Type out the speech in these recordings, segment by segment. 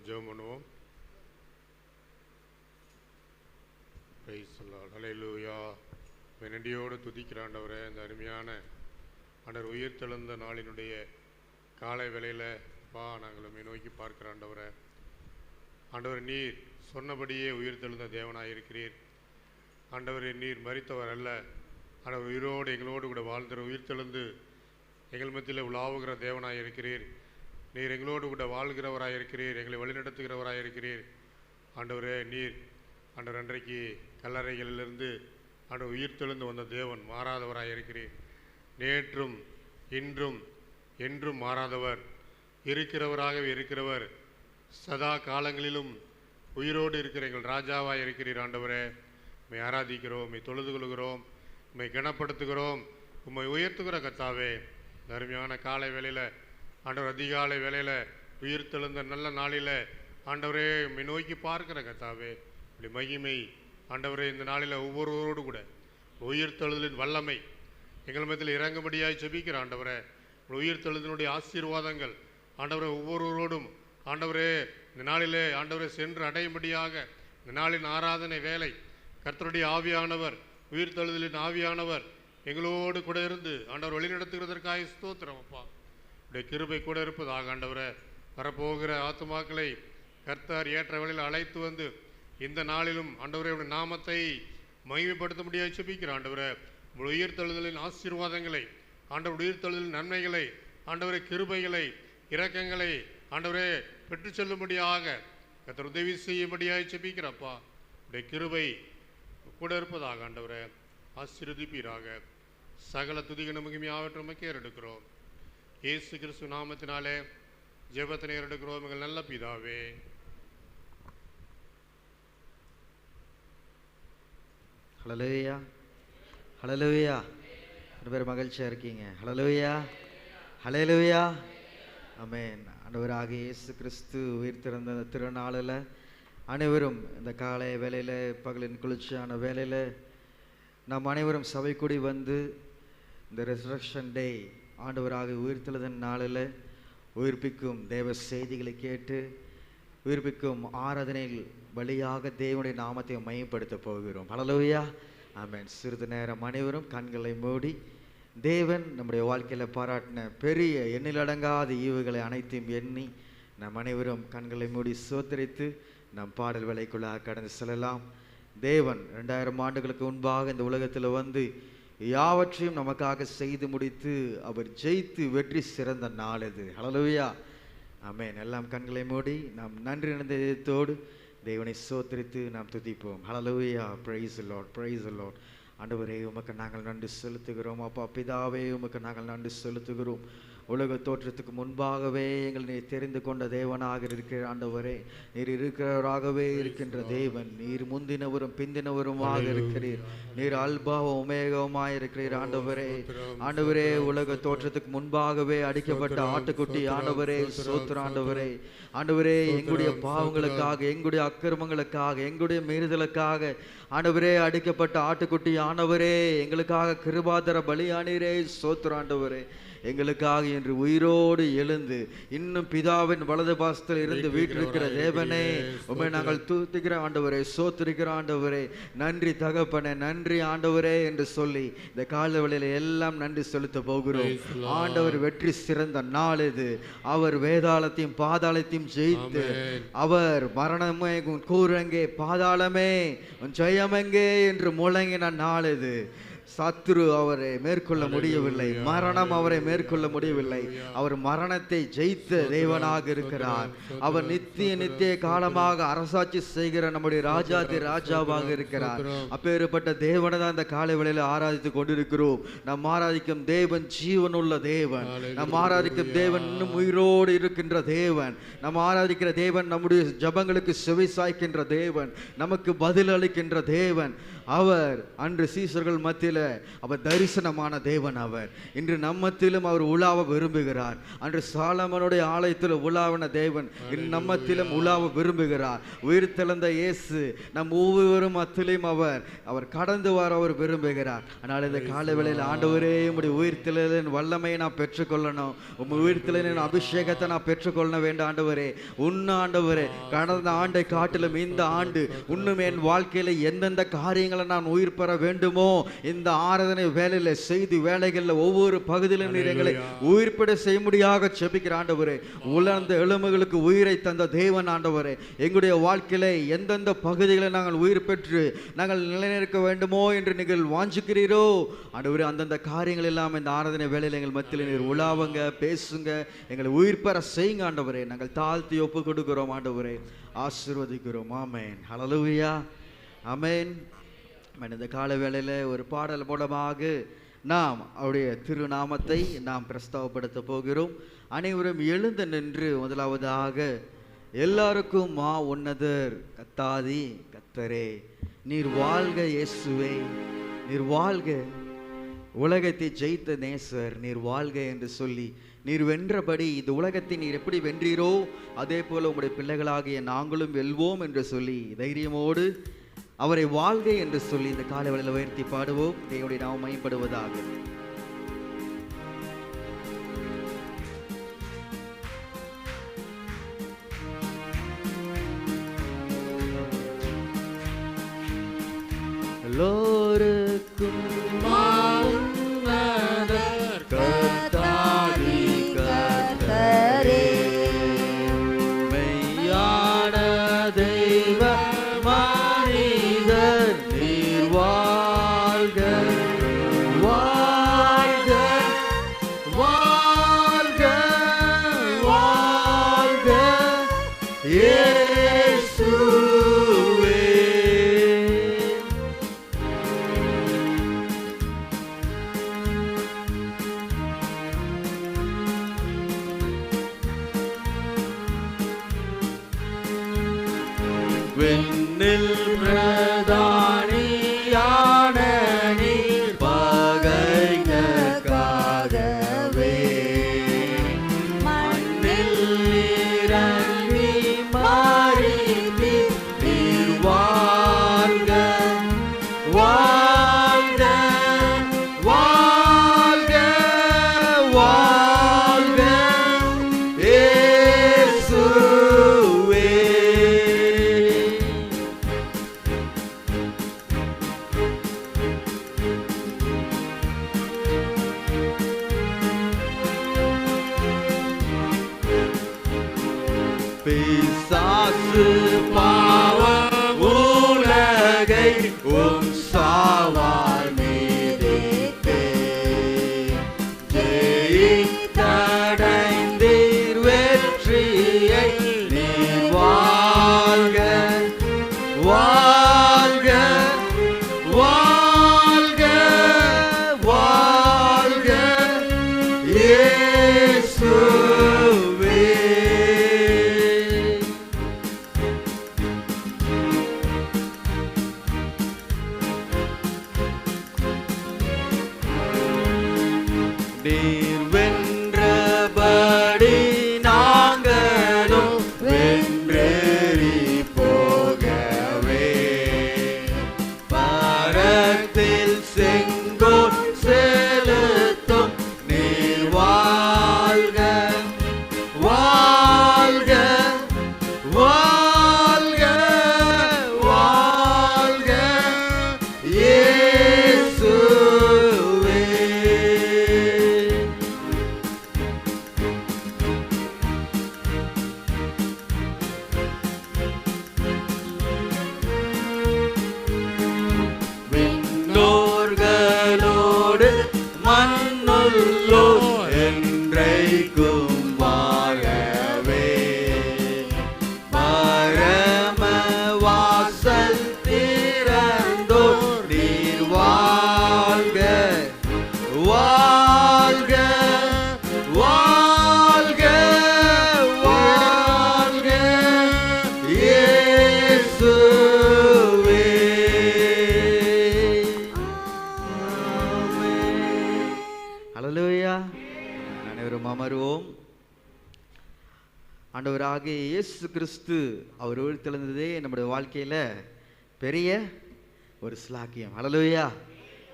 ஜெபம் பண்ணுவோம். Praise the Lord. ஹல்லேலூயா. நன்றியோடு துதிக்கிற ஆண்டவரே, இந்த அருமையான ஆண்டவர் உயிர்த்தெழுந்த நாளினுடைய காலை வேளையில் நாங்கள் உம்மை நோக்கி பார்க்கிற ஆண்டவரே, ஆண்டவர் நீர் சொன்னபடியே உயிர்த்தெழுந்த தேவனாயிருக்கிறீர். ஆண்டவரே, நீர் மரித்தவர் அல்ல, ஆண்டவர் உயிரோடு எங்களோடு கூட வாழ்ந்த உயிர்த்தெழுந்து எங்கள் மத்தியில் உலாவுகிற தேவனாயிருக்கிறீர். நீர் எங்களோடு கூட வாழ்கிறவராயிருக்கிறீர், எங்களை வழிநடத்துகிறவராயிருக்கிறீர். ஆண்டவரே, நீர் ஆண்டவர் அன்றைக்கு கல்லறைகளிலிருந்து ஆண்டவர் உயிர்த்தெழுந்து வந்த தேவன், மாறாதவராயிருக்கிறீர். நேற்றும் இன்றும் என்றும் மாறாதவர், இருக்கிறவராகவே இருக்கிறவர், சதா காலங்களிலும் உயிரோடு இருக்கிற எங்கள் ராஜாவாக இருக்கிறீர். ஆண்டவரே, உம்மை ஆராதிக்கிறோம், உம்மை தொழுது கொள்கிறோம், உம்மை கனப்படுத்துகிறோம், உம்மை உயர்த்துகிற கர்த்தாவே. அருமையான காலை வேளையில் ஆண்டவர், அதிகாலை வேளையில் உயிர்த்தெழுந்த நல்ல நாளில் ஆண்டவரே உம்மை நோக்கி பார்க்கிற கர்த்தாவே, இப்படி மகிமை ஆண்டவரே இந்த நாளில் ஒவ்வொருவரோடு கூட உயிர்த்தெழுதலின் வல்லமை எங்கள் மத்தியில் இறங்கும்படியாய் ஜெபிக்கிற ஆண்டவரே. உயிர்த்தெழுதலினுடைய ஆசீர்வாதங்கள் ஆண்டவரே ஒவ்வொருவரோடும் ஆண்டவரே இந்த நாளிலே ஆண்டவரே சென்று அடையும்படியாக இந்த நாளின் ஆராதனை வேலை கர்த்தருடைய ஆவியானவர், உயிர்த்தெழுதலின் ஆவியானவர் எங்களோடு கூட இருந்து ஆண்டவர் வழிநடத்துகிறதற்காக ஸ்தோத்திரம். அப்பா, உடைய கிருபை கூட இருப்பதாக ஆண்டவரே. வரப்போகிற ஆத்துமாக்களை கர்த்தர் ஏற்ற வழியில் அழைத்து வந்து இந்த நாளிலும் ஆண்டவரே உடைய நாமத்தை மகிமைப்படுத்த முடியாது ஜெபிக்கிற ஆண்டவரே. உயிர்த்தெழுதலின் ஆசீர்வாதங்களை, ஆண்டவர் உயிர்த்தெழுதலின் நன்மைகளை, ஆண்டவரே கிருபைகளை, இரக்கங்களை ஆண்டவரே பெற்று செல்லும்படியாக கர்த்தர் உதவி செய்யும்படியாக ஜெபிக்கிறப்பா. உடைய கிருபை கூட இருப்பதாக ஆண்டவரே. ஆசீர்வதிப்பீராக. சகல துதிகன மகிமையாவற்றை ஏறெடுக்கிறோம் இயேசு கிறிஸ்து நாமத்தினாலே ஜெபத்தினை ஏறெடுக்கிறோம் எங்கள் நல்ல பிதாவே. ஹல்லேலூயா, ஹல்லேலூயா. பேர் மகிழ்ச்சியாக இருக்கீங்க. ஹல்லேலூயா, ஹல்லேலூயா, ஆமென். ஆண்டவராக இயேசு கிறிஸ்து உயிர்த்தெழுந்த திருநாளில் அனைவரும் இந்த காலை வேளையில், பகலின் குளிர்ச்சியான வேளையில் நாம் அனைவரும் சபை கூடி வந்து இந்த ரெசரக்ஷன் டே, ஆண்டவராக உயிர்த்தெழுதல் நாளில் உயிர்ப்பிக்கும் தேவ செய்திகளை கேட்டு உயிர்ப்பிக்கும் ஆராதனையில் வழியாக தேவனுடைய நாமத்தை மையப்படுத்த போகிறோம். ஹல்லேலூயா, ஆமென். சிறிது நேரம் அனைவரும் கண்களை மூடி தேவன் நம்முடைய வாழ்க்கையில் பாராட்டின பெரிய எண்ணிலடங்காத ஈவுகளை அனைத்தையும் எண்ணி நம் அனைவரும் கண்களை மூடி சோத்தரித்து நம் பாடல் வேலைக்குள்ளாக கடந்து செல்லலாம். தேவன் 2000 ஆண்டுகளுக்கு முன்பாக இந்த உலகத்தில் வந்து யாவற்றையும் நமக்காக செய்து முடித்து அவர் ஜெயித்து வெற்றி சிறந்த நாள் இது. ஹல்லேலூயா, ஆமென். எல்லாம் கண்களை மூடி நாம் நன்றி நினைந்ததோடு தேவனை சோத்தரித்து நாம் துதிப்போம். ஹல்லேலூயா, praise the Lord, praise the Lord. ஆண்டவரே, உமக்கு நாங்கள் நன்றி செலுத்துகிறோம். அப்பா பிதாவே, உமக்கு நாங்கள் நன்றி செலுத்துகிறோம். உலக தோற்றத்துக்கு முன்பாகவே எங்கள் நீர் தெரிந்து கொண்ட தேவனாக இருக்கிற ஆண்டவரே, நீர் இருக்கிறவராகவே இருக்கின்ற தேவன். நீர் முந்தினவரும் பிந்தினவருமாக இருக்கிறீர். நீர் அல்பாவும் உமேகவுமாய் இருக்கிறீர். ஆண்டவரே, ஆண்டவரே, உலக தோற்றத்துக்கு முன்பாகவே அடிக்கப்பட்ட ஆட்டுக்குட்டி ஆண்டவரே, சோத்திர ஆண்டவரே. ஆண்டவரே, எங்களுடைய பாவங்களுக்காக, எங்களுடைய அக்கிரமங்களுக்காக, எங்களுடைய மீறுதலுக்காக ஆண்டவரே அடிக்கப்பட்ட ஆட்டுக்குட்டி ஆண்டவரே, எங்களுக்காக கிருபாதர பலியானீரே, சோத்திர ஆண்டவரே. எங்களுக்காக இன்று உயிரோடு எழுந்து இன்னும் பிதாவின் வலது பாசத்தில் இருந்து வீற்றிருக்கிற தேவனே, உம்மை நாங்கள் துதிக்கிற ஆண்டவரே, சோத்திரிக்கிற ஆண்டவரே. நன்றி தகப்பனே, நன்றி ஆண்டவரே என்று சொல்லி இந்த கால வேளையில எல்லாம் நன்றி செலுத்த போகிறோம். ஆண்டவர் வெற்றி சிறந்த நாள் இது. அவர் வேதாளத்தையும் பாதாளத்தையும் ஜெயித்து, அவர் மரணமே கூறங்கே, பாதாளமே ஜெயமெங்கே என்று முழங்கின நாள் இது. சத்துரு அவரை மேற்கொள்ள முடியவில்லை, மரணம் அவரை மேற்கொள்ள முடியவில்லை. அவர் மரணத்தை ஜெயித்த தேவனாக இருக்கிறார். அவர் நித்திய காலமாக அரசாட்சி செய்கிற நம்முடைய ராஜாதி ராஜாவாக இருக்கிறார். அப்பேற்பட்ட தேவனை தான் இந்த காலை வேளையில் ஆராதித்து கொண்டிருக்கிறோம். நாம் ஆராதிக்கும் தேவன் ஜீவனுள்ள தேவன். நாம் ஆராதிக்கும் தேவன் இன்னும் உயிரோடு இருக்கின்ற தேவன். நாம் ஆராதிக்கிற தேவன் நம்முடைய ஜபங்களுக்கு செவி சாய்க்கின்ற தேவன், நமக்கு பதில் அளிக்கின்ற தேவன். அவர் அன்று சீசர்கள் மத்தியில் அவர் தரிசனமான தேவன். அவர் இன்று நம்மத்திலும் அவர் உலாவ விரும்புகிறார். அன்று சாலமனுடைய ஆலயத்தில் உலாவின தேவன் இன்று நம்மத்திலும் உலாவ விரும்புகிறார். உயிர் தெழுந்த இயேசு நம் ஒவ்வொரு மத்தியிலும் அவர் கடந்து வர அவர் விரும்புகிறார். ஆனால் இந்த காலை வேளையில் ஆண்டவரே உம்முடைய உயிர் தெழுதலின் வல்லமையை நான் பெற்றுக்கொள்ளணும், உம் உயிர் தெழுதலின் அபிஷேகத்தை நான் பெற்றுக்கொள்ள வேண்டும் ஆண்டவரே. ஆண்டவரே, கடந்த ஆண்டை காட்டிலும் இந்த ஆண்டு இன்னும் என் வாழ்க்கையில எந்தெந்த காரியங்களை நான் உயிர் பெற வேண்டுமோ இந்த ஆராதனை வேலையில செய்து வேலைகளில் ஒவ்வொரு பகுதியிலும் நீர் எங்களை உயிர்ப்பட செய்ய முடியாக செபிக்கிற ஆண்டவரே. உலர்ந்த எலும்புகளுக்கு உயிரை தந்த தேவன் ஆண்டவரே, எங்களுடைய வாழ்க்கையில எந்தெந்த பகுதிகளை நாங்கள் உயிர் பெற்று நாங்கள் நிலைநிற்க வேண்டுமோ என்று நீங்கள் வாஞ்சிக்கிறீரோ ஆண்டவரே, அந்தந்த காரியங்கள் எல்லாம் இந்த ஆராதனை வேலையில் எங்கள் மத்தியில் நீர் உலாவுங்க, பேசுங்க, எங்களை உயிர் பெற செய்யுங்க ஆண்டவரே. நாங்கள் தாழ்த்தி ஒப்பு கொடுக்கிறோம் ஆண்டவரே, ஆசீர்வதிக்கிறோம். ஆமென். ஹல்லேலூயா. ஆமென். இந்த கால வேளையில் ஒரு பாடல் மூலமாக நாம் அவருடைய திருநாமத்தை நாம் பிரஸ்தாவப்படுத்த போகிறோம். அனைவரும் எழுந்து நின்று முதலாவதாக எல்லாருக்கும் மா உன்னதர் கத்தாதி கத்தரே, நீர் வாழ்க இயேசுவே, நீர் வாழ்க, உலகத்தை ஜெயித்த நேசர் நீர் வாழ்க என்று சொல்லி நீர் வென்றபடி இந்த உலகத்தை நீர் எப்படி வென்றீரோ அதே போல உங்களுடைய பிள்ளைகளாகிய நாங்களும் வெல்வோம் என்று சொல்லி தைரியமோடு அவரை வாழ்க என்று சொல்லி இந்த காலை வேளையில் உயர்த்தி பாடுவோம். தேவனுடைய நாமம் மகிமைப்படுவதாக. எல்லோருக்கும் விண்ணில் பிரதானியான நீர் பகைஞர்க்காகவே மண்ணில் இறங்கி மரித்தீர். நீர் வாழ்க வாழ்க வாழ்க வாழ்க இயேசுவே. பிசாசு பாவ உலகை உம் சாவால் மீதித்தே ஜெயித்தடைந்தீர் வெற்றியை. நீர் வாழ்க வாழ்க வாழ்க வாழ்க இயேசுவே. ஆண்டவராகிய இயேசு கிறிஸ்து அவர் உயிர்த்தெழுந்ததே நம்முடைய வாழ்க்கையில பெரிய ஒரு ஸ்லாக்கியம். ஹல்லேலூயா.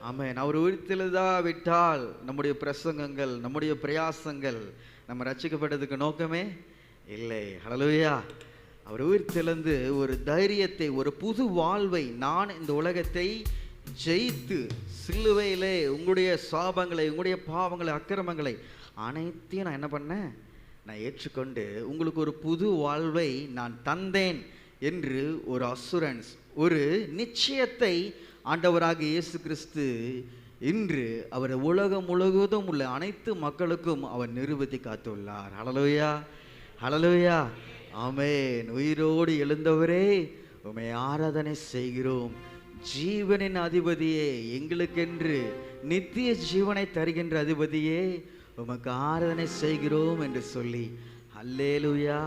ஆமென். அவர் உயிர்த்தெழுதா விட்டால் நம்முடைய பிரசங்கங்கள், நம்முடைய பிரயாசங்கள், நம்ம ரட்சிக்கப்பட்டதுக்கு நோக்கமே இல்லை. ஹல்லேலூயா. அவர் உயிர்த்தெழுந்து ஒரு தைரியத்தை, ஒரு புது வாழ்வை, நான் இந்த உலகத்தை ஜெயித்து சிலுவையிலே உங்களுடைய சாபங்களை, உங்களுடைய பாவங்களை, அக்கிரமங்களை அனைத்தையும் நான் என்ன பண்ணேன், நான் ஏற்றுக்கொண்டு உங்களுக்கு ஒரு புது வாழ்வை நான் தந்தேன் என்று ஒரு அசுரன்ஸ், ஒரு நிச்சயத்தை ஆண்டவராகிய இயேசு கிறிஸ்து இன்று அவர் உலகம் முழுவதும் உள்ள அனைத்து மக்களுக்கும் அவர் நிரூபித்து காத்துள்ளார். ஹல்லேலூயா, ஹல்லேலூயா, ஆமென். உயிரோடு எழுந்தவரே உம்மை ஆராதனை செய்கிறோம். ஜீவனின் அதிபதியே, எங்களுக்கென்று நித்திய ஜீவனை தருகின்ற அதிபதியே, உமக்கு ஆராதனை செய்கிறோம் என்று சொல்லி அல்லேலூயா,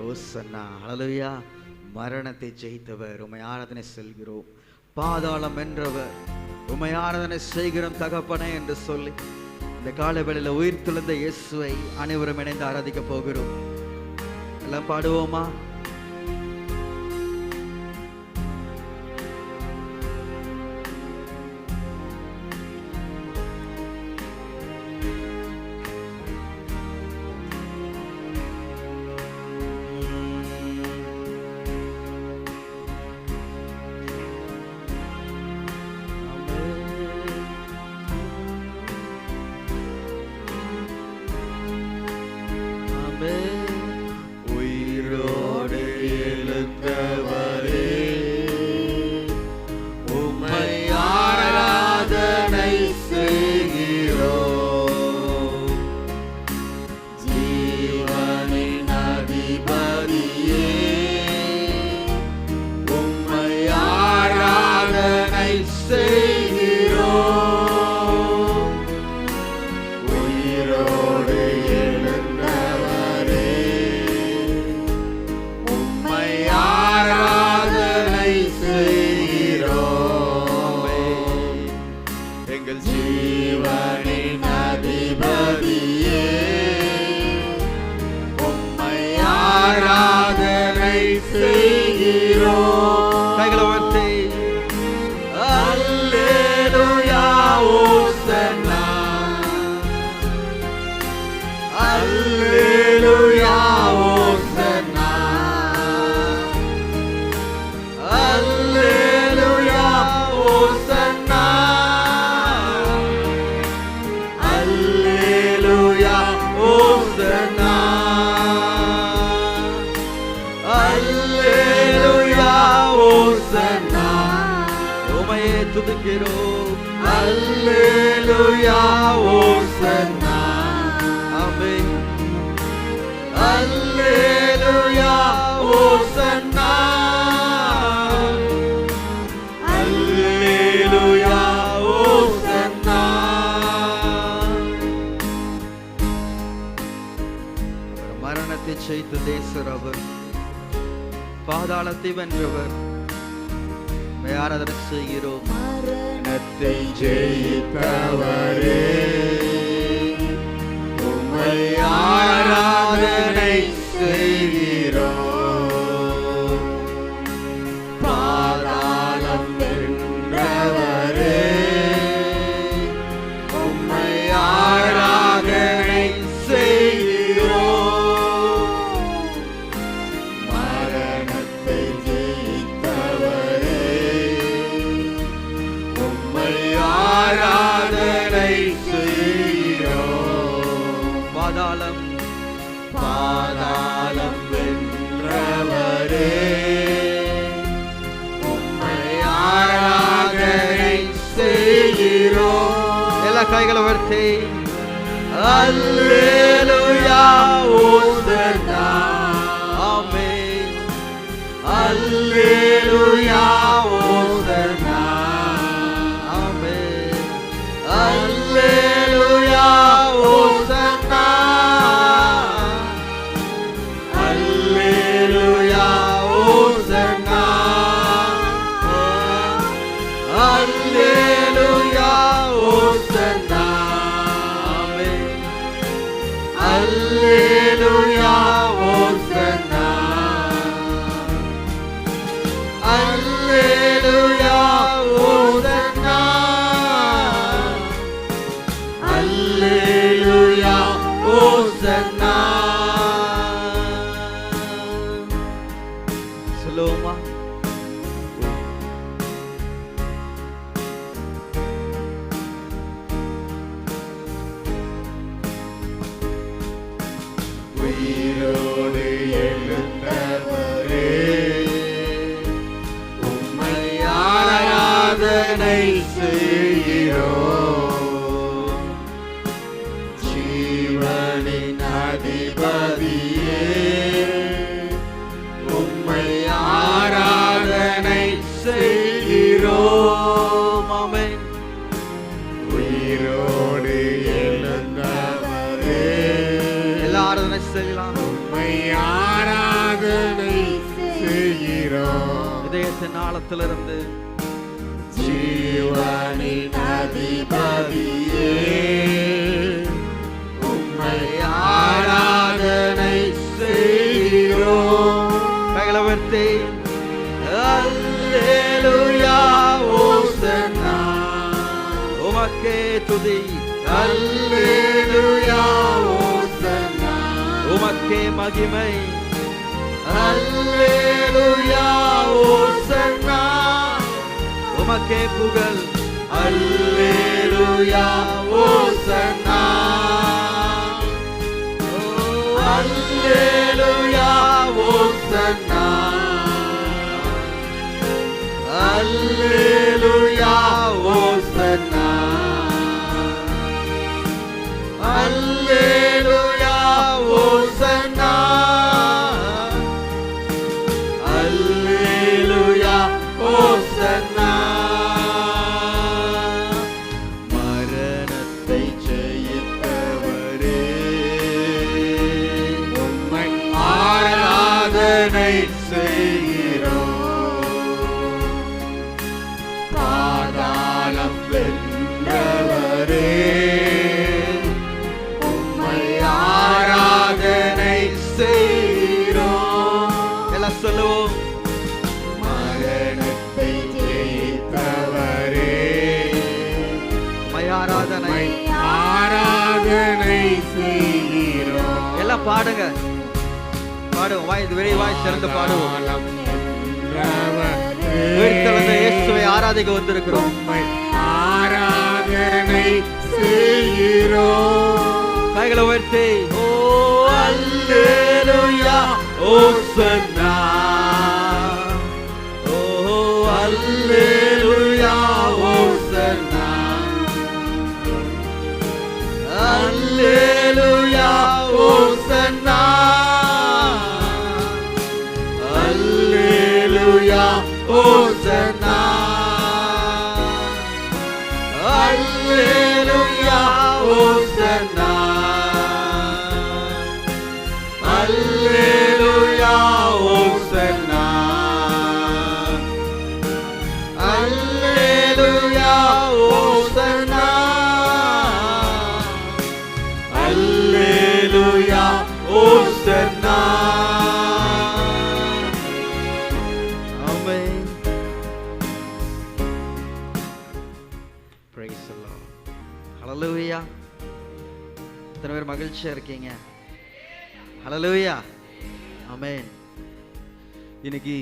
ஓசன்னா, ஹல்லேலூயா. மரணத்தை ஜெயித்தவர் உம்மை ஆராதனை செய்கிறோம். பாதாளம் வென்றவர் உம்மை ஆராதனை செய்கிறோம் தகப்பனே என்று சொல்லி இந்த காலவேளையில் உயிர்த்தெழுந்த இயேசுவை அனைவரும் இணைந்து ஆராதிக்க போகிறோம். எல்லாம் பாடுவோமா? உயிரோடு எழுந்தவரே உம்மை ஆராதனை செய்கிறோம். ஜீவனின் அதிபதியே உம்மை ஆராதனை செய்கிறோம். உயிரோடு ஆராதனை செய்கிறோம். எங்கள் ஜீவனின் அதிபதியே உம்மை ஆராதனை செய்கிறோம். கைகளை உயர்த்தி அல்லேலூயா, ஓசன்னா, அல்லேலூயா, ஓசன்னா, அல்லேலூயா, ஓசன்னா, அல்லேலூயா, ஓசன்னா, அல்லேலூயா, ஓசன்னா. உம்மையே துதிக்கிறோம். அல்லேலூயா, ஓசன்னா, ஆமென். அல்லேலூயா, ஓசன்னா, அல்லேலூயா, ஓசன்னா. மரணத்தை ஜெயித்த தேசர் அவர், பாதாளத்தை வென்றவர், உம்மை ஆராதனை செய்கிறோம். மரணத்தை ஜெயித்தவரே உம்மை ஆராதனை செய்கிறோம். பாதாளம் வென்றவரே உம்மை ஆராதனை செய்கிறோம். மரணத்தை ஜெயித்தவரே உம்மை ஆராதனை செய்கிறோம். பாதாளம், பாதாளம் வென்றவரே உம்மை ஆராதனை செய்கிறோம். எல்லா கைகளை உயர்த்தி அல்லேலூயா, ஓசன்னா, ஆமென். அல்லேலூயா, ஓசன்னா, ஆமென். அல்லேலூயா, ஓசன்னா, அல்லேலூயா, ஓசன்னா, அல்லேலூயா, ஓசன்னா, ஆமென். அல்லேலூயா, ஓசன்னா. சொல்லுவோமா? உயிரோடு எழுந்தவரே, உம்மை ஆராதனை செய்கிறோம். ஜீவனின் அதிபதியே, உம்மை ஆராதனை செய்கிறோம். ஆமென். உயிரோடு எழுந்தவரே, ஆராதனை செய்யலாம். உம்மை ஆராதனை செய்கிறோம். இதயத்தின் ஆழத்திலிருந்து ஜீவனின் அதிபதியே, உம்மை ஆராதனை செய்கிறோம். கைகளை உயர்த்தி அல்லேலூயா ஓசன்னா, உமக்கே துதி. அல்லேலூயா ஓசன்னா, உமக்கே மகிமை. அல்லேலூயா ஓசன்னா, உமக்கே புகழ். அல்லேலூயா ஓசன்னா, அல்லேலூயா ஓசன்னா, அல்லேலூயா ஓசன்னா, அல்லேலூயா ஓசன்னா, அல்லேலூயா ஓசன்னா. மரணத்தை ஜெயித்தவரே, உம்மை ஆராதனை செய்கிறோம். பாதாளம் வென்றவரே, உம்மை ஆராதனை செய்கிறோம். எல்லாம் சொல்லுவோம். மரணத்தை ஜெயித்தவரே, ஆராதனை ஆராதனை செய்கிறோம். எல்லாம் பாடுங்க, பாடுவோம். வாய் வாய் திறந்து பாடுவோம். உயிர்த்தெழுந்த இயேசுவை ஆராதிக்க வந்திருக்கிறோம். உம்மை ஆராதனை செய்கிறோம். கைகளை உயர்த்தி ஓ அல்லேலூயா ஓசன்னா, ஓ அல்லேலூயா ஓசன்னா, அல்லேலூயா ஓசன்னா, அல்லேலூயா ஓசன்னா, அல்லேலூயா ஓசன்னா, அல்லேலூயா ஓசன்னா, அல்லேலூயா ஓசன்னா, அல்லேலூயா ஓசன்னா. ஆமென். Praise the Lord. Hallelujah. எத்தனை பேர் மகிழ்ச்சியா இருக்கீங்க? ஹல்லேலூயா. ஆமென். இன்னைக்கு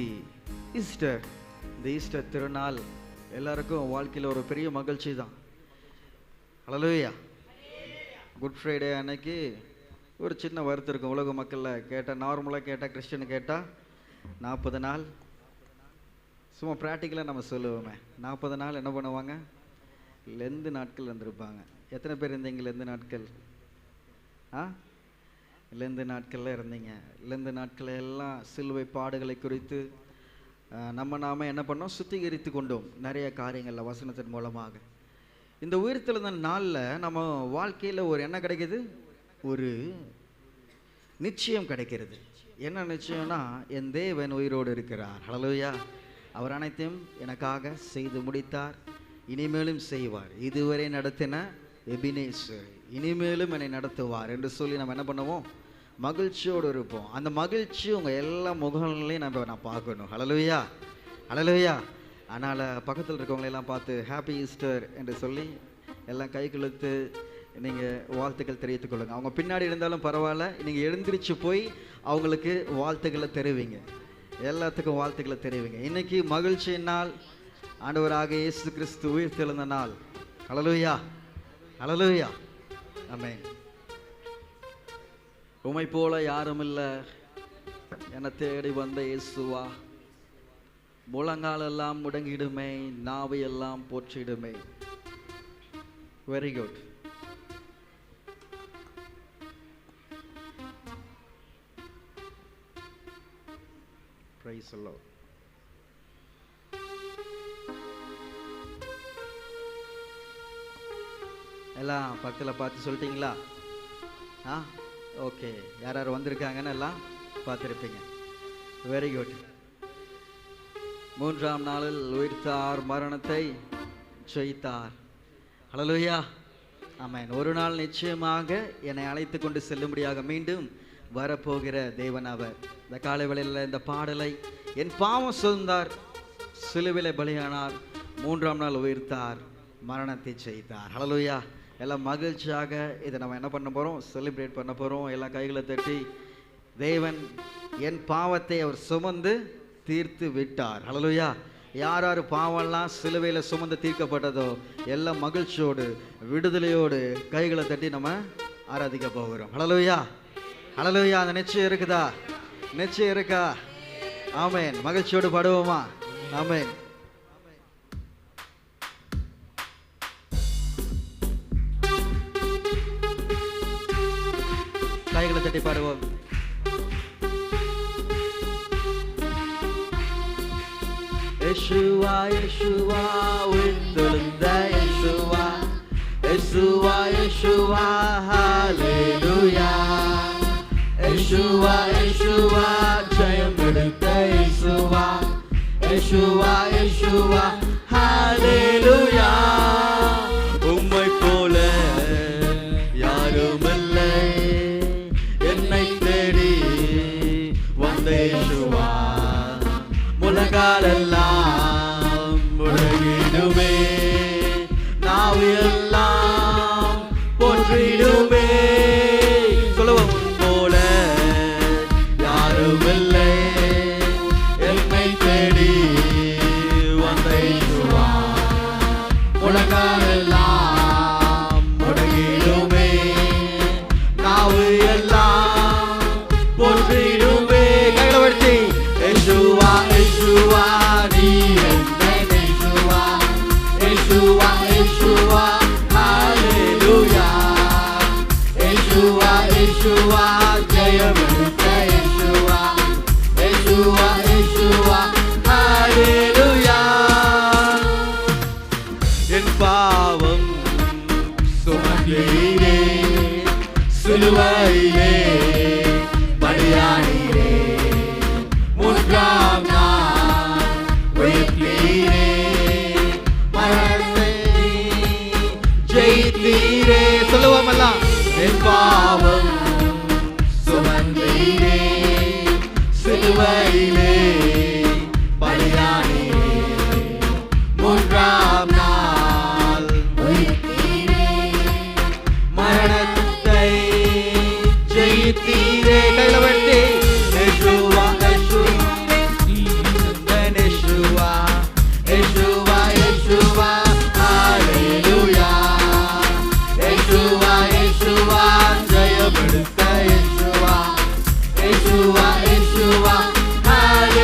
ஈஸ்டர். இந்த ஈஸ்டர் திருநாள் எல்லாருக்கும் வாழ்க்கையில் ஒரு பெரிய மகிழ்ச்சி தான். ஹல்லேலூயா. குட் ஃப்ரைடே அன்னைக்கு ஒரு சின்ன வருத்தம் இருக்கும் உலக மக்களில் கேட்டால், நார்மலாக கேட்டால், கிறிஸ்டின் கேட்டால் 40 நாள் சும்மா ப்ராக்டிக்கலாக நம்ம சொல்லுவோமே. 40 நாள் என்ன பண்ணுவாங்க? லெந்து நாட்கள் வந்திருப்பாங்க. எத்தனை பேர் இருந்தீங்க லெந்து நாட்கள்? லெந்து நாட்களில் இருந்தீங்க. லெந்து நாட்கள் எல்லாம் சிலுவை பாடுகளை குறித்து நாம என்ன பண்ணோம்? சுத்திகரித்து கொண்டோம் நிறைய காரியங்களில் வசனத்தின் மூலமாக. இந்த உயிர்த்தெழுந்த நாளில் நம்ம வாழ்க்கையில் ஒரு என்ன கிடைக்கிது? ஒரு நிச்சயம் கிடைக்கிறது. என்ன நிச்சயம்னா, என் தேவன் உயிரோடு இருக்கிறார். ஹல்லேலூயா. அவர் அனைத்தையும் எனக்காக செய்து முடித்தார், இனிமேலும் செய்வார். இதுவரை நடத்தின எபினேசர் இனிமேலும் என்னை நடத்துவார் என்று சொல்லி நம்ம என்ன பண்ணுவோம்? மகிழ்ச்சியோடு இருப்போம். அந்த மகிழ்ச்சி உங்கள் எல்லா முகங்களையும் நான் பார்க்கணும். ஹல்லேலூயா, ஹல்லேலூயா. அதனால் பக்கத்தில் இருக்கவங்களெல்லாம் பார்த்து ஹாப்பி ஈஸ்டர் என்று சொல்லி எல்லாம் கை குலுத்து நீங்கள் வாழ்த்துக்கள் தெரிவித்துக் கொள்ளுங்கள். அவங்க பின்னாடி இருந்தாலும் பரவாயில்ல, நீங்கள் எழுந்திரிச்சு போய் அவங்களுக்கு வாழ்த்துக்களை தெரிவிங்க. எல்லாத்துக்கும் வாழ்த்துக்களை தெரிவிங்க. இன்னைக்கு மகிழ்ச்சியின் நாள், ஆண்டவராக இயேசு கிறிஸ்து உயிர் தெழுந்த நாள். ஹல்லேலூயா, ஹல்லேலூயா, ஆமென். உம்மை போல யாரும் இல்லை, என்னை தேடி வந்த இயேசுவா. முழங்காலெல்லாம் முடங்கிடுமே, நாவை எல்லாம் போற்றிடுமே. Very good. Praise the Lord. எல்லாம் பக்கத்தில் பார்த்து சொல்லிட்டீங்களா? ஓகே. யார் யார் வந்திருக்காங்கன்னு எல்லாம் பார்த்துருப்பீங்க. Very good. 3ஆம் நாளில் உயிர்த்தார், மரணத்தை ஜெயித்தார். ஹல்லேலூயா, ஆமென். ஒரு நாள் நிச்சயமாக என்னை அழைத்து கொண்டு செல்லும்படியாக மீண்டும் வரப்போகிற தேவன் அவர். இந்த காலை வேளையில் இந்த பாடலை, என் பாவம் சுமந்தார், சிலுவிலே பலியானார், 3ஆம் நாள் உயிர்த்தார், மரணத்தை ஜெயித்தார். ஹல்லேலூயா. எல்லாம் மகிழ்ச்சியாக இதை நம்ம என்ன பண்ண போகிறோம்? செலிப்ரேட் பண்ண போகிறோம். எல்லாம் கைகளை தட்டி, தேவன் என் பாவத்தை அவர் சுமந்து தீர்த்து விட்டார். ஹல்லேலூயா. யார் யார் பாவம்லாம் சிலுவையில் சுமந்து தீர்க்கப்பட்டதோ எல்லாம் மகிழ்ச்சியோடு விடுதலையோடு கைகளை தட்டி நம்ம ஆராதிக்க போகிறோம். ஹல்லேலூயா, ஹல்லேலூயா. அந்த நிச்சயம் இருக்குதா? நிச்சயம் இருக்கா? ஆமென். மகிழ்ச்சியோடு பாடுவோமா? ஆமென். கைகளை தட்டி பாடுவோம். யேசுவா, யேசுவா, உயிர்த்தெழுந்த யேசுவா, யேசுவா, யேசுவா, ஹல்லேலூயா. யேசுவா, யேசுவா, ஜெயம் எடுத்த யேசுவா, யேசுவா, யேசுவா, ஹல்லேலூயா. உம்மை போல யாரும் இல்லை, என்னை தேடி வந்த யேசுவா. முழங்காலெல்லாம் முடங்கிடுமே, நாவு எல்லாம் போற்றிடுமே. சொல்லுவோம். போல யாரும் இல்லை, என்னை தேடி வந்த இயேசுவா. முழங்காலெல்லாம் முடங்கிடுமே, நாவு எல்லாம் போற்றிடுமே. கைகளை வச்சு, யேசுவா, யேசுவா, நீ என்னை நேசுவா, யேசுவா, யேசுவா, ஹல்லேலூயா. யேசுவா, யேசுவா, ஜெயம் எடுத்த யேசுவா, யேசுவா, யேசுவா, ஹல்லேலூயா. என் பாவம் சுமந்தீரே, சிலுவையிலே பலியானீரே, 3ஆம் நாள் உயிர்த்தீரே, மரணத்தை ஜெயித்தீரே. சொல்லுவோமெல்லாம். என் பாவம் சுமந்தீரே, சிலுவையிலே பலியானீரே, 3ஆம் நாள் உயிர்த்தீரே, மரணத்தை ஜெயித்தீரே. கையில வெட்டி, யேசுவா, யேசுவா, யேசுவா, யேசுவா, ஹல்லேலூயா. யேசுவா, யேசுவா, ஜெயம் எடுத்த யேசுவா, யேசுவா, யேசுவா, ஹல்லேலூயா.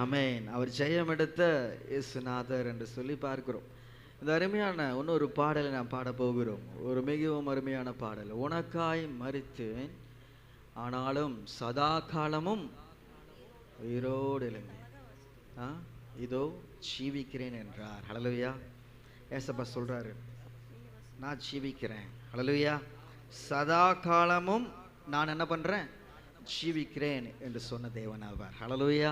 ஆமென். அவர் ஜெயம் எடுத்த இயேசுநாதர் என்று சொல்லி பார்க்கிறோம். இந்த அருமையான இன்னொரு பாடலை நாம் பாட போகிறோம். ஒரு மிகவும் அருமையான பாடல். உனக்காய் மரித்தேன், ஆனாலும் சதா காலமும் உயிரோடு எழுந்தேன், இதோ ஜீவிக்கிறேன் என்றார். ஹல்லேலூயா. ஏசப்பா சொல்றாரு, நான் ஜீவிக்கிறேன். ஹல்லேலூயா. சதா காலமும் நான் என்ன பண்றேன்? ஜீவிக்கிறேன் என்று சொன்ன தேவன் அவர். ஹல்லேலூயா.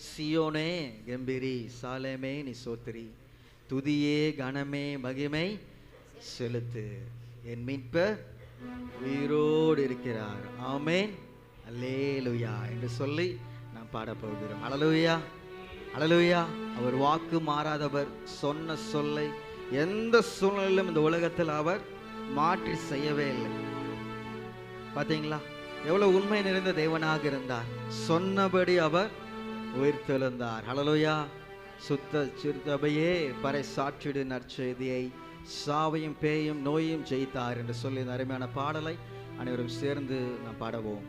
சியோனே கம்பீரி, சாலேமே நீ சோத்திரி, துதியே கனமே மகிமை செலுத்து, என் மீட்பர் உயிரோடு இருக்கிறார். ஆமென், அல்லேலூயா என்று சொல்லி நாம் பாட போகிறோம். ஹல்லேலூயா, ஹல்லேலூயா. அவர் வாக்கு மாறாதவர். சொன்ன சொல்லை எந்த சூழ்நிலையிலும் இந்த உலகத்தில் அவர் மாற்றி செய்யவே இல்லை. பார்த்தீங்களா எவ்வளவு உண்மை நிறைந்த தேவனாக இருந்தார். சொன்னபடி அவர் உயிர்த்தெழுந்தார். ஹல்லேலூயா. சுத்த சிறுதபையே பறை சாற்றிடு நற்செய்தியை, சாவையும் பேயும் நோயும் ஜெயித்தார் என்று சொல்லி இந்த அருமையான பாடலை அனைவரும் சேர்ந்து நாம் பாடுவோம்.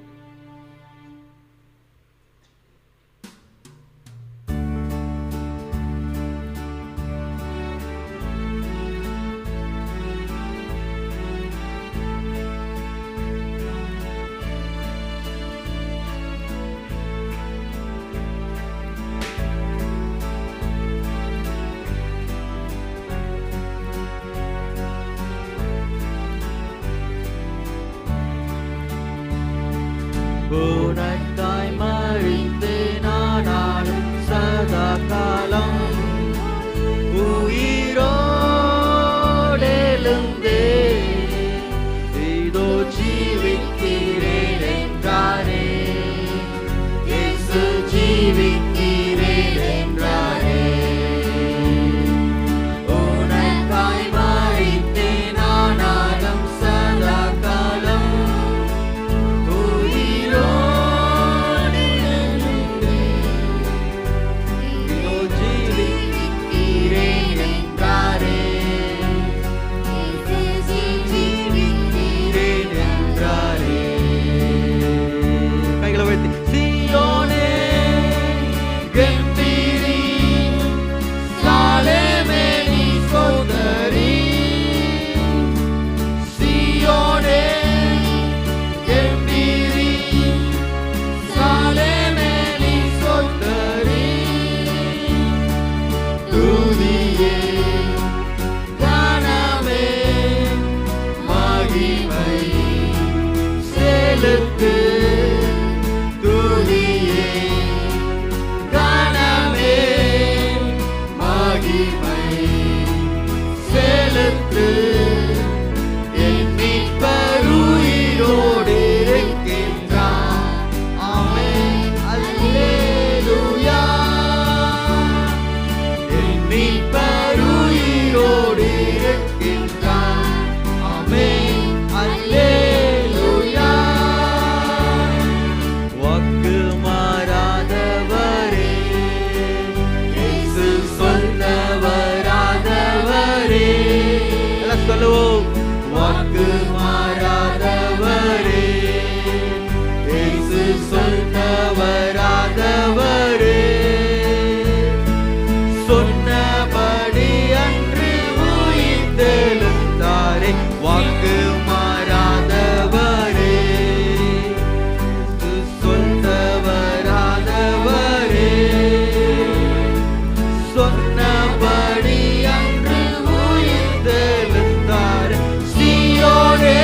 உனக்காய் மரித்தேன், ஆனாலும் சதா காலம் உயிரோடு எழுந்தேன், இதோ ஜீவிக்கிறேன் என்றாரே. இயேசு ஜீவிக்கிறேன் என்றாரே. உனக்காய் மரித்தேன், ஆனாலும் சதா காலம் வாக்கு மாறாதவரே, இயேசு சொன்னவராதவரே, சொன்னபடி அன்று உயிர்த்தெழுந்தாரே. வாக்கு மாறாதவரே, இயேசு சொன்னவராதவரே, சொன்னபடி அன்று உயிர்த்தெழுந்தாரே. சியோனே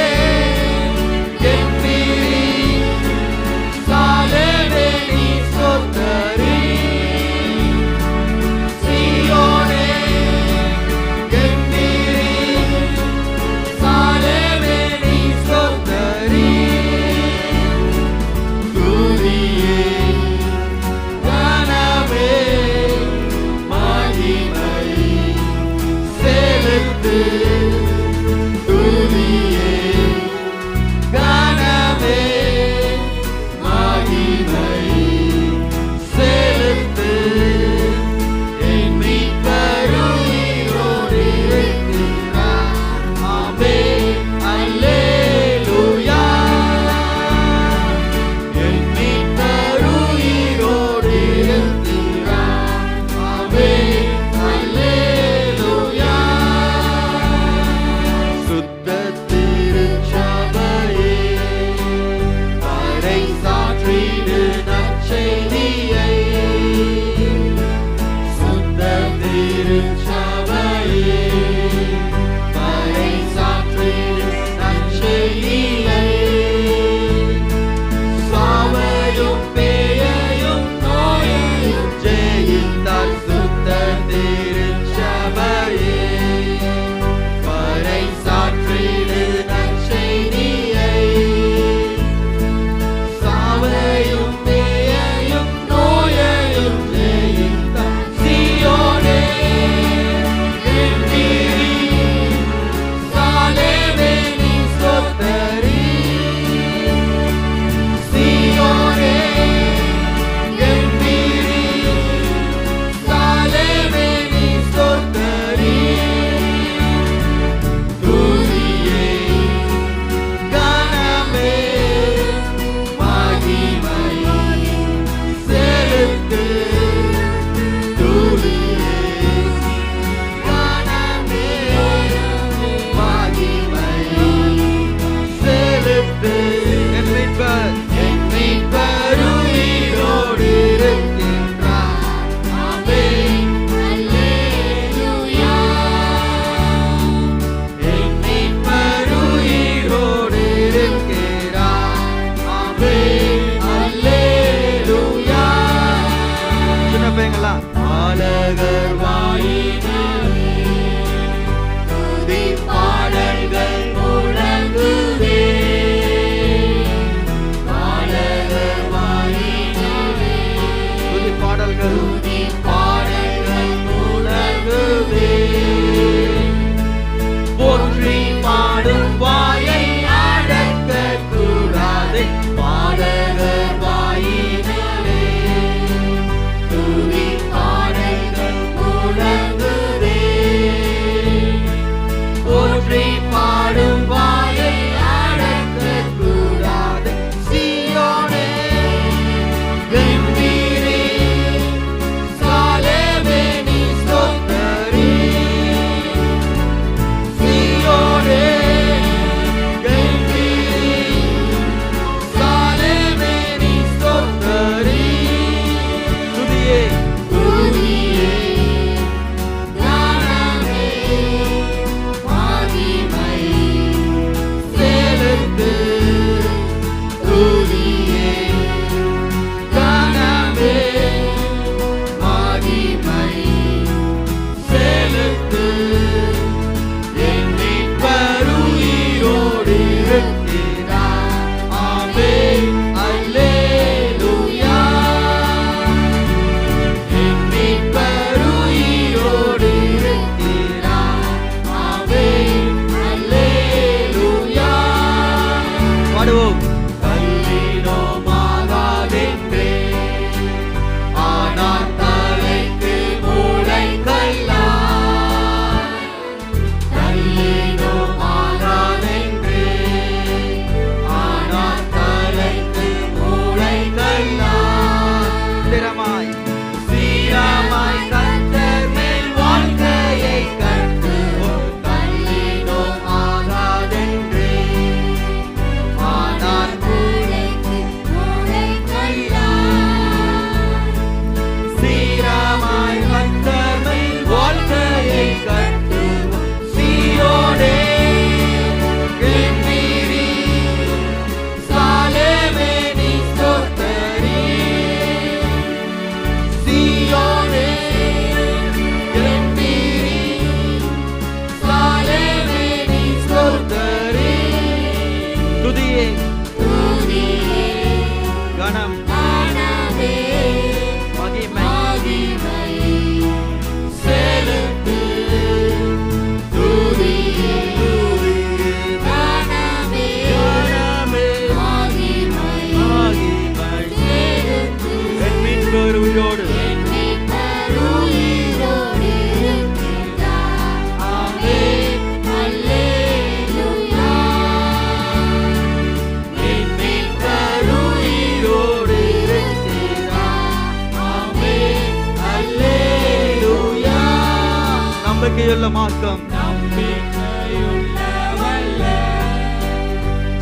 நம்பிக்கையுள்ள மார்க்கம். நம்பிக்கையுள்ளவல்ல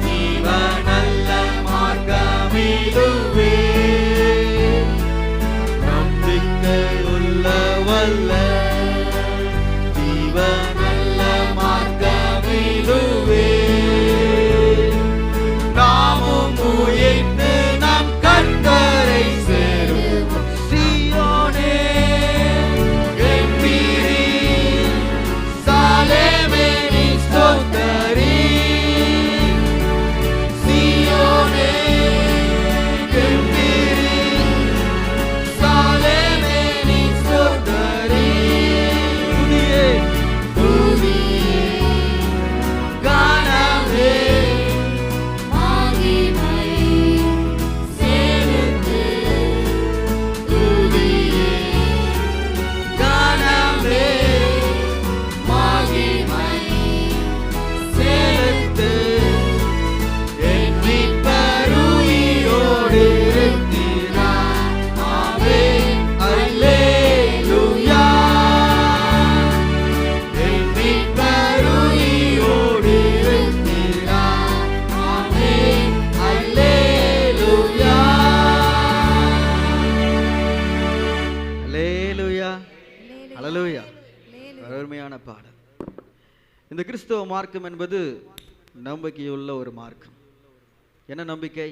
ஜீவ நல்ல மார்க்கம் இதுவே. நம்பிக்கையுள்ளவல்ல ஜீவ நல்ல மார்க்கம் இதுவே. நாமும் உயிர்த்து நம் கர்த்தரை சேருவோம். சீயோனே கம்பீரி, சாலேமே நீ ஸ்தோத்தரி. சீயோனே கம்பீரி, சாலேமே நீ ஸ்தோத்தரி. துதியே துதியே கானமே மகிமை செலுத்து. துதியே கானமே மகிமை செலுத்து. என் மீட்பர் உயிரோடு இருக்கிறார். ஆமென் அல்லேலூயா. என் மீட்பர் உயிரோடு இருக்கிறார். ஆமென் அல்லேலூயா. அல்லேலூயா, அல்லேலூயா. அருமையான பாடல். இந்த கிறிஸ்தவ மார்க்கம் என்பது நம்பிக்கையுள்ள ஒரு மார்க்கம். என்ன நம்பிக்கை?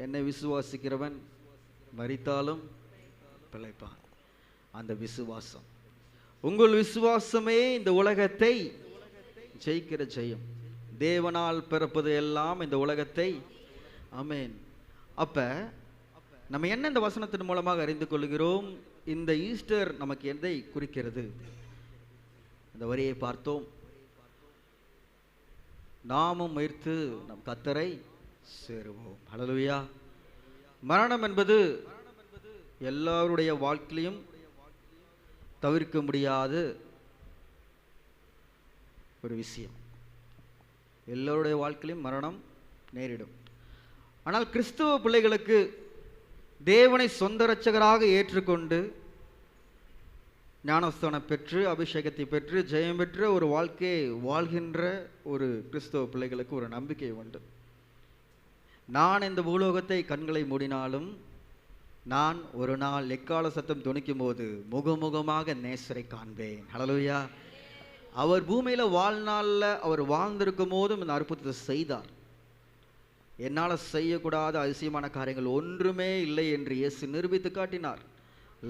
என்னை விசுவாசிக்கிறவன் மரித்தாலும் பிழைப்பான். அந்த விசுவாசம், உங்கள் விசுவாசமே இந்த உலகத்தை ஜெயிக்கிற ஜெயம். தேவனால் பிறப்பது எல்லாம் இந்த உலகத்தை. ஆமென். அப்ப நம்ம என்ன இந்த வசனத்தின் மூலமாக அறிந்து கொள்கிறோம்? இந்த ஈஸ்டர் நமக்கு எதை குறிக்கிறது? இந்த வரியை பார்த்தோம். நாமும் உயிர்த்து நம் கர்த்தரை சேருவோம். ஹல்லேலூயா. மரணம் என்பது எல்லாருடைய வாழ்க்கையிலும் தவிர்க்க முடியாத ஒரு விஷயம். எல்லோருடைய வாழ்க்கையிலும் மரணம் நேரிடும். ஆனால் கிறிஸ்துவ பிள்ளைகளுக்கு தேவனை சொந்த இரட்சகராக ஏற்றுக்கொண்டு ஞானஸ்தானம் பெற்று அபிஷேகத்தை பெற்று ஜெயம் பெற்ற ஒரு வாழ்க்கையை வாழ்கின்ற ஒரு கிறிஸ்தவ பிள்ளைகளுக்கு ஒரு நம்பிக்கை உண்டு. நான் இந்த பூலோகத்தை கண்களை மூடினாலும் நான் ஒரு நாள் எக்கால சத்தம் துணிக்கும் போது முகமுகமாக நேசரை காண்பேன். ஹல்லேலூயா. அவர் பூமியில வாழ்நாளில் அவர் வாழ்ந்திருக்கும் போதும் இந்த அற்புதத்தை செய்தார். என்னால் செய்யக்கூடாத அதிசயமான காரியங்கள் ஒன்றுமே இல்லை என்று இயேசு நிரூபித்து காட்டினார்.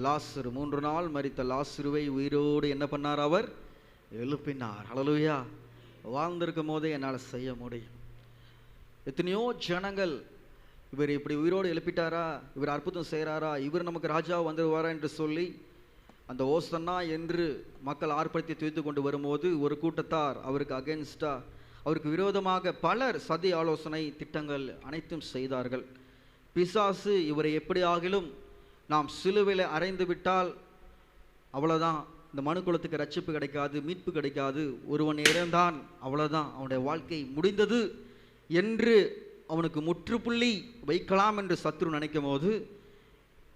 லாசரு 3 நாள் மரித்த லாசருவை உயிரோடு என்ன பண்ணார்? அவர் எழுப்பினார். ஹல்லேலூயா. வாழ்ந்திருக்கும் போதே என்னால் செய்ய முடியும். எத்தனையோ ஜனங்கள் இவர் இப்படி உயிரோடு எழுப்பிட்டாரா, இவர் அற்புதம் செய்கிறாரா, இவர் நமக்கு ராஜா வந்துடுவாரா என்று சொல்லி அந்த ஓசன்னா என்று மக்கள் ஆர்ப்பரித்து துதித்து கொண்டு வரும்போது ஒரு கூட்டத்தார் அவருக்கு அகென்ஸ்டா, அவருக்கு விரோதமாக பலர் சதி ஆலோசனை திட்டங்கள் அனைத்தும் செய்தார்கள். பிசாசு இவரை எப்படி ஆகிலும் நாம் சிலுவையில் அறைந்து விட்டால் அவ்வளோதான், இந்த மனுக்குலத்துக்கு ரட்சிப்பு கிடைக்காது, மீட்பு கிடைக்காது, ஒருவன் இறந்தான் அவ்வளோதான், அவனுடைய வாழ்க்கை முடிந்தது என்று அவனுக்கு முற்றுப்புள்ளி வைக்கலாம் என்று சத்ரு நினைக்கும் போது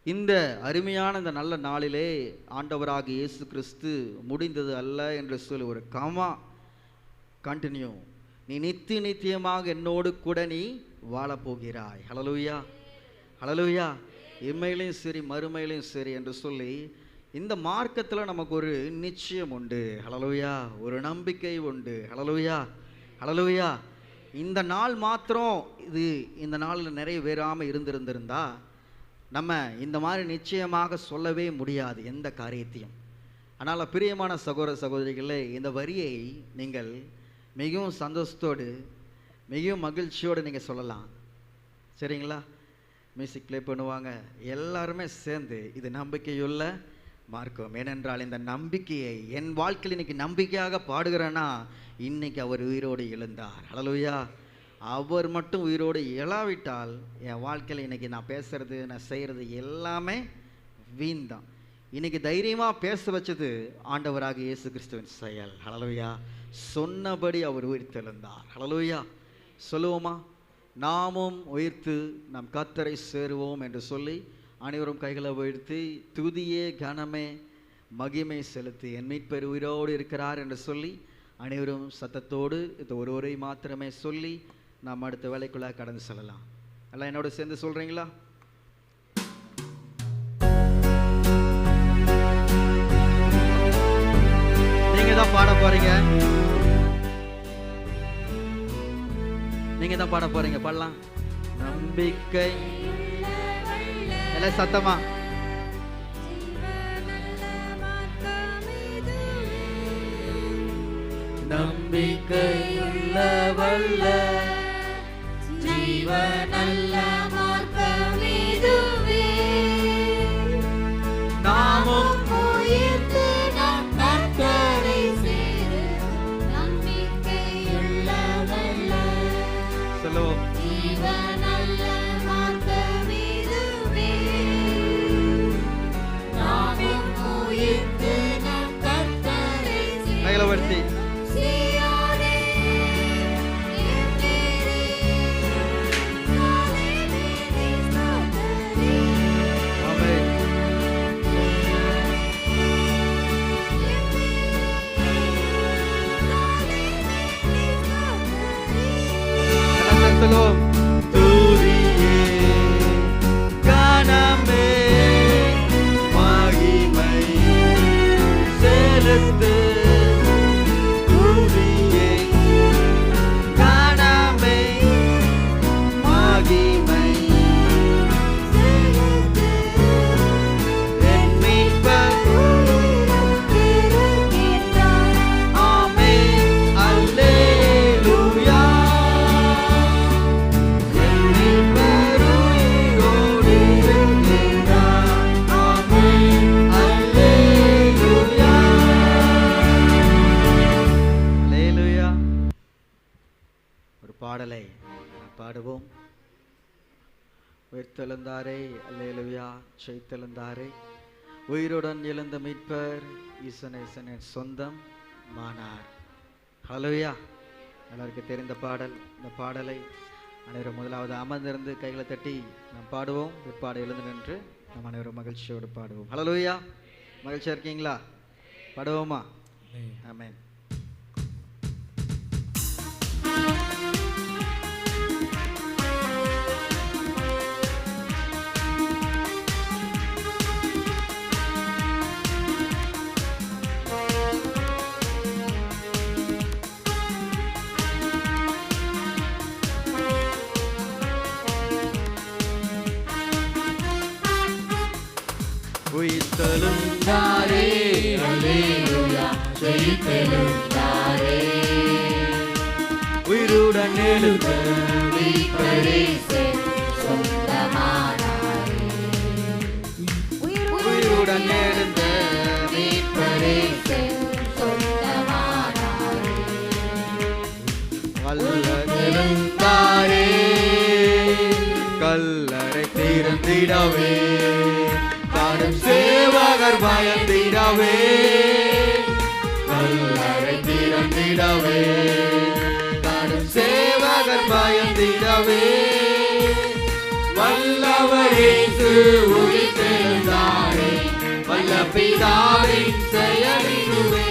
இந்த அருமையான இந்த நல்ல நாளிலே ஆண்டவராக இயேசு கிறிஸ்து முடிந்தது அல்ல என்று சொல்லி ஒரு கமா கண்டினியூ, நீ நித்தியமாக என்னோடு கூட நீ வாழப்போகிறாய். ஹல்லேலூயா, ஹல்லேலூயா. இம்மையிலையும் சரி மறுமையிலையும் சரி என்று சொல்லி இந்த மார்க்கத்தில் நமக்கு ஒரு நிச்சயம் உண்டு. ஹல்லேலூயா. ஒரு நம்பிக்கை உண்டு. ஹல்லேலூயா, ஹல்லேலூயா. இந்த நாள் மாத்திரம் இந்த நாளில் நிறைவேறாமல் இருந்திருந்தா நம்ம இந்த மாதிரி நிச்சயமாக சொல்லவே முடியாது எந்த காரியத்தையும். ஆனால் பிரியமான சகோதர சகோதரிகளே, இந்த வரியை நீங்கள் மிகவும் சந்தோஷத்தோடு மிகவும் மகிழ்ச்சியோடு நீங்கள் சொல்லலாம். சரிங்களா? மியூசிக் ப்ளே பண்ணுவாங்க, எல்லாருமே சேர்ந்து இது நம்பிக்கையுள்ள மார்க்கம். ஏனென்றால் இந்த நம்பிக்கையை என் வாழ்க்கையில் இன்னைக்கு நம்பிக்கையாக பாடுகிறேன்னா இன்னைக்கு அவர் உயிரோடு எழுந்தார். ஹல்லேலூயா. அவர் மட்டும் உயிரோடு எழாவிட்டால் என் வாழ்க்கையில் இன்னைக்கு நான் பேசுறது நான் செய்கிறது எல்லாமே வீண் தான். இன்னைக்கு தைரியமாக பேச வச்சது ஆண்டவராக இயேசு கிறிஸ்துவின் செயல். ஹல்லேலூயா. சொன்னபடி அவர் உயிர்த்தெழுந்தார். ஹல்லேலூயா. சொல்லுவோமா? நாமும் உயிர்த்து நம் கர்த்தரை சேருவோம் என்று சொல்லி அனைவரும் கைகளை உயர்த்தி துதியே கனமே மகிமை செலுத்தி என் மீட்பர் உயிரோடு இருக்கிறார் என்று சொல்லி அனைவரும் சத்தத்தோடு இது ஒருவரை மாத்திரமே சொல்லி நாம் அடுத்த வேலைக்குள்ள கடந்து செல்லலாம். எல்லாம் என்னோட சேர்ந்து சொல்றீங்களா? நீங்க தான் பாட போறீங்க, நீங்க தான் பாட போறீங்க. பாடலாம். நம்பிக்கை எல்லாம் சத்தமா. நம்பிக்கையுள்ள வல்ல ஜீவனல்ல மார்க்கமிதுவே, நாமும் உயிர்த்து நாம் கர்த்தரை சேர நம்பிக்கையுள்ள வல்ல சொல்லுவோம். ஜீவனல்ல மார்க்கமிதுவே, நாமும் உயிர்த்து நாம் கர்த்தரை சேர கைலவர்த்தி துதியே கனமே மகிமை செலுத்து, துதியே கனமே மகிமை செலுத்து, என் மீட்பர் உயிரோடிருக்கிறார். ஆமென் அல்லேலூயா. பாடலை பாடுவோம். உயிர்த்தெழுந்தாரே அல்லேலூயா, ஜெயித்தெழுந்தாரே, உயிருடன் எழுந்த மீட்பர் ஈசனேசனின் சொந்தம் மானார். ஹல்லேலூயா. எல்லாருக்கும் தெரிந்த பாடல். இந்த பாடலை அனைவரும் முதலாவது அமர்ந்திருந்து கைகளை தட்டி நாம் பாடுவோம். பிற்பாடு எழுந்து நின்று நாம் அனைவரும் மகிழ்ச்சியோடு பாடுவோம். ஹல்லேலூயா. மகிழ்ச்சியா இருக்கீங்களா? பாடுவோமா? ஆமென். உயிர்த்தெழுந்தாரே அல்லேலூயா, ஜெயித்தெழுந்தாரே, உயிருடன் எழுந்த மீட்பரே சொந்தமானாரே, உயிருடன் எழுந்த மீட்பரே சொந்தமானாரே, வல்லெழுந்தாரே கல்லறை திறந்திடவே, காடும் சேவகர் பயந்திடவே, கல்லறை திறந்திடவே, காடும் சேவகர் பயந்திடவே, வல்லவர் இயேசு உயிர்த்தெழுந்தாரே, வல்ல பிதாவின் செயலிதுவே,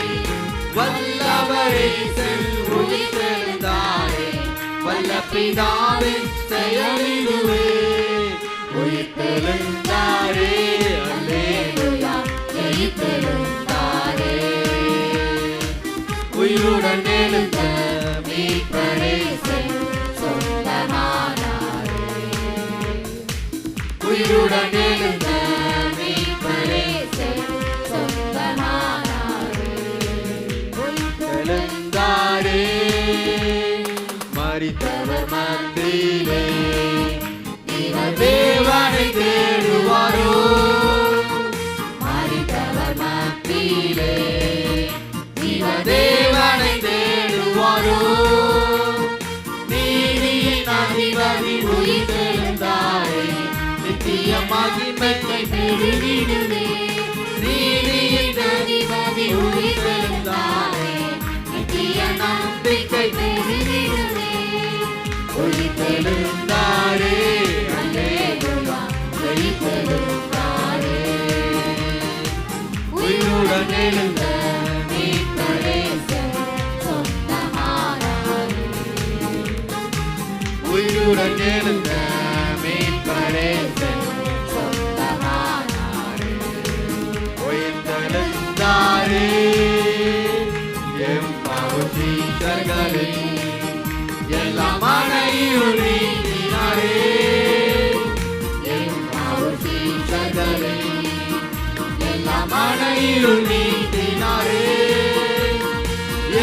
வல்லவர் இயேசு உயிர்த்தெழுந்தாரே, வல்ல பிதாவின் செயலிதுவே, உயிர்த்தெழுந்தாரே அல்லேலூயா, ஜெயித்தெழுந்தாரே, உயிருடன் எழுந்த மீட்பரே சொந்தமானாரே, உயிருடன் எழுந்த மீட்பரே சொந்தமானாரே, உயிர்த்தெழுந்தாரே மரித்தவர் மத்தியிலே தேவனை தேடுவாரோ, மரித்தவர் மத்தியிலே தேவனை தேடுவாரோ, நீதியின் அதிபதி உயிர்த்தெழுந்தாரே, நித்திய மகிமை பெருகிடுவே, நீதியின் அதிபதி உயிர்த்தெழுந்தாரே, நித்திய நம்பிக்கை பெருகிடுவே, உயிர்த்தெழுந்தாரே அல்லேலூயா, ஜெயித்தெழுந்தாரே, உயிருடன் உயிருடன் எழுந்த மீட்பரே சொந்தமானாரே. உயிர்த்தெழுந்தாரே எம் பாவசீஷர்களே, எல்லாம் மனையுள் நீக்கினாரே. எம் பாவசீஷர்களே, எல்லாம் மனையுள் நீக்கினாரே.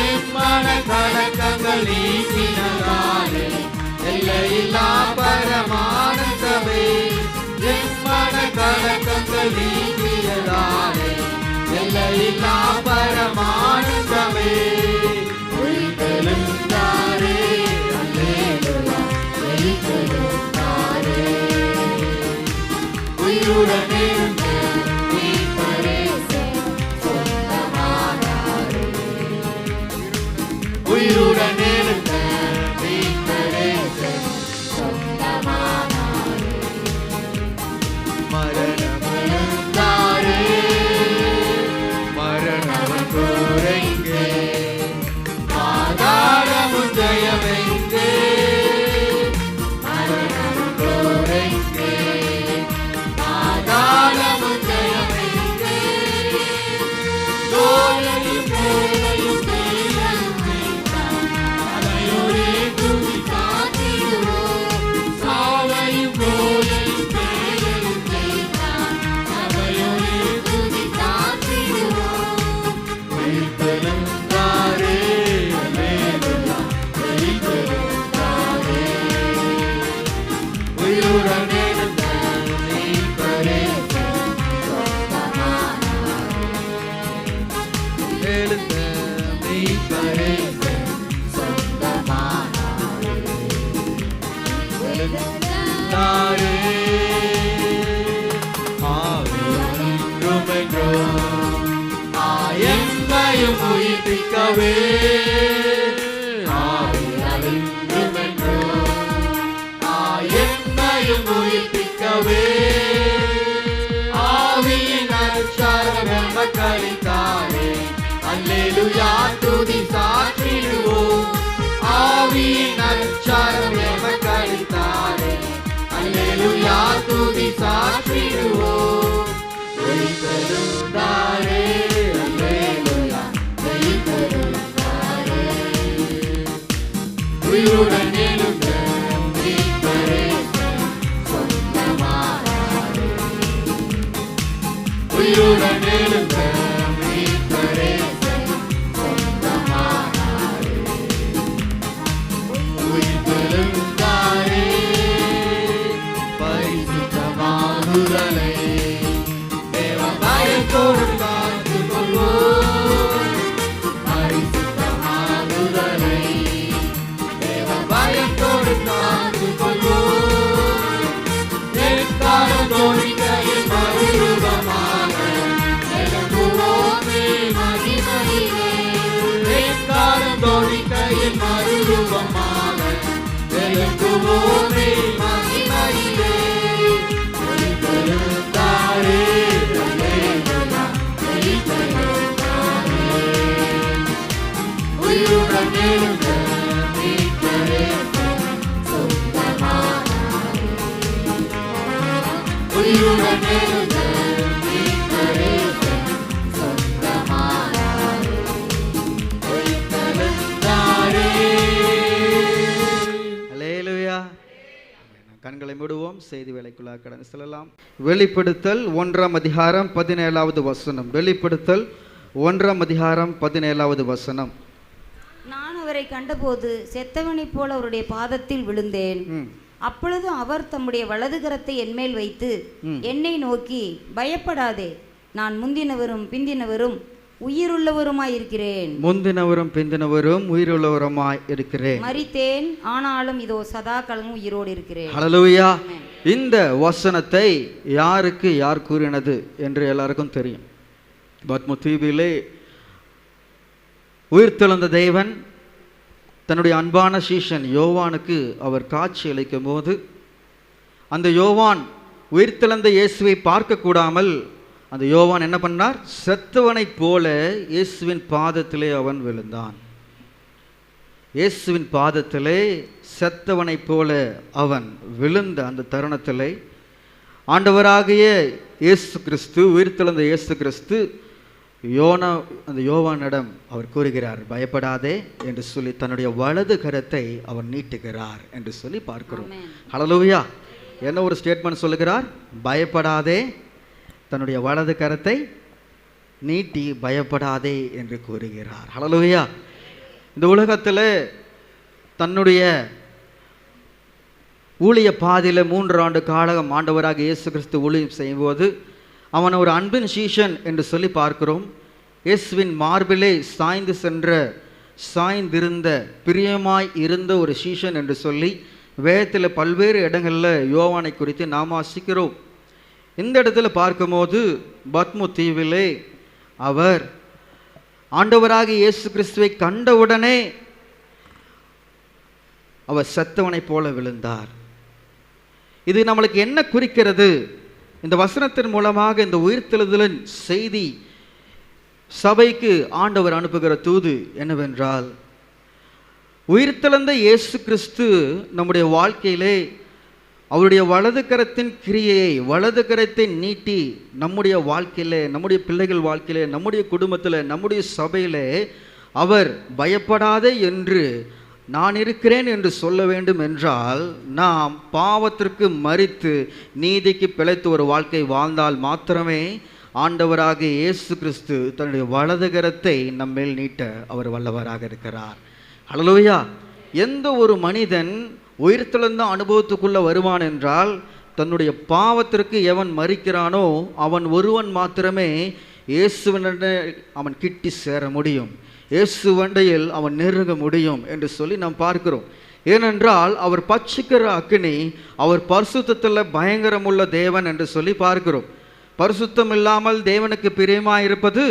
எம் மன கலக்கங்கள் நீக்கினாரே. எல்லையில்லா பரமானந்தமே, எம் மன கலக்கங்கள் நீக்கினாரே. எல்லையில்லா பரமானந்தமே. உயிர்த்தெழுந்தாரே, அல்லேலூயா, உயிர்த்தெழுந்தாரே. உயிருடன் எழுந்த மீட்பரே சொந்தமானாரே. உயிருடன் எழுந்த மீட்பரே சொந்தமானாரே. மரணம் எழுந்தாரே, மரணம் குறைங்கே, பாதாளமும் ஜெயமெங்கே. மரணம் குறைங்கே, பாதாளமும் ஜெயமெங்கே. தோலையும் மேலையும் மேலையும் மேய்த்தான், அலையோரே துதி காத்திடுவோம். சாவையும் கோலையும் மேலையும் மேய்த்தான், அலையோரே துதி காத்திடுவோம். உயிர்த்தெழுந்தாரே, அல்லேலூயா, உயிர்த்தெழுந்தாரே. உயிருடன் எழுந்த மீட்பரே சொந்தமானாரே. எழுந்த மீட்பரே சொந்தமானாரே. எழுந்தாரே, ஆவியென்றுமென்றும் ஆயென்னையும் உயிர்ப்பிக்கவே. ஆவியென்றுமென்றும் ஆயென்னையும் உயிர்ப்பிக்கவே. ஆவியின் அருட்சாரம் எமக்களித்தாரே. அல்லேலூயா, துதி சாற்றிடுவோம். ஆவியின் அருட்சாரம் எமக்களித்தாரே. அல்லேலூயா, துதி சாற்றிடுவோம். உயிர்த்தெழுந்தாரே, அல்லேலூயா, உயிர்த்தெழுந்தாரே. உயிருடன் எழுந்த மீட்பரே சொந்தமானாரே. உயிருடன் எழுந்த மீட்பரே சொந்தமானாரே. உயிர்த்தெழுந்தாரே, பரிசுத்தமாகுதலை தேவ பயத்தோடு காத்துக் கொள்வோம். பரிசுத்தமாகுதலை தேவ பயத்தோடு காத்துக் கொள்வோம். எக்காலம் தோணிக்கையில் மறுரூபமாக எழும்புவோமே மகிமையிலே. எக்காலம் தோணிக்கையில் மறுரூபமாக எழும்புவோமே மகிமையிலே. உயிர்த்தெழுந்தாரே, அல்லேலூயா, உயிர்த்தெழுந்தாரே. உயிருடன் எழுந்த மீட்பரே சொந்தமானாரே. உயிருடன் எழுந்த மீட்பரே சொந்தமானாரே. உயிர்த்தெழுந்தாரே. அல்லேலூயா. கண்களை மூடுவோம், செய்தி வேலைக்குள்ளாக கடந்து செல்லலாம். வெளிப்படுத்தல் 1ஆம் அதிகாரம் 17வது வசனம். வெளிப்படுத்தல் 1ஆம் அதிகாரம் 17வது வசனம். நான் அவரை கண்டபோது செத்தவனைப் போல அவருடைய பாதத்தில் விழுந்தேன். அப்பொழுது அவர் தம்முடைய வலது கரத்தை என்மேல் வைத்து என்னை நோக்கி, பயப்படாதே, நான் முந்தினவரும் பிந்தினவரும் உயிருள்ளவருமாய் இருக்கிறேன். முந்தினவரும் பிந்தினவரும் உயிருள்ளவருமாய் இருக்கிறேன். மரித்தேன், ஆனாலும் இதோ சதா காலமும் உயிரோடு இருக்கிறேன். ஹல்லேலூயா. இந்த வசனத்தை யாருக்கு யார் கூறினது என்று எல்லாருக்கும் தெரியும். பத்ம தீவிலே உயிர்த்தெழுந்த தேவன் தன்னுடைய அன்பான சீஷன் யோவானுக்கு அவர் காட்சி அளிக்கும் போது, அந்த யோவான் உயிர்த்தெழுந்த இயேசுவை பார்க்க கூடாமல் அந்த யோவான் என்ன பண்ணார்? செத்தவனைப் போல இயேசுவின் பாதத்திலே அவன் விழுந்தான். இயேசுவின் பாதத்திலே செத்தவனைப் போல அவன் விழுந்த அந்த தருணத்திலே ஆண்டவராகிய இயேசு கிறிஸ்து, உயிர்த்தெழுந்த இயேசு கிறிஸ்து அந்த யோவானிடம் அவர் கூறுகிறார், பயப்படாதே என்று சொல்லி தன்னுடைய வலது கரத்தை அவர் நீட்டுகிறார் என்று சொல்லி பார்க்கிறோம். ஹல்லேலூயா. என்ன ஒரு ஸ்டேட்மெண்ட் சொல்லுகிறார்? பயப்படாதே, தன்னுடைய வலது கரத்தை நீட்டி பயப்படாதே என்று கூறுகிறார். ஹல்லேலூயா. இந்த உலகத்தில் தன்னுடைய ஊழிய பாதையில் 3 ஆண்டு காலம் ஆண்டவராக இயேசு கிறிஸ்து ஊழியம் செய்யும்போது அவன் ஒரு அன்பின் சீஷன் என்று சொல்லி பார்க்கிறோம். இயேசுவின் மார்பிலே சாய்ந்திருந்த பிரியமாய் இருந்த ஒரு சீஷன் என்று சொல்லி வேதத்தில் பல்வேறு இடங்களில் யோவானை குறித்து நாம் வாசிக்கிறோம். இந்த இடத்துல பார்க்கும்போது பத்மு தீவிலே அவர் ஆண்டவராக இயேசு கிறிஸ்துவை கண்டவுடனே அவர் செத்தவனைப் போல விழுந்தார். இது நம்மளுக்கு என்ன குறிக்கிறது? இந்த வசனத்தின் மூலமாக இந்த உயிர்த்தெழுதலின் செய்தி சபைக்கு ஆண்டவர் அனுப்புகிற தூது என்னவென்றால், உயிர்த்தெழுந்த இயேசு கிறிஸ்து நம்முடைய வாழ்க்கையிலே அவருடைய வலது கரத்தின் கிரியையை, வலது கரத்தை நீட்டி நம்முடைய வாழ்க்கையிலே, நம்முடைய பிள்ளைகள் வாழ்க்கையிலே, நம்முடைய குடும்பத்தில், நம்முடைய சபையிலே அவர் பயப்படாதே என்று நான் இருக்கிறேன் என்று சொல்ல வேண்டும் என்றால், நாம் பாவத்திற்கு மரித்து நீதிக்கு பிழைத்து ஒரு வாழ்க்கை வாழ்ந்தால் மாத்திரமே ஆண்டவராக இயேசு கிறிஸ்து தன்னுடைய வலது கரத்தை நம்மேல் நீட்ட அவர் வல்லவராக இருக்கிறார். ஹல்லேலூயா. எந்த ஒரு மனிதன் உயிர்த்தெழுந்த அனுபவத்துக்குள்ளே வருவான் என்றால், தன்னுடைய பாவத்திற்கு எவன் மரிக்கிறானோ அவன் ஒருவன் மாத்திரமே இயேசுவண்டை அவன் கிட்டி சேர முடியும், இயேசுவண்டையில் அவன் நெருங்க முடியும் என்று சொல்லி நாம் பார்க்கிறோம். ஏனென்றால் அவர் பட்சிக்கிற அக்கினி, அவர் பரிசுத்தத்தில் பயங்கரமுள்ள தேவன் என்று சொல்லி பார்க்கிறோம். பரிசுத்தம் இல்லாமல் தேவனுக்கு பிரியமாயிருப்பது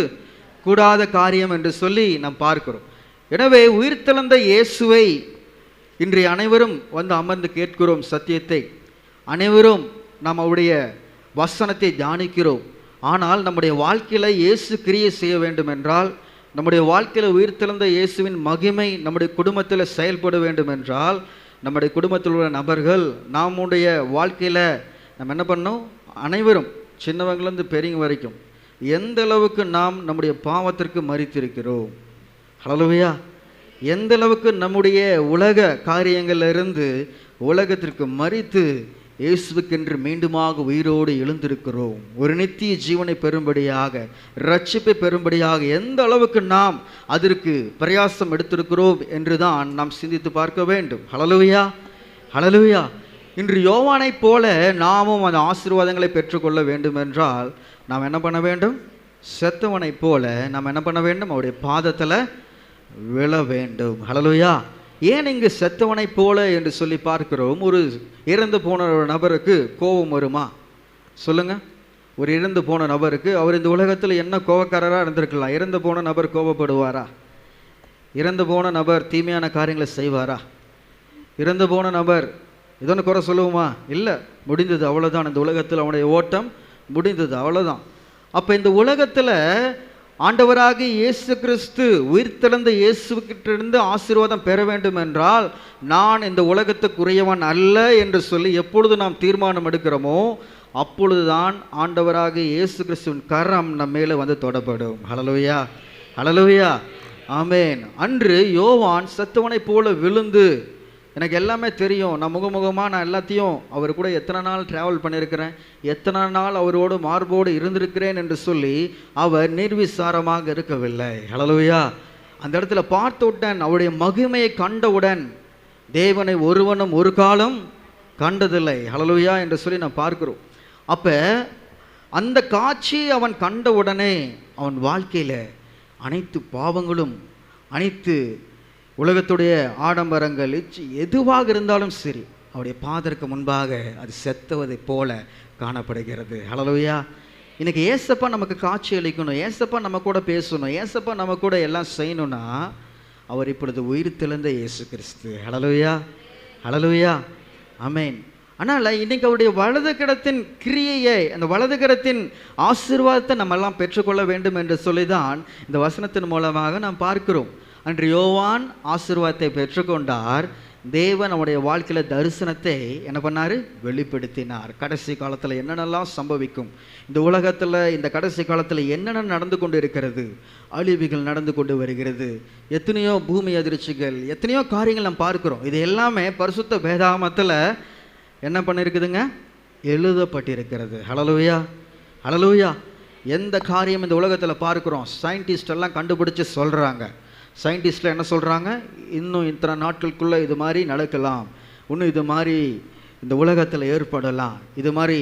கூடாத காரியம் என்று சொல்லி நாம் பார்க்கிறோம். எனவே உயிர்த்தெழுந்த இயேசுவை இன்றைய அனைவரும் வந்து அமர்ந்து கேட்கிறோம். சத்தியத்தை அனைவரும் நாம் அவருடைய வசனத்தை தியானிக்கிறோம். ஆனால் நம்முடைய வாழ்க்கையில் இயேசு கிரியை செய்ய வேண்டும் என்றால், நம்முடைய வாழ்க்கையில் உயிர்த்தெழுந்த இயேசுவின் மகிமை நம்முடைய குடும்பத்தில் செயல்பட வேண்டும் என்றால், நம்முடைய குடும்பத்தில் உள்ள நபர்கள், நம்முடைய வாழ்க்கையில் நம்ம என்ன பண்ணோம்? அனைவரும் சின்னவங்கலேருந்து பெரியவங்க வரைக்கும் எந்த அளவுக்கு நாம் நம்முடைய பாவத்திற்கு மரித்திருக்கிறோம். ஹல்லேலூயா. எந்த அளவுக்கு நம்முடைய உலக காரியங்களிலிருந்து உலகத்திற்கு மரித்து இயேசுவுக்கென்று மீண்டுமாக உயிரோடு எழுந்திருக்கிறோம். ஒரு நித்திய ஜீவனை பெறும்படியாக, ரட்சிப்பை பெறும்படியாக எந்த அளவுக்கு நாம் அதற்கு பிரயாசம் எடுத்திருக்கிறோம் என்று தான் நாம் சிந்தித்து பார்க்க வேண்டும். ஹல்லேலூயா. ஹல்லேலூயா. இன்று யோவானைப் போல நாமும் அந்த ஆசீர்வாதங்களை பெற்றுக்கொள்ள வேண்டும் என்றால் நாம் என்ன பண்ண வேண்டும்? செத்தவனைப் போல நாம் என்ன பண்ண வேண்டும்? அவருடைய பாதத்தில் விழ வேண்டும். ஹல்லேலூயா. ஏன் இங்கு செத்தவனைப் போல என்று சொல்லி பார்க்கிறோம்? ஒரு இறந்து போன ஒரு நபருக்கு கோபம் வருமா? சொல்லுங்க. ஒரு இறந்து போன நபருக்கு அவர் இந்த உலகத்தில் என்ன கோபக்காரராக இருந்திருக்கலாம். இறந்து போன நபர் கோபப்படுவாரா? இறந்து போன நபர் தீமையான காரியங்களை செய்வாரா? இறந்து போன நபர் இதொன்று குறை சொல்லுவோமா? இல்லை, முடிந்தது, அவ்வளோதான். இந்த உலகத்தில் அவனுடைய ஓட்டம் முடிந்தது, அவ்வளோதான். அப்போ இந்த உலகத்தில் ஆண்டவராக இயேசு கிறிஸ்து உயிர்த்தெழுந்த இயேசுக்கிட்டிருந்து ஆசீர்வாதம் பெற வேண்டும் என்றால், நான் இந்த உலகத்துக்குரியவன் அல்ல என்று சொல்லி எப்பொழுது நாம் தீர்மானம் எடுக்கிறோமோ அப்பொழுதுதான் ஆண்டவராக இயேசு கிறிஸ்துவின் கரம் நம்ம மேலே வந்து தொடப்படும். ஹல்லேலூயா. ஹல்லேலூயா. ஆமென். அன்று யோவான் செத்தவனைப் போல விழுந்து, எனக்கு எல்லாமே தெரியும், நான் முகமுகமாக நான் எல்லாத்தையும் அவர் கூட எத்தனை நாள் ட்ராவல் பண்ணியிருக்கிறேன், எத்தனை நாள் அவரோடு மார்போடு இருந்திருக்கிறேன் என்று சொல்லி அவர் நிர்விசாரமாக இருக்கவில்லை. ஹல்லேலூயா. அந்த இடத்துல பார்த்தவுடன், அவருடைய மகிமையை கண்டவுடன், தேவனை ஒருவனும் ஒரு காலம் கண்டதில்லை. ஹல்லேலூயா என்று சொல்லி நான் பார்க்கிறோம். அப்போ அந்த காட்சி அவன் கண்டவுடனே அவன் வாழ்க்கையில் அனைத்து பாவங்களும், அனைத்து உலகத்துடைய ஆடம்பரங்கள், எதுவாக இருந்தாலும் சரி, அவருடைய பாதருக்கு முன்பாக அது செத்துவதைப் போல காணப்படுகிறது. ஹல்லேலூயா. இன்னைக்கு ஏசப்பா நமக்கு காட்சி அளிக்கணும், ஏசப்பா நம்ம கூட பேசணும், ஏசப்பா நம்ம கூட எல்லாம் செய்யணும்னா அவர் இப்பொழுது உயிர்த்தெழுந்த இயேசு கிறிஸ்து. ஹல்லேலூயா. ஹல்லேலூயா. ஆமென். ஆனால் இன்னைக்கு அவருடைய வலது கரத்தின் கிரியையை, அந்த வலது கரத்தின் ஆசீர்வாதத்தை நம்ம எல்லாம் பெற்றுக்கொள்ள வேண்டும் என்று சொல்லிதான் இந்த வசனத்தின் மூலமாக நாம் பார்க்கிறோம். அன்று யோவான் ஆசீர்வாதத்தை பெற்றுக்கொண்டார். தேவன் நம்முடைய வாழ்க்கையில் தரிசனத்தை என்ன பண்ணார்? வெளிப்படுத்தினார். கடைசி காலத்தில் என்னென்னலாம் சம்பவிக்கும், இந்த உலகத்தில் இந்த கடைசி காலத்தில் என்னென்ன நடந்து கொண்டு இருக்கிறது, அழிவுகள் நடந்து கொண்டு வருகிறது, எத்தனையோ பூமி அதிர்ச்சிகள், எத்தனையோ காரியங்கள் நம்ம பார்க்கிறோம். இது எல்லாமே பரிசுத்த வேதாகமத்தில் என்ன பண்ணியிருக்குதுங்க? எழுதப்பட்டிருக்கிறது. ஹல்லேலூயா, ஹல்லேலூயா. எந்த காரியம் இந்த உலகத்தில் பார்க்குறோம், சயின்டிஸ்ட் எல்லாம் கண்டுபிடிச்சு சொல்கிறாங்க. சயின்டிஸ்டில் என்ன சொல்கிறாங்க? இன்னும் இத்தனை நாட்களுக்குள்ளே இது மாதிரி நடக்கலாம், இன்னும் இது மாதிரி இந்த உலகத்தில் ஏற்படலாம், இது மாதிரி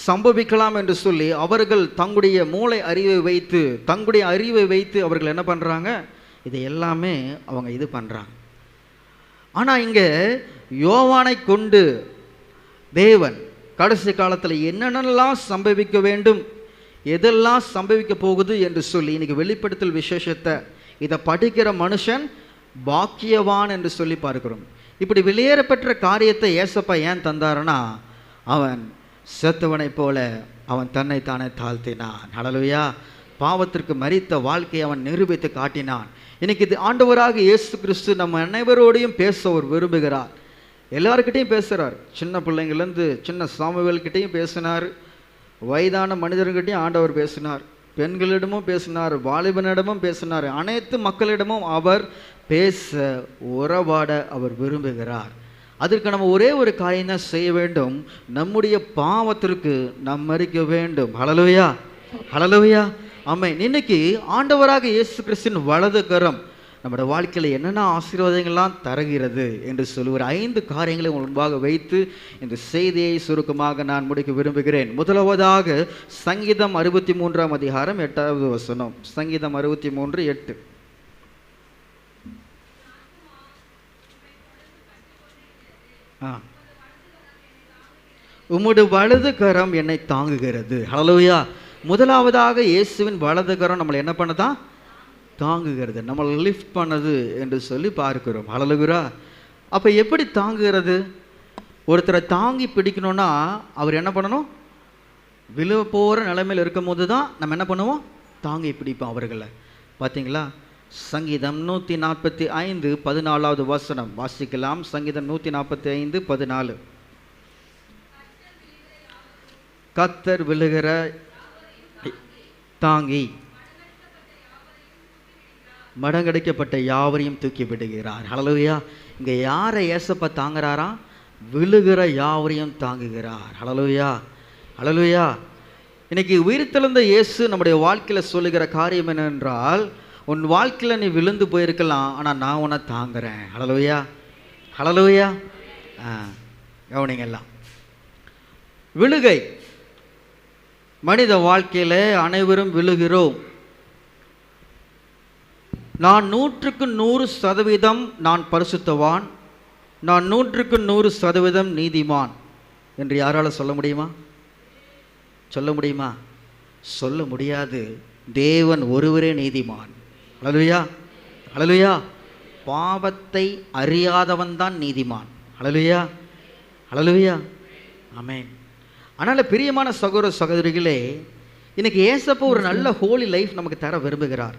சம்பவிக்கலாம் என்று சொல்லி அவர்கள் தங்களுடைய மூளை அறிவை வைத்து, தங்களுடைய அறிவை வைத்து அவர்கள் என்ன பண்ணுறாங்க? இதை எல்லாமே அவங்க இது பண்ணுறாங்க. ஆனால் இங்கே யோவானை கொண்டு தேவன் கடைசி காலத்தில் என்னென்னலாம் சம்பவிக்க வேண்டும், எதெல்லாம் சம்பவிக்க போகுது என்று சொல்லி இன்னைக்கு வெளிப்படுத்தல் விசேஷத்தை இதை படிக்கிற மனுஷன் பாக்கியவான் என்று சொல்லி பார்க்கிறோம். இப்படி வெளியேறப்பெற்ற காரியத்தை ஏசப்பா ஏன் தந்தாருன்னா, அவன் செத்தவனை போல அவன் தன்னை தானே தாழ்த்தினான். ஹல்லேலூயா. பாவத்திற்கு மரித்த வாழ்க்கையை அவன் நிரூபித்து காட்டினான். இன்னைக்கு இது ஆண்டவராக இயேசு கிறிஸ்து நம்ம அனைவரோடையும் பேச அவர் விரும்புகிறார். எல்லாருக்கிட்டையும் பேசுகிறார். சின்ன பிள்ளைங்கள்லேருந்து சின்ன சாமுவேல்கிட்டையும் பேசினார், வயதான மனிதர்கிட்டையும் ஆண்டவர் பேசினார், பெண்களிடமும் பேசினார், வாலிபனிடமும் பேசினார். அனைத்து மக்களிடமும் அவர் பேச, உறவாட அவர் விரும்புகிறார். அதற்கு நம்ம ஒரே ஒரு காரியம் தான் செய்ய வேண்டும், நம்முடைய பாவத்திற்கு நாம் மறிக்க வேண்டும். ஹல்லேலூயா, ஹல்லேலூயா, ஆமென். இன்னைக்கு ஆண்டவராக இயேசு கிறிஸ்துவின் வலது கரம் நம்முடைய வாழ்க்கையில் என்னென்ன ஆசீர்வாதங்கள்லாம் தருகிறது என்று சொல்லுவார். 5 காரியங்களை முன்பாக வைத்து இந்த செய்தியை சுருக்கமாக நான் முடிக்க விரும்புகிறேன். முதலாவதாக சங்கீதம் 63ஆம் அதிகாரம் 8வது வசனம். சங்கீதம் 63:8. உம்முடைய வலது கரம் என்னை தாங்குகிறது. ஹல்லேலூயா. முதலாவதாக இயேசுவின் வலது கரம் நம்மளை என்ன பண்ணதா? தாங்குகிறது, நம்மளை லிஃப்ட் பண்ணது என்று சொல்லி பார்க்கிறோம். ஹல்லேலூயா. அப்போ எப்படி தாங்குகிறது? ஒருத்தரை தாங்கி பிடிக்கணும்னா அவர் என்ன பண்ணணும்? விழ போகிற நிலைமையில் இருக்கும் போது தான் நம்ம என்ன பண்ணுவோம்? தாங்கி பிடிப்போம் அவர்களை. பார்த்தீங்களா? சங்கீதம் 145 14வது வசனம் வாசிக்கலாம். சங்கீதம் 145 14. கர்த்தர் விழுகிற தாங்கி மடங்கடிக்கப்பட்ட யாவரையும் தூக்கி விடுகிறார். ஹல்லேலூயா. இங்கே யாரை ஏசப்பா தாங்குறாரா? விழுகிற யாவரையும் தாங்குகிறார். ஹல்லேலூயா, ஹல்லேலூயா. இன்னைக்கு உயிர்த்தெழுந்த இயேசு நம்முடைய வாழ்க்கையில் சொல்லுகிற காரியம் என்னென்றால், உன் வாழ்க்கையில் நீ விழுந்து போயிருக்கலாம், ஆனால் நான் உன்னை தாங்குறேன். ஹல்லேலூயா, ஹல்லேலூயா. கவனிங்க எல்லாம். விழுகை மனித வாழ்க்கையில் அனைவரும் விழுகிறோம். நான் 100% நான் பரிசுத்தவான், நான் 100% நீதிமான் என்று யாரால சொல்ல முடியுமா? சொல்ல முடியுமா? சொல்ல முடியாது. தேவன் ஒருவரே நீதிமான். ஹல்லேலூயா, ஹல்லேலூயா. பாவத்தை அறியாதவன் தான் நீதிமான். ஹல்லேலூயா, ஹல்லேலூயா, ஆமென். அதனால் பிரியமான சகோதர சகோதரிகளே, இன்னைக்கு ஏசப்பா ஒரு நல்ல ஹோலி லைஃப் நமக்கு தர விரும்புகிறார்.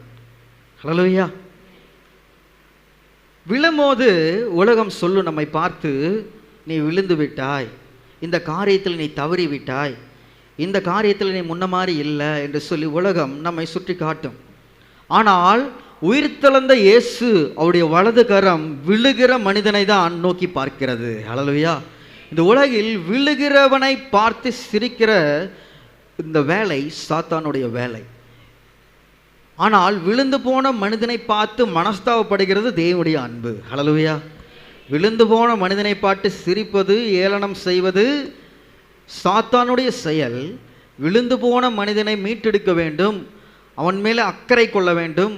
ஹல்லேலூயா. விழும்போது உலகம் சொல்லும் நம்மை பார்த்து, நீ விழுந்து விட்டாய், இந்த காரியத்தில் நீ தவறி விட்டாய், இந்த காரியத்தில் நீ முன்ன மாதிரி இல்லை என்று சொல்லி உலகம் நம்மை சுற்றி காட்டும். ஆனால் உயிர்த்தெழுந்த இயேசு அவருடைய வலது கரம் விழுகிற மனிதனை தான் நோக்கி பார்க்கிறது. ஹல்லேலூயா. இந்த உலகில் விழுகிறவனை பார்த்து சிரிக்கிற இந்த வேலை சாத்தானுடைய வேலை. ஆனால் விழுந்து போன மனிதனை பார்த்து மனஸ்தாபப்படுகிறது தேவனுடைய அன்பு. ஹல்லேலூயா. விழுந்து போன மனிதனை பார்த்து சிரிப்பது, ஏளனம் செய்வது சாத்தானுடைய செயல். விழுந்து போன மனிதனை மீட்டெடுக்க வேண்டும், அவன் மேலே அக்கறை கொள்ள வேண்டும்.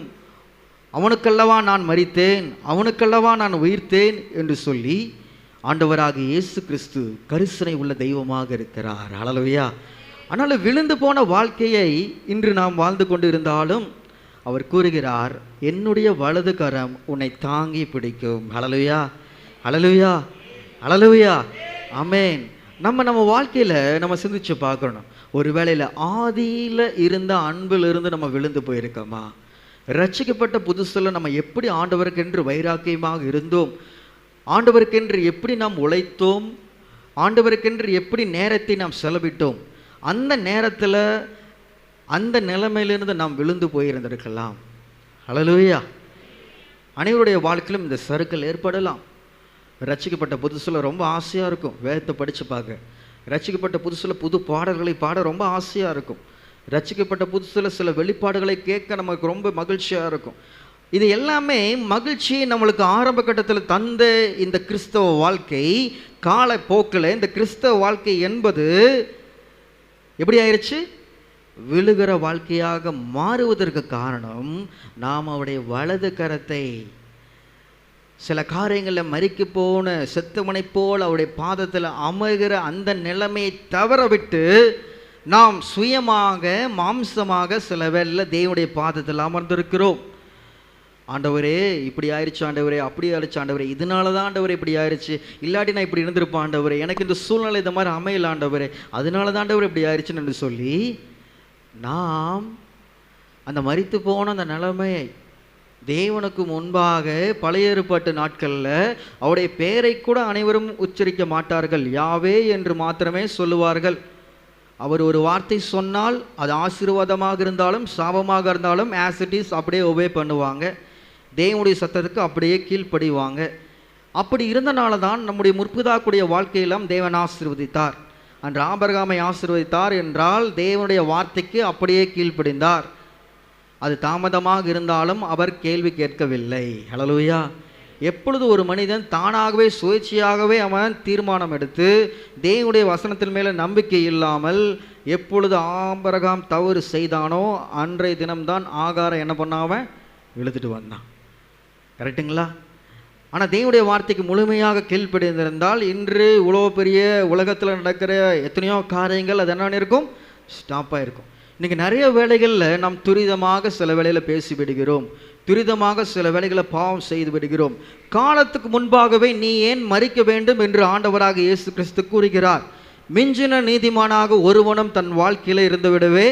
அவனுக்கல்லவா நான் மரித்தேன், அவனுக்கல்லவா நான் உயிர்த்தேன் என்று சொல்லி ஆண்டவராக இயேசு கிறிஸ்து கரிசனை உள்ள தெய்வமாக இருக்கிறார். ஹல்லேலூயா. ஆனால் விழுந்து போன வாழ்க்கையை இன்று நாம் வாழ்ந்து கொண்டு இருந்தாலும் அவர் கூறுகிறார், என்னுடைய வலது கரம் உன்னை தாங்கி பிடிக்கும். ஹல்லேலூயா, ஹல்லேலூயா, ஹல்லேலூயா, ஆமென். நம்ம வாழ்க்கையில் நம்ம சிந்திச்சு பார்க்கணும். ஒரு வேளையில் ஆதியில் இருந்த அன்பிலிருந்து நம்ம விழுந்து போயிருக்கோமா? ரட்சிக்கப்பட்ட புதுசில் நம்ம எப்படி ஆண்டவருக்கென்று வைராக்கியமாக இருந்தோம், ஆண்டவருக்கென்று எப்படி நாம் உழைத்தோம், ஆண்டவருக்கென்று எப்படி நேரத்தை நாம் செலவிட்டோம், அந்த நேரத்தில் அந்த நிலைமையிலிருந்து நாம் விழுந்து போயிருந்திருக்கலாம். ஹல்லேலூயா. அனைவருடைய வாழ்க்கையிலும் இந்த சறுக்கல் ஏற்படலாம். ரட்சிக்கப்பட்ட புதுசில் ரொம்ப ஆசையாக இருக்கும் வேதத்தை படித்து பார்க்க. ரட்சிக்கப்பட்ட புதுசில் புது பாடல்களை பாட ரொம்ப ஆசையாக இருக்கும். ரட்சிக்கப்பட்ட புதுசில் சில வெளிப்பாடுகளை கேட்க நமக்கு ரொம்ப மகிழ்ச்சியாக இருக்கும். இது எல்லாமே மகிழ்ச்சியை நம்மளுக்கு ஆரம்ப கட்டத்தில் தந்த இந்த கிறிஸ்தவ வாழ்க்கை காலப்போக்கில் இந்த கிறிஸ்தவ வாழ்க்கை என்பது எப்படி ஆயிடுச்சு? விழுகிற வாழ்க்கையாக மாறுவதற்கு காரணம் நாம் அவருடைய வலது கரத்தை சில காரியங்களில் மரிக்கு போன செத்தவனை போல் அவருடைய பாதத்தில் அமர்கிற அந்த நிலைமையை தவற விட்டு நாம் சுயமாக மாம்சமாக சில வேளையில் தேவனுடைய பாதத்தில் அமர்ந்திருக்கிறோம். ஆண்டவரே இப்படி ஆயிடுச்சு, ஆண்டவரே அப்படி ஆயிடுச்சு, ஆண்டவரே இதனால தான் ஆண்டவரே இப்படி ஆயிடுச்சு, இல்லாட்டி நான் இப்படி இருந்திருப்பேன் ஆண்டவரே, எனக்கு இந்த சூழ்நிலை இந்த மாதிரி அமையல ஆண்டவரே, அதனால தான் ஆண்டவரே இப்படி ஆயிடுச்சுன்னு சொல்லி நாம் அந்த மரித்து போன அந்த நிலைமையை தேவனுக்கு முன்பாக பழைய ஏற்பாட்டு நாட்களில் அவருடைய பெயரை கூட அனைவரும் உச்சரிக்க மாட்டார்கள், யாவே என்று மாத்திரமே சொல்லுவார்கள். அவர் ஒரு வார்த்தை சொன்னால் அது ஆசீர்வாதமாக இருந்தாலும் சாபமாக இருந்தாலும் ஆஸ் இட் இஸ் அப்படியே ஒபே பண்ணுவாங்க, தேவனுடைய சத்தத்துக்கு அப்படியே கீழ்ப்படிவாங்க. அப்படி இருந்தனால தான் நம்முடைய முற்பிதாக்குடைய வாழ்க்கையெல்லாம் தேவன் ஆசீர்வதித்தார். அன்று ஆபிரகாமை ஆசீர்வதித்தார் என்றால் தேவனுடைய வார்த்தைக்கு அப்படியே கீழ்ப்படிந்தார். அது தாமதமாக இருந்தாலும் அவர் கேள்வி கேட்கவில்லை. ஹல்லேலூயா. எப்பொழுது ஒரு மனிதன் தானாகவே சுயேட்சையாகவே அவன் தீர்மானம் எடுத்து தேவனுடைய வசனத்தின் மேலே நம்பிக்கை இல்லாமல் எப்பொழுது ஆபிரகாம் தவறு செய்தானோ அன்றைய தினம்தான் ஆகாரம் என்ன பண்ணாவன் இழுத்துட்டு வந்தான். கரெக்டுங்களா? ஆனால் தேவனுடைய வார்த்தைக்கு முழுமையாக கீழ்ப்படிந்திருந்தால் இன்று இவ்வளோ பெரிய உலகத்தில் நடக்கிற எத்தனையோ காரியங்கள் அது என்ன இருக்கும், ஸ்டாப்பாக இருக்கும். இன்றைக்கி நிறைய வேளைகளில் நாம் துரிதமாக சில வேளையில் பேசி விடுகிறோம், துரிதமாக சில வேளைகளை பாவம் செய்து விடுகிறோம். காலத்துக்கு முன்பாகவே நீ ஏன் மரிக்க வேண்டும் என்று ஆண்டவராக இயேசு கிறிஸ்து கூறுகிறார். மிஞ்சின நீதிமானாக ஒருவனும் தன் வாழ்க்கையில் இருந்து விடவே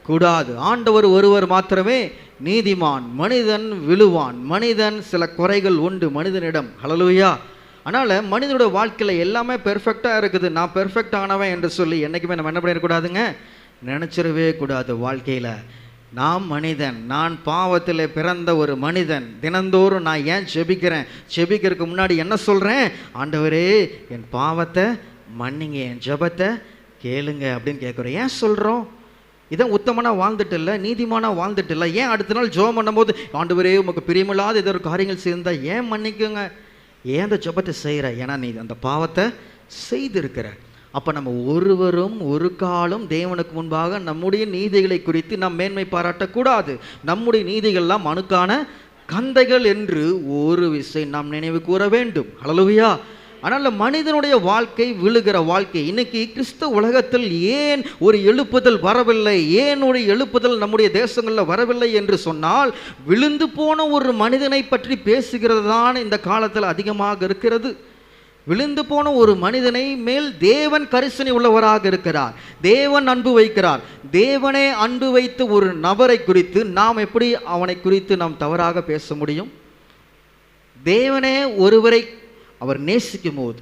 கூடாது. ஆண்டவர் ஒருவர் மாத்திரமே நீதிமான். மனிதன் விழுவான், மனிதன் சில குறைகள் உண்டு மனிதனிடம். ஹல்லேலூயா. அதனால் மனிதனுடைய வாழ்க்கையில் எல்லாமே பெர்ஃபெக்டாக இருக்குது, நான் பெர்ஃபெக்ட் ஆனவன் என்று சொல்லி என்றைக்குமே நம்ம என்ன பண்ணிடக்கூடாதுங்க, நினச்சிடவே கூடாது. வாழ்க்கையில் நான் மனிதன், நான் பாவத்தில் பிறந்த ஒரு மனிதன். தினந்தோறும் நான் ஏன் செபிக்கிறேன், செபிக்கிறதுக்கு முன்னாடி என்ன சொல்கிறேன், ஆண்டவரே என் பாவத்தை மன்னிங்க, என் ஜெபத்தை கேளுங்க அப்படின்னு கேட்குறோம். ஏன் சொல்கிறோம்? இதான் உத்தமனாக வாழ்ந்துட்டு இல்லை, நீதிமானாக வாழ்ந்துட்டு இல்லை. ஏன் அடுத்த நாள் ஜெபம் பண்ணும்போது ஆண்டவரே உமக்கு பிரியமில்லாத ஏதோ ஒரு காரியங்கள் செய்திருந்தால் ஏன் மன்னிக்குங்க, ஏன் அந்த ஜெபத்தை செய்கிற, ஏன்னா நீ அந்த பாவத்தை செய்திருக்கிற. அப்போ நம்ம ஒருவரும் ஒரு காலம் தேவனுக்கு முன்பாக நம்முடைய நீதிகளை குறித்து நாம் மேன்மை பாராட்டக்கூடாது. நம்முடைய நீதிகள்லாம் மனுக்கான கந்தைகள் என்று ஒரு விஷயம் நாம் நினைவு கூற வேண்டும். ஹல்லேலூயா. ஆனால் மனிதனுடைய வாழ்க்கை விழுகிற வாழ்க்கை. இன்னைக்கு கிறிஸ்தவ உலகத்தில் ஏன் ஒரு எழுப்புதல் வரவில்லை, ஏன் ஒரு எழுப்புதல் நம்முடைய தேசங்களில் வரவில்லை என்று சொன்னால் விழுந்து போன ஒரு மனிதனை பற்றி பேசுகிறது தான் இந்த காலத்தில் அதிகமாக இருக்கிறது. விழுந்து போன ஒரு மனிதனை மேல் தேவன் கரிசனை உள்ளவராக இருக்கிறார், தேவன் அன்பு வைக்கிறார். தேவனே அன்பு வைத்த ஒரு நபரை குறித்து நாம் எப்படி அவனை குறித்து நாம் தவறாக பேச முடியும்? தேவனே ஒருவரை அவர் நேசிக்கும் போது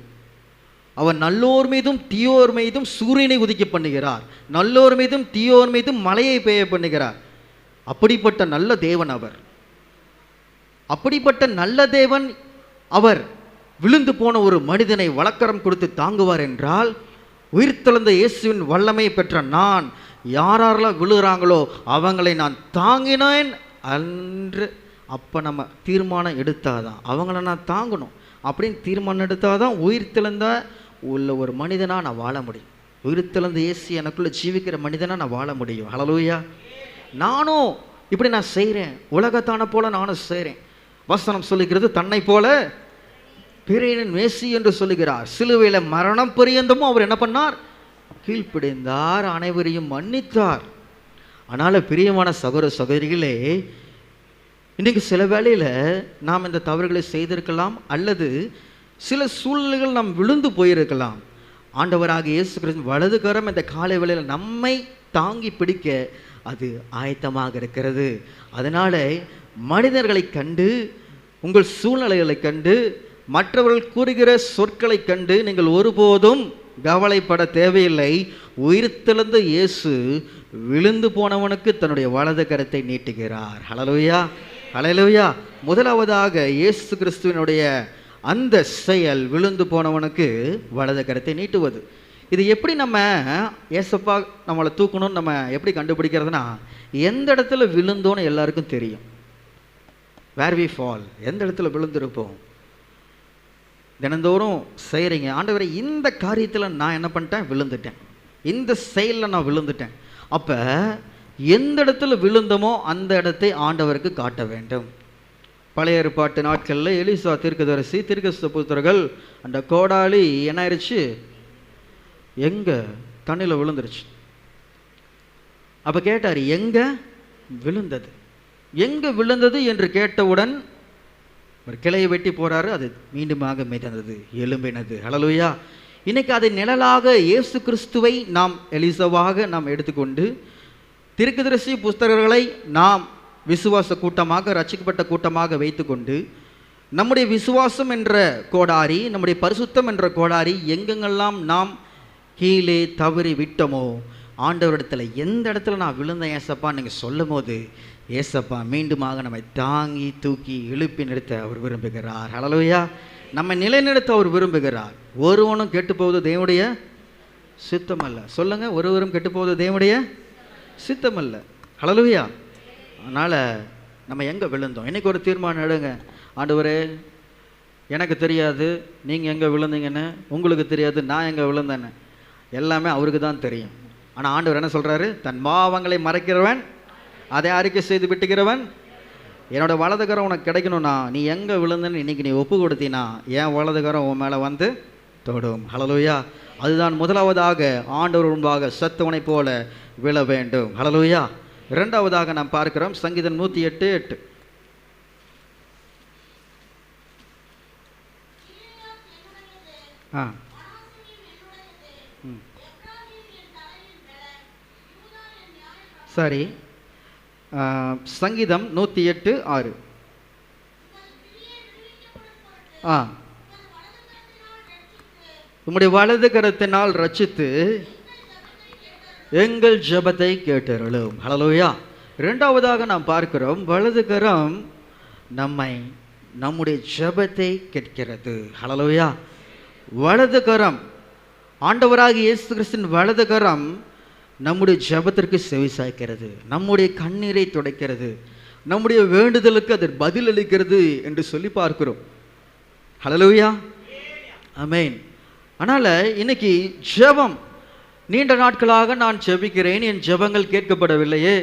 அவர் நல்லோர் மீதும் தீயோர் மீதும் சூரியனை உதிக்க பண்ணுகிறார், நல்லோர் மீதும் தீயோர் மீதும் மழையை பெய்ய பண்ணுகிறார். அப்படிப்பட்ட நல்ல தேவன் அவர். அப்படிப்பட்ட நல்ல தேவன் அவர் விழுந்து போன ஒரு மனிதனை வழக்கரம் கொடுத்து தாங்குவார் என்றால், உயிர்த்தெழுந்த இயேசுவின் வல்லமை பெற்ற நான் யாரெல்லாம் விழுகிறாங்களோ அவங்களை நான் தாங்கினேன் அன்று. அப்போ நம்ம தீர்மானம் எடுத்தாதான் அவங்கள நான் தாங்கணும் அப்படின்னு தீர்மானம் எடுத்தால் தான் உயிர்த்தெழுந்த உள்ள ஒரு மனிதனாக நான் வாழ முடியும். உயிர்த்தெழுந்த இயேசு எனக்குள்ளே ஜீவிக்கிற மனிதனாக நான் வாழ முடியும். ஹல்லேலூயா. நானும் இப்படி நான் செய்கிறேன், உலகத்தான போல நானும் செய்கிறேன். வசனம் சொல்லுகிறது தன்னை போல பிறரின் மேசி என்று சொல்லுகிறார். சிலுவையில் மரணம் பரியந்தமும் அவர் என்ன பண்ணார், கீழ்ப்படிந்தார், அனைவரையும் மன்னித்தார். அதனால் பிரியமான சகோதர சகோதரிகளே, இன்றைக்கு சில வேளையில் நாம் இந்த தவறுகளை செய்திருக்கலாம், அல்லது சில சூழ்நிலைகள் நாம் விழுந்து போயிருக்கலாம். ஆண்டவராக இயேசு கிறிஸ்து வலது கரம் இந்த காலை வேளையில் நம்மை தாங்கி பிடிக்க அது ஆயத்தமாக இருக்கிறது. அதனால மனிதர்களை கண்டு, உங்கள் சூழ்நிலைகளை கண்டு, மற்றவர்கள் கூறுகிற சொற்களை கண்டு நீங்கள் ஒருபோதும் கவலைப்பட தேவையில்லை. உயிர்த்தெழுந்த இயேசு விழுந்து போனவனுக்கு தன்னுடைய வலது கரத்தை நீட்டுகிறார். ஹல்லேலூயா, ஹல்லேலூயா. முதலாவதாக இயேசு கிறிஸ்துவினுடைய அந்த செயல் விழுந்து போனவனுக்கு வலது கரத்தை நீட்டுவது. இது எப்படி நம்ம ஏசப்பா நம்மளை தூக்கணும்னு நம்ம எப்படி கண்டுபிடிக்கிறதுனா, எந்த இடத்துல விழுந்தோன்னு எல்லாருக்கும் தெரியும். வேர் வி ஃபால், எந்த இடத்துல விழுந்திருப்போம். தினந்தோறும் செய்கிறீங்க, ஆண்டவரே இந்த காரியத்தில் நான் என்ன பண்ணிட்டேன், விழுந்துட்டேன், இந்த செயலில் நான் விழுந்துட்டேன். அப்போ எந்த இடத்துல விழுந்தமோ அந்த இடத்தை ஆண்டவருக்கு காட்ட வேண்டும். பழைய ஏற்பாட்டு நாட்களில் எலிசா தீர்க்கதரிசி, தீர்க்கதரிசி புத்திரர்கள் அந்த கோடாலி என்ன ஆயிடுச்சு, எங்கே தண்ணியில் விழுந்துருச்சு. அப்போ கேட்டார், எங்கே விழுந்தது, எங்கே விழுந்தது என்று கேட்டவுடன் ஒரு கிளையை வெட்டி போறாரு, அது மீண்டுமாக மிதந்தது, எழும்பினது. ஹல்லேலூயா. இன்னைக்கு அதை நிழலாக இயேசு கிறிஸ்துவை நாம் எலிசாவாக நாம் எடுத்துக்கொண்டு, தீர்க்கதரிசி புஸ்தகர்களை நாம் விசுவாச கூட்டமாக, ரட்சிக்கப்பட்ட கூட்டமாக வைத்துக்கொண்டு, நம்முடைய விசுவாசம் என்ற கோடாரி, நம்முடைய பரிசுத்தம் என்ற கோடாரி எங்கெங்கெல்லாம் நாம் கீழே தவறி விட்டோமோ, ஆண்டவரிடத்தில் எந்த இடத்துல நான் விழுந்தேன் ஏசப்பா நீங்கள் சொல்லும் போது, ஏசப்பா மீண்டுமாக நம்மை தாங்கி தூக்கி எழுப்பி நிறுத்த அவர் விரும்புகிறார். ஹல்லேலூயா. நம்ம நிலைநிறுத்த அவர் விரும்புகிறார். ஒருவனும் கெட்டு போவது தேவனுடைய சித்தம் அல்ல. சொல்லுங்க, ஒருவரும் கெட்டு போவது தேவனுடைய சித்தம் அல்ல. ஹல்லேலூயா. அதனால் நம்ம எங்கே விழுந்தோம், இன்னைக்கு ஒரு தீர்மானம் எடுங்க. ஆண்டவரே, எனக்கு தெரியாது நீங்கள் எங்கே விழுந்தீங்கன்னு, உங்களுக்கு தெரியாது நான் எங்கே விழுந்தேன்னு, எல்லாமே அவருக்கு தான் தெரியும். ஆனால் ஆண்டவர் என்ன சொல்கிறாரு, தன் பாவங்களை மறைக்கிறவன் அதை அறிக்கை செய்து விட்டுக்கிறவன் என்னோட வலதுகரம் உனக்கு கிடைக்கணும்னா நீ எங்கே விழுந்தன்னு இன்னைக்கு நீ ஒப்பு கொடுத்தினா என் வலதுகரம் உன் மேலே வந்து தொடும். ஹல்லேலூயா. அதுதான் முதலாவதாக ஆண்டவர் முன்பாக சத்தவனை போல விழ வேண்டும். ஹல்லேலூயா. இரண்டாவதாக நாம் பார்க்கிறோம் சங்கீதம் 108:8. சரி, சங்கீதம் 108:6. உம்முடைய வலது கரத்தினால் ரட்சித்து எங்கள் ஜெபத்தை கேட்டருளும். ஹல்லேலூயா. இரண்டாவதாக நாம் பார்க்கிறோம், வலது கரம் நம்மை நம்முடைய ஜெபத்தை கேட்கிறது. ஹல்லேலூயா. வலது கரம், ஆண்டவராகிய இயேசு கிறிஸ்துவின் வலது கரம் நம்முடைய ஜெபத்திற்கு செவி சாய்க்கிறது, நம்முடைய கண்ணீரை துடைக்கிறது, நம்முடைய வேண்டுதலுக்கு அது பதிலளிக்கிறது என்று சொல்லி பார்க்கிறோம். ஹல்லேலூயா. ஆமென். அதனால் இன்னைக்கு ஜெபம், நீண்ட நாட்களாக நான் ஜெபிக்கிறேன், என் ஜெபங்கள் கேட்கப்படவில்லையே.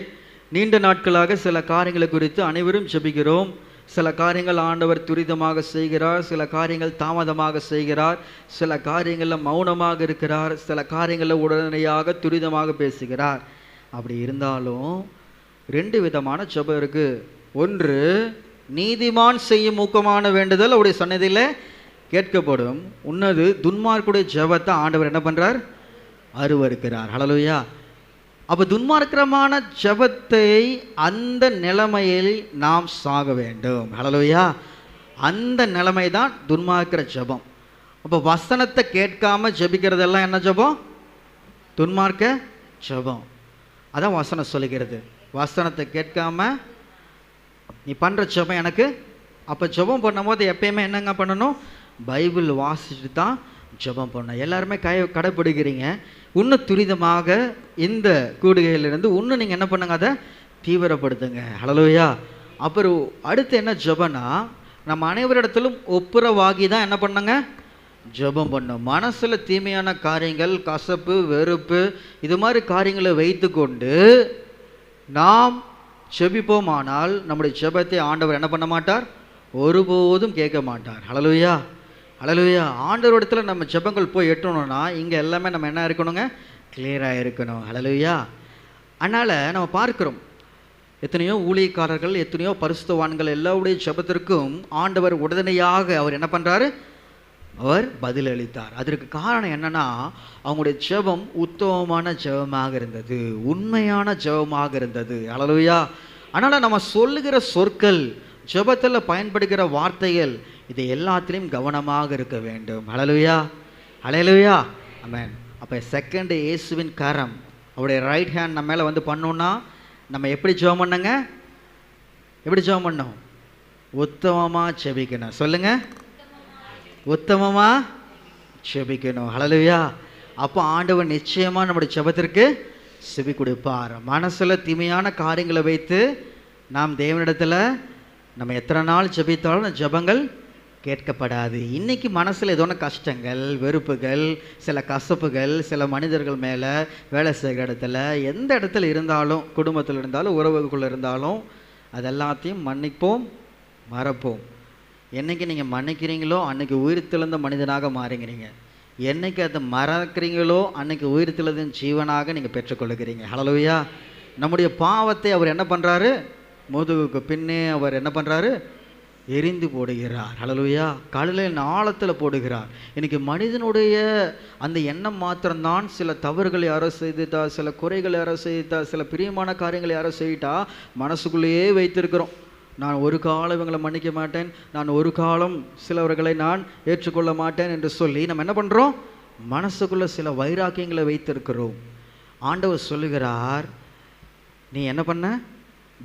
நீண்ட நாட்களாக சில காரியங்களை குறித்து அனைவரும் ஜெபிக்கிறோம். சில காரியங்கள் ஆண்டவர் துரிதமாக செய்கிறார், சில காரியங்கள் தாமதமாக செய்கிறார், சில காரியங்களில் மௌனமாக இருக்கிறார், சில காரியங்களில் உடனடியாக துரிதமாக பேசுகிறார். அப்படி இருந்தாலும் 2 விதமான ஜெபம் இருக்கு. ஒன்று, நீதிமான் செய்யும் ஊக்கமான வேண்டுதல் அவருடைய சன்னதியில் கேட்கப்படும். இன்னது, துன்மார்க்குடைய ஜெபத்தை ஆண்டவர் என்ன பண்றார், அருவருக்கிறார். ஹல்லேலூயா. அப்போ துன்மார்க்கமான ஜெபத்தை அந்த நிலைமையில் நாம் சாக வேண்டும். ஹல்லேலூயா. அந்த நிலைமை தான் துன்மார்க்கிற ஜெபம். அப்போ வசனத்தை கேட்காம ஜெபிக்கிறதெல்லாம் என்ன ஜெபம், துன்மார்க்க ஜெபம். அதான் வசனம் சொல்லுகிறது. வசனத்தை கேட்காம நீ பண்ணுற ஜெபம் எனக்கு. அப்போ ஜெபம் பண்ணும்போது எப்பயுமே என்னங்க பண்ணணும், பைபிள் வாசிச்சுட்டு தான் ஜெபம் பண்ணணும். எல்லாருமே கடைப்பிடிக்கிறீங்க. இன்னும் துரிதமாக இந்த கூடுகையிலிருந்து இன்னும் நீங்கள் என்ன பண்ணுங்க, அதை தீவிரப்படுத்துங்க. ஹல்லேலூயா. அப்புறம் அடுத்து என்ன ஜெபம்னா, நம்ம அனைவரிடத்திலும் ஒப்புரவாகி தான் என்ன பண்ணுங்க, ஜெபம் பண்ணும். மனசில் தீமையான காரியங்கள், கசப்பு, வெறுப்பு, இது மாதிரி காரியங்களை வைத்து கொண்டு நாம் ஜெபிப்போமானால் நம்முடைய ஜெபத்தை ஆண்டவர் என்ன பண்ண மாட்டார், ஒருபோதும் கேட்க மாட்டார். ஹல்லேலூயா. ஹல்லேலூயா. ஆண்டவரிடத்துல நம்ம ஜெபங்கள் போய் எட்டணும்னா இங்கே எல்லாமே நம்ம என்ன இருக்கணுங்க, கிளியராக இருக்கணும். ஹல்லேலூயா. அதனால் நம்ம பார்க்கிறோம், எத்தனையோ ஊழியக்காரர்கள், எத்தனையோ பரிசுத்தவான்கள் எல்லாருடைய ஜெபத்திற்கும் ஆண்டவர் உடனடியாக அவர் என்ன பண்ணுறாரு, அவர் பதிலளித்தார். அதற்கு காரணம் என்னன்னா, அவங்களுடைய ஜெபம் உத்தமமான ஜெபமாக இருந்தது, உண்மையான ஜெபமாக இருந்தது. ஹல்லேலூயா. அதனால் நம்ம சொல்லுகிற சொற்கள், ஜெபத்தில் பயன்படுகிற வார்த்தைகள், இது எல்லாத்திலையும் கவனமாக இருக்க வேண்டும். ஹல்லேலூயா, ஹல்லேலூயா, ஆமென். அப்போ செகண்ட், இயேசுவின் கரம், அவருடைய ரைட் ஹேண்ட் நம்ம மேலே வந்து பண்ணோன்னா நம்ம எப்படி ஜெபம் பண்ணுங்க? எப்படி ஜெபம் பண்ணோம்? உத்தமமாக ஜெபிக்கணும். சொல்லுங்க, உத்தமமாக ஜெபிக்கணும். ஹல்லேலூயா. அப்போ ஆண்டவர் நிச்சயமாக நம்முடைய ஜெபத்திற்கு செவி கொடுப்பார். மனசில் தீமையான காரியங்களை வைத்து நாம் தேவனிடத்தில் நம்ம எத்தனை நாள் ஜெபித்தாலும் ஜெபங்கள் கேட்கப்படாது. இன்றைக்கி மனசில் ஏதோ ஒன்று கஷ்டங்கள், வெறுப்புகள், சில கசப்புகள், சில மனிதர்கள் மேலே, வேலை செய்கிற இடத்துல, எந்த இடத்துல இருந்தாலும், குடும்பத்தில் இருந்தாலும், உறவுக்குள்ளே இருந்தாலும், அதெல்லாத்தையும் மன்னிப்போம், மறப்போம். என்றைக்கு நீங்கள் மன்னிக்கிறீங்களோ அன்றைக்கி உயிர்த்தெழுந்த மனிதனாக மாறுங்கிறீங்க. என்றைக்கு அதை மறக்கிறீங்களோ அன்றைக்கி உயிர்த்தெழுந்த ஜீவனாக நீங்கள் பெற்றுக்கொள்கிறீங்க. ஹல்லேலூயா. நம்முடைய பாவத்தை அவர் என்ன பண்ணுறாரு? முதுகுக்கு பின்னே அவர் என்ன பண்ணுறாரு? எரிந்து போடுகிறார். ஹல்லேலூயா. கடலின் ஆழத்தில் போடுகிறார். இன்றைக்கி மனிதனுடைய அந்த எண்ணம் மாத்திரம்தான். சில தவறுகள் யாரோ செய்துட்டா, சில குறைகள் யாரோ செய்துட்டா, சில பிரியமான காரியங்கள் யாரோ செய்யிட்டா மனசுக்குள்ளேயே வைத்திருக்கிறோம். நான் ஒரு காலம் இவங்களை மன்னிக்க மாட்டேன், நான் ஒரு காலம் சிலவர்களை நான் ஏற்றுக்கொள்ள மாட்டேன் என்று சொல்லி நம்ம என்ன பண்ணுறோம்? மனசுக்குள்ளே சில வைராக்கியங்களை வைத்திருக்கிறோம். ஆண்டவர் சொல்லுகிறார், நீ என்ன பண்ண?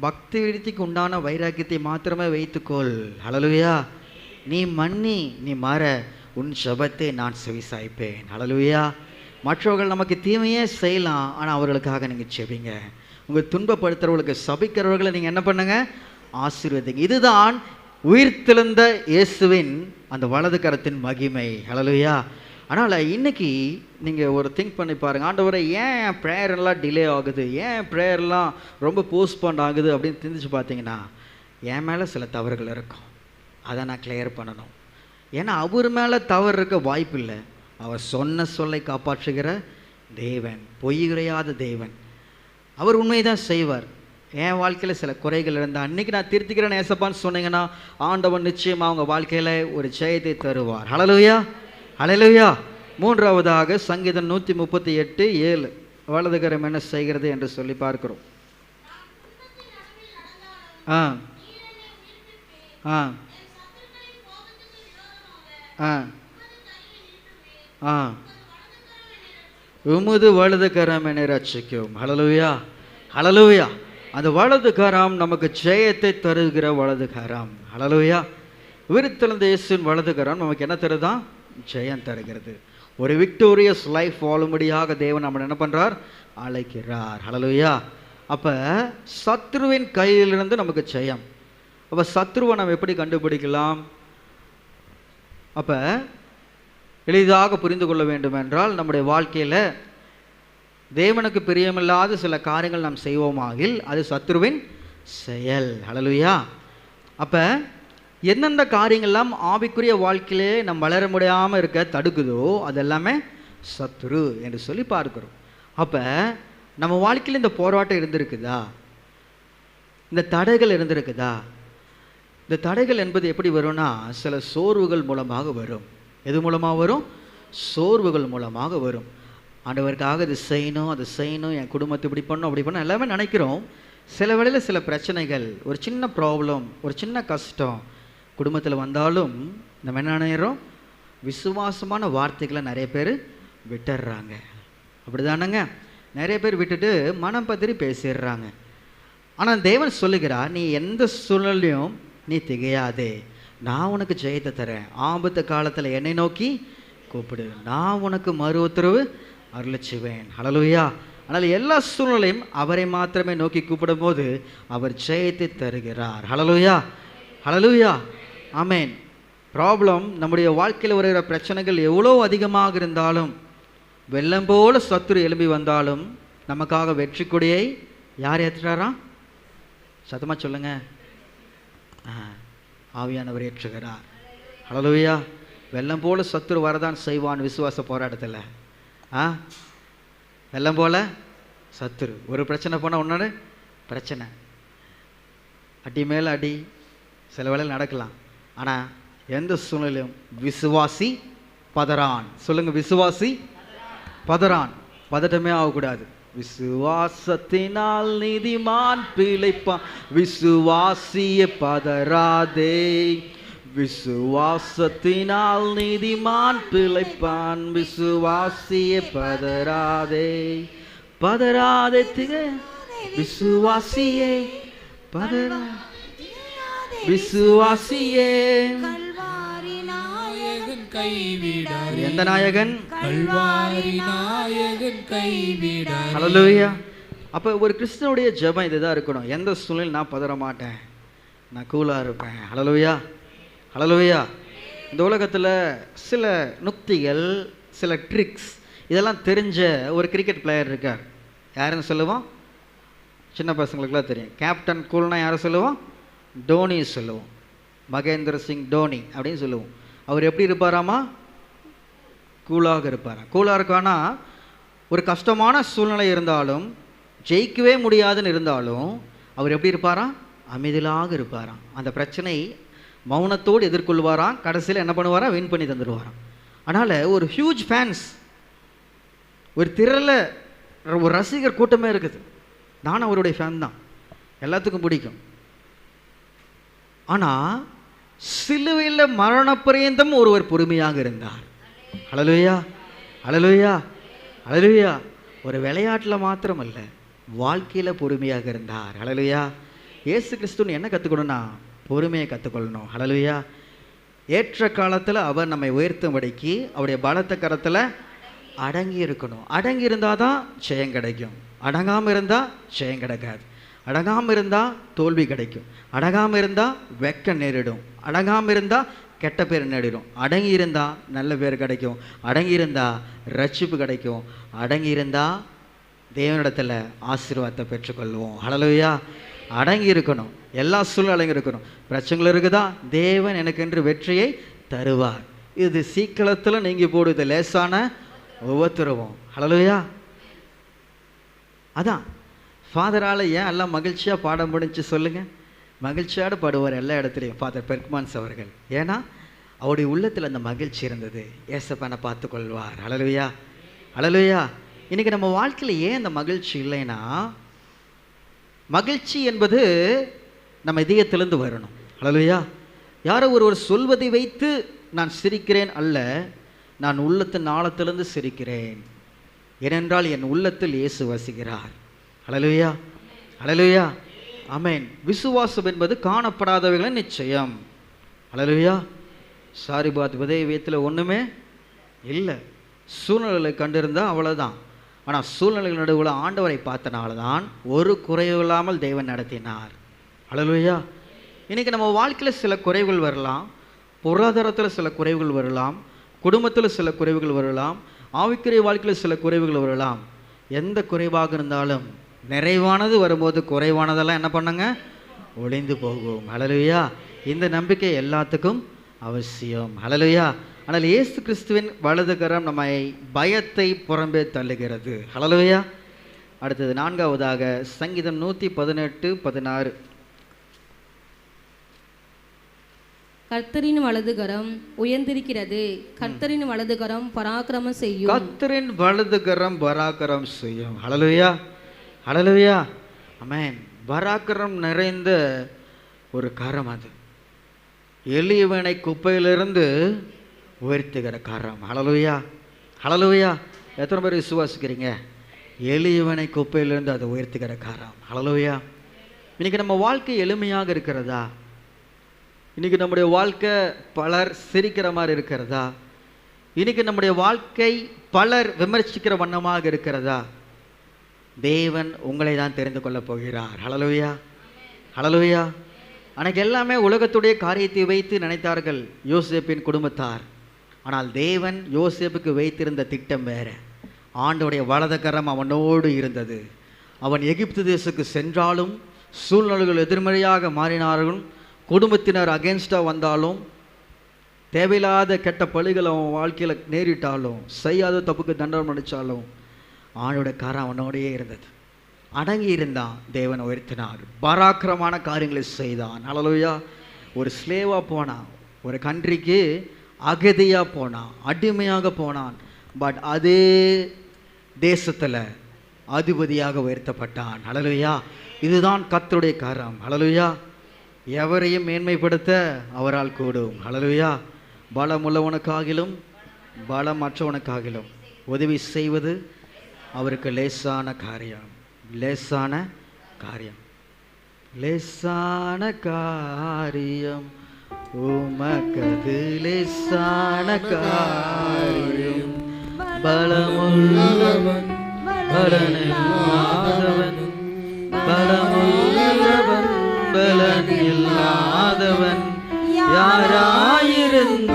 பக்தி விருத்திக்கு உண்டான வைராக்கியத்தை மாத்திரமே வைத்துக்கொள். ஹல்லேலூயா. நீ மன்னி, நீ மாற, உன் ஜெபத்தை நான் செவிசாய்ப்பேன். ஹல்லேலூயா. மற்றவர்கள் நமக்கு தீமையே செய்யலாம், ஆனால் அவர்களுக்காக நீங்கள் ஜெபிங்க. உங்கள் துன்பப்படுத்துறவர்களுக்கு, சபிக்கிறவர்களை நீங்கள் என்ன பண்ணுங்க? ஆசீர்வதிங்க. இதுதான் உயிர்த்தெழுந்த இயேசுவின் அந்த வலது கரத்தின் மகிமை. ஹல்லேலூயா. அதனால் இன்னைக்கு நீங்கள் ஒரு திங்க் பண்ணி பாருங்கள், ஆண்டவரை ஏன் ப்ரேயர்லாம் டிலே ஆகுது, ஏன் ப்ரேயர்லாம் ரொம்ப போஸ்ட்போன் ஆகுது அப்படின்னு தெரிஞ்சு பார்த்தீங்கன்னா, என் மேலே சில தவறுகள் இருக்கும், அதை நான் கிளியர் பண்ணணும். ஏன்னா அவர் மேலே தவறு இருக்க வாய்ப்பு இல்லை. அவர் சொன்ன சொல்லை காப்பாற்றுகிற தேவன், பொய் உரையாத தேவன். அவர் உண்மையை தான் செய்வார். என் வாழ்க்கையில் சில குறைகள் இருந்தால் அன்றைக்கி நான் திருத்திக்கிறேன் ஏசப்பான்னு சொன்னீங்கன்னா ஆண்டவன் நிச்சயமாக அவங்க வாழ்க்கையில் ஒரு ஜெயத்தை தருவார். ஹல்லேலூயா, ஹல்லேலூயா. மூன்றாவதாக சங்கீதம் 138:7 வலதுகரம் என்ன செய்கிறது என்று சொல்லி பார்க்கிறோம். ஆ ஆ ஆ ஆ உமது வலது கரம் என்னை ரட்சிக்கும். ஹல்லேலூயா, ஹல்லேலூயா. அந்த வலது கரம் நமக்கு ஜெயத்தை தருகிற வலது கரம். ஹல்லேலூயா. உயிர்த்தெழுந்த இயேசுவின் வலது கரம் நமக்கு என்ன தருதான்? ஜெயம் தருகிறது. ஒரு விக்டோரியஸ் லைஃப் வாழும்படியாக தேவன் நம்ம என்ன பண்ணுறார்? அழைக்கிறார். ஹல்லேலூயா. அப்போ சத்ருவின் கையிலிருந்து நமக்கு ஜெயம். அப்போ சத்ருவை நம்ம எப்படி கண்டுபிடிக்கலாம்? அப்போ எளிதாக புரிந்து கொள்ள வேண்டும் என்றால், நம்முடைய வாழ்க்கையில் தேவனுக்கு பிரியமில்லாத சில காரியங்கள் நாம் செய்வோமாகில் அது சத்ருவின் செயல். ஹல்லேலூயா. அப்போ எந்தெந்த காரியங்கள்லாம் ஆவிக்குரிய வாழ்க்கையிலே நம்ம வளர முடியாமல் இருக்க தடுக்குதோ அதெல்லாமே சத்ரு என்று சொல்லி பார்க்கிறோம். அப்போ நம்ம வாழ்க்கையில் இந்த போராட்டம் இருந்திருக்குதா? இந்த தடைகள் இருந்திருக்குதா? இந்த தடைகள் என்பது எப்படி வரும்னா, சில சோர்வுகள் மூலமாக வரும். எது மூலமாக வரும்? சோர்வுகள் மூலமாக வரும். ஆண்டவருக்காக இது செய்யணும், அது செய்யணும், என் குடும்பத்தை இப்படி பண்ணணும், அப்படி பண்ணணும் எல்லாமே நினைக்கிறோம். சில வேளையில் சில பிரச்சனைகள், ஒரு சின்ன ப்ராப்ளம், ஒரு சின்ன கஷ்டம் குடும்பத்தில் வந்தாலும் நம்ம என்ன நினைக்கிறோம்? விசுவாசமான வார்த்தைகளை நிறைய பேர் விட்டுடுறாங்க. அப்படி தானங்க? நிறைய பேர் விட்டுட்டு மனம் பத்திரி பேசிடுறாங்க. ஆனால் தேவன் சொல்லுகிறார், நீ எந்த சூழ்நிலையும் நீ திகையாதே, நான் உனக்கு ஜெயத்தை தரேன். ஆபத்து காலத்தில் என்னை நோக்கி கூப்பிடு, நான் உனக்கு மறு உத்தரவு அருளச்சுவேன். ஹல்லேலூயா. ஆனால் எல்லா சூழ்நிலையும் அவரை மாத்திரமே நோக்கி கூப்பிடும் போது அவர் ஜெயத்தை தருகிறார். ஹல்லேலூயா, ஹல்லேலூயா, ஆமென். ப்ராப்ளம், நம்முடைய வாழ்க்கையில் வருகிற பிரச்சனைகள் எவ்வளோ அதிகமாக இருந்தாலும், வெள்ளம் போல சத்துரு எழும்பி வந்தாலும் நமக்காக வெற்றி கொடியை யார் ஏற்றுறாராம்? சத்தமாக சொல்லுங்க. ஆவியானவர் ஏற்றுகிறார். ஹல்லேலூயா. வெள்ளம் போல சத்துரு வரதான் செய்வான் விசுவாச போராட்டத்தில். வெள்ளம் போல சத்துரு, ஒரு பிரச்சனை போனால் ஒன்று பிரச்சனை, அடி மேலே அடி சில வேளையில் நடக்கலாம். ஆனால் எந்த சூழ்நிலையும் விசுவாசி பதறான். சொல்லுங்க, விசுவாசி பதறான். பதட்டமே ஆகக்கூடாது. விசுவாசத்தினால் நீதிமான் பிழைப்பான், விசுவாசியே பதறாதே. விசுவாசத்தினால் நீதிமான் பிழைப்பான், விசுவாசியே பதறாதே. பதறாதே விசுவாசியே, பதறா விசுவாசியே. கல்வாரி நாயகன் கைவிடாதே. எந்த நாயகன்? கல்வாரி நாயகன் கைவிடாதே. ஹல்லேலூயா. அப்போ ஒரு கிறிஸ்தனுடைய ஜெபம் இதுதான் இருக்கணும். எந்த சூழ்நிலையும் நான் பதற மாட்டேன், நான் கூலாக இருப்பேன். ஹல்லேலூயா, ஹல்லேலூயா. இந்த உலகத்தில் சில நுக்திகள், சில ட்ரிக்ஸ், இதெல்லாம் தெரிஞ்ச ஒரு கிரிக்கெட் பிளேயர் இருக்கார். யாருன்னு சொல்லுவோம்? சின்ன பசங்களுக்குலாம் தெரியும். கேப்டன் கூல்னா யாரை சொல்லுவோம்? டோனி சொல்லுவோம். மகேந்திர சிங் டோனி அப்படின்னு சொல்லுவோம். அவர் எப்படி இருப்பாராமா? கூலாக இருப்பாராம். கூலாக இருக்கானா, ஒரு கஷ்டமான சூழ்நிலை இருந்தாலும், ஜெயிக்கவே முடியாதுன்னு இருந்தாலும் அவர் எப்படி இருப்பாராம்? அமைதியாக இருப்பாராம். அந்த பிரச்சனை மௌனத்தோடு எதிர்கொள்வாராம். கடைசியில் என்ன பண்ணுவாராம்? வின் பண்ணி தந்துடுவாராம். அதனால் ஒரு ஹியூஜ் ஃபேன்ஸ், ஒரு திரள ஒரு ரசிகர் கூட்டமே இருக்குது. நான் அவருடைய ஃபேன் தான், எல்லாத்துக்கும் பிடிக்கும். ஆனால் சிலுவையில் மரணப்பரியந்தம் ஒருவர் பொறுமையாக இருந்தார். ஹல்லேலூயா, ஹல்லேலூயா, ஹல்லேலூயா. ஒரு விளையாட்டில் மாத்திரமல்ல, வாழ்க்கையில் பொறுமையாக இருந்தார். ஹல்லேலூயா. இயேசு கிறிஸ்துன்னு என்ன கற்றுக்கணும்னா பொறுமையை கற்றுக்கொள்ளணும். ஹல்லேலூயா. ஏற்ற காலத்தில் அவர் நம்மை உயர்த்தும்படிக்கு அவருடைய பலத்த கரத்தில் அடங்கி இருக்கணும். அடங்கி இருந்தால் தான் ஜெயம் கிடைக்கும். அடங்காமல் இருந்தால் ஜெயம் கிடைக்காது. அடங்காமல் இருந்தால் தோல்வி கிடைக்கும். அடங்காமல் இருந்தால் வெக்க நேரிடும். அடங்காமல் இருந்தால் கெட்ட பேர் நேரிடும். அடங்கி இருந்தால் நல்ல பேர் கிடைக்கும். அடங்கி இருந்தால் ரட்சிப்பு கிடைக்கும். அடங்கி இருந்தால் தேவனிடத்தில் ஆசீர்வாதத்தை பெற்றுக்கொள்வோம். ஹல்லேலூயா. அடங்கி இருக்கணும். எல்லா சூழ்நிலையும் இருக்கணும். பிரச்சனைகள் இருக்குதா, தேவன் எனக்கென்று வெற்றியை தருவார். இது சீக்கிரத்தில் நீங்கி போடுது, லேசான உபத்திரவம். ஹல்லேலூயா. அதான் ஃபாதரால் ஏன் எல்லாம் மகிழ்ச்சியாக பாடம் முடிஞ்சு சொல்லுங்கள்? மகிழ்ச்சியோடு பாடுவார் எல்லா இடத்துலையும் ஃபாதர் பெர்க்மான்ஸ் அவர்கள். ஏன்னா அவருடைய உள்ளத்தில் அந்த மகிழ்ச்சி இருந்தது. ஏசப்பனை பார்த்து கொள்வார். ஹல்லேலூயா, ஹல்லேலூயா. இன்றைக்கி நம்ம வாழ்க்கையில் ஏன் அந்த மகிழ்ச்சி இல்லைன்னா, மகிழ்ச்சி என்பது நம்ம இதயத்திலிருந்து வரணும். ஹல்லேலூயா. யாரோ ஒருவர் சொல்வதை வைத்து நான் சிரிக்கிறேன் அல்ல, நான் உள்ளத்தின் ஆழத்திலிருந்து சிரிக்கிறேன். ஏனென்றால் என் உள்ளத்தில் இயேசு வசிக்கிறார். ஹல்லேலூயா, ஹல்லேலூயா, ஆமென். விசுவாசம் என்பது காணப்படாதவைகளின் நிச்சயம். ஹல்லேலூயா. சாரிபாத் விதயத்தில் ஒன்றுமே இல்லை. சூழ்நிலைகளை கண்டிருந்தால் அவ்வளோதான். ஆனால் சூழ்நிலைகள் நடுவில் ஆண்டவரை பார்த்தனால தான் ஒரு குறைவு இல்லாமல் தேவன் நடத்தினார். ஹல்லேலூயா. இன்றைக்கி நம்ம வாழ்க்கையில் சில குறைவுகள் வரலாம், பொருளாதாரத்தில் சில குறைவுகள் வரலாம், குடும்பத்தில் சில குறைவுகள் வரலாம், ஆவிக்குரிய வாழ்க்கையில் சில குறைவுகள் வரலாம். எந்த குறைவாக இருந்தாலும் நிறைவானது வரும்போது குறைவானதெல்லாம் என்ன பண்ணுங்க? ஒளிந்து போகும். ஹல்லேலூயா. இந்த நம்பிக்கை எல்லாத்துக்கும் அவசியம். ஹல்லேலூயா. ஆனால் இயேசு கிறிஸ்துவின் வலது கரம் நம்மை பயத்தை புறம்பே தள்ளுகிறது. ஹல்லேலூயா. அடுத்தது நான்காவதாக சங்கீதம் 118:16. கர்த்தரின் வலதுகரம் உயர்ந்திருக்கிறது, கர்த்தரின் வலதுகரம் பராக்கிரமம் செய்யும். கர்த்தரின் வலதுகரம் பராக்கிரம் செய்யும். ஹல்லேலூயா, ஹல்லேலூயா, ஆமென். பராக்கிரம் நிறைந்த ஒரு கரம் அது. எளியவனை குப்பையிலிருந்து உயர்த்துகிற கரம். ஹல்லேலூயா, ஹல்லேலூயா. எத்தனை பேர் விசுவாசிக்கிறீங்க? எளியவனை குப்பையிலிருந்து அதை உயர்த்துகிற கரம். ஹல்லேலூயா. இன்னைக்கு நம்ம வாழ்க்கை எளிமையாக இருக்கிறதா? இன்றைக்கி நம்முடைய வாழ்க்கை பலர் சிரிக்கிற மாதிரி இருக்கிறதா? இன்றைக்கி நம்முடைய வாழ்க்கை பலர் விமர்சிக்கிற வண்ணமாக இருக்கிறதா? தேவன் உங்களை தான் தெரிந்து கொள்ளப் போகிறார். ஹல்லேலூயா, ஹல்லேலூயா. அன்னைக்கு எல்லாமே உலகத்துடைய காரியத்தை வைத்து நினைத்தார்கள் யோசேப்பின் குடும்பத்தார். ஆனால் தேவன் யோசேப்புக்கு வைத்திருந்த திட்டம் வேறு. ஆண்டவருடைய வலதுகரம் அவனோடு இருந்தது. அவன் எகிப்து தேசத்துக்கு சென்றாலும் சூழ்நிலைகள் எதிர்மறையாக மாறினார்களும், குடும்பத்தினர் அகேன்ஸ்டாக வந்தாலும், தேவையில்லாத கெட்ட பழிகள் அவன் வாழ்க்கையில் நேரிட்டாலும், செய்யாத தப்புக்கு தண்டனை அடித்தாலும், ஆண்டோட கரம் அவனோடையே இருந்தது. அடங்கி இருந்தான், தேவனை உயர்த்தினார். பராக்கிரமான காரியங்களை செய்தான். ஹல்லேலூயா. ஒரு ஸ்லேவாக போனான், ஒரு கண்ட்ரிக்கு அகதியாக போனான், அடிமையாக போனான். பட் அதே தேசத்தில் அதிபதியாக உயர்த்தப்பட்டான். ஹல்லேலூயா. இதுதான் கர்த்தருடைய கரம். ஹல்லேலூயா. எவரையும் மேன்மைப்படுத்த அவரால் கூடும். ஹல்லேலூயா. பலமுள்ளவனுக்காகிலும் பலமற்றவனுக்காகிலும் உதவி செய்வது அவருக்கு லேசான காரியம். லேசான காரியம், லேசான காரியம், உமக்கது லேசான காரியம். பலமுள்ளவன் பலனில்லாதவன், பலமுள்ளவன் பலனில்லாதவன், யாராயிருந்தாலும்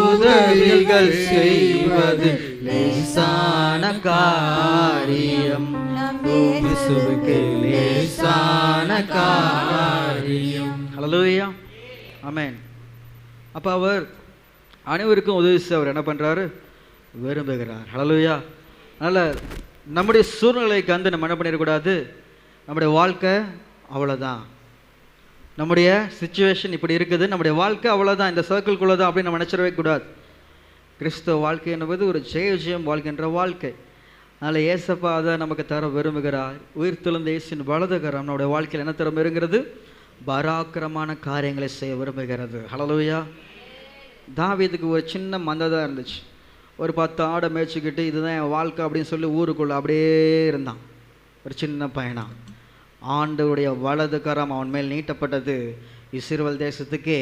உதவிகள் செய்வது லேசான காரியம். இயேசுவுக்கு லேசான காரியம். ஹல்லேலூயா. ஆமென். அப்போ அவர் அனைவருக்கும் உதவி செய்ய அவர் என்ன பண்ணுறாரு? விரும்புகிறார். ஹல்லேலூயா. அதனால் நம்முடைய சூழ்நிலைக்கு வந்து நம்ம என்ன பண்ணிடக்கூடாது? நம்முடைய வாழ்க்கை அவ்வளோதான், நம்முடைய சிச்சுவேஷன் இப்படி இருக்குது, நம்முடைய வாழ்க்கை அவ்வளோதான், இந்த சர்க்கிள்குள்ளே தான் அப்படின்னு நம்ம நினச்சிடவே கூடாது. கிறிஸ்தவ வாழ்க்கை என்பது ஒரு ஜெயம் வாழ்க்கின்ற வாழ்க்கை. அதனால் ஏசப்பா அதை நமக்கு தர விரும்புகிறார். உயிர்த்தெழுந்த இயேசுவின் வலதுகரம் நம்முடைய வாழ்க்கையில் என்ன தர விரும்புகிறது? பராக்கிரமான காரியங்களை செய்ய விரும்புகிறது. ஹல்லேலூயா. தாவீதுக்கு ஒரு சின்ன மந்ததாக இருந்துச்சு. ஒரு 10 ஆடை மேய்ச்சிக்கிட்டு இதுதான் என் வாழ்க்கை அப்படின்னு சொல்லி ஊருக்குள்ளே அப்படியே இருந்தான். ஒரு சின்ன பையனா ஆண்டவருடைய வலது கரம் அவன் மேல் நீட்டப்பட்டது. இஸ்ரவேல் தேசத்துக்கே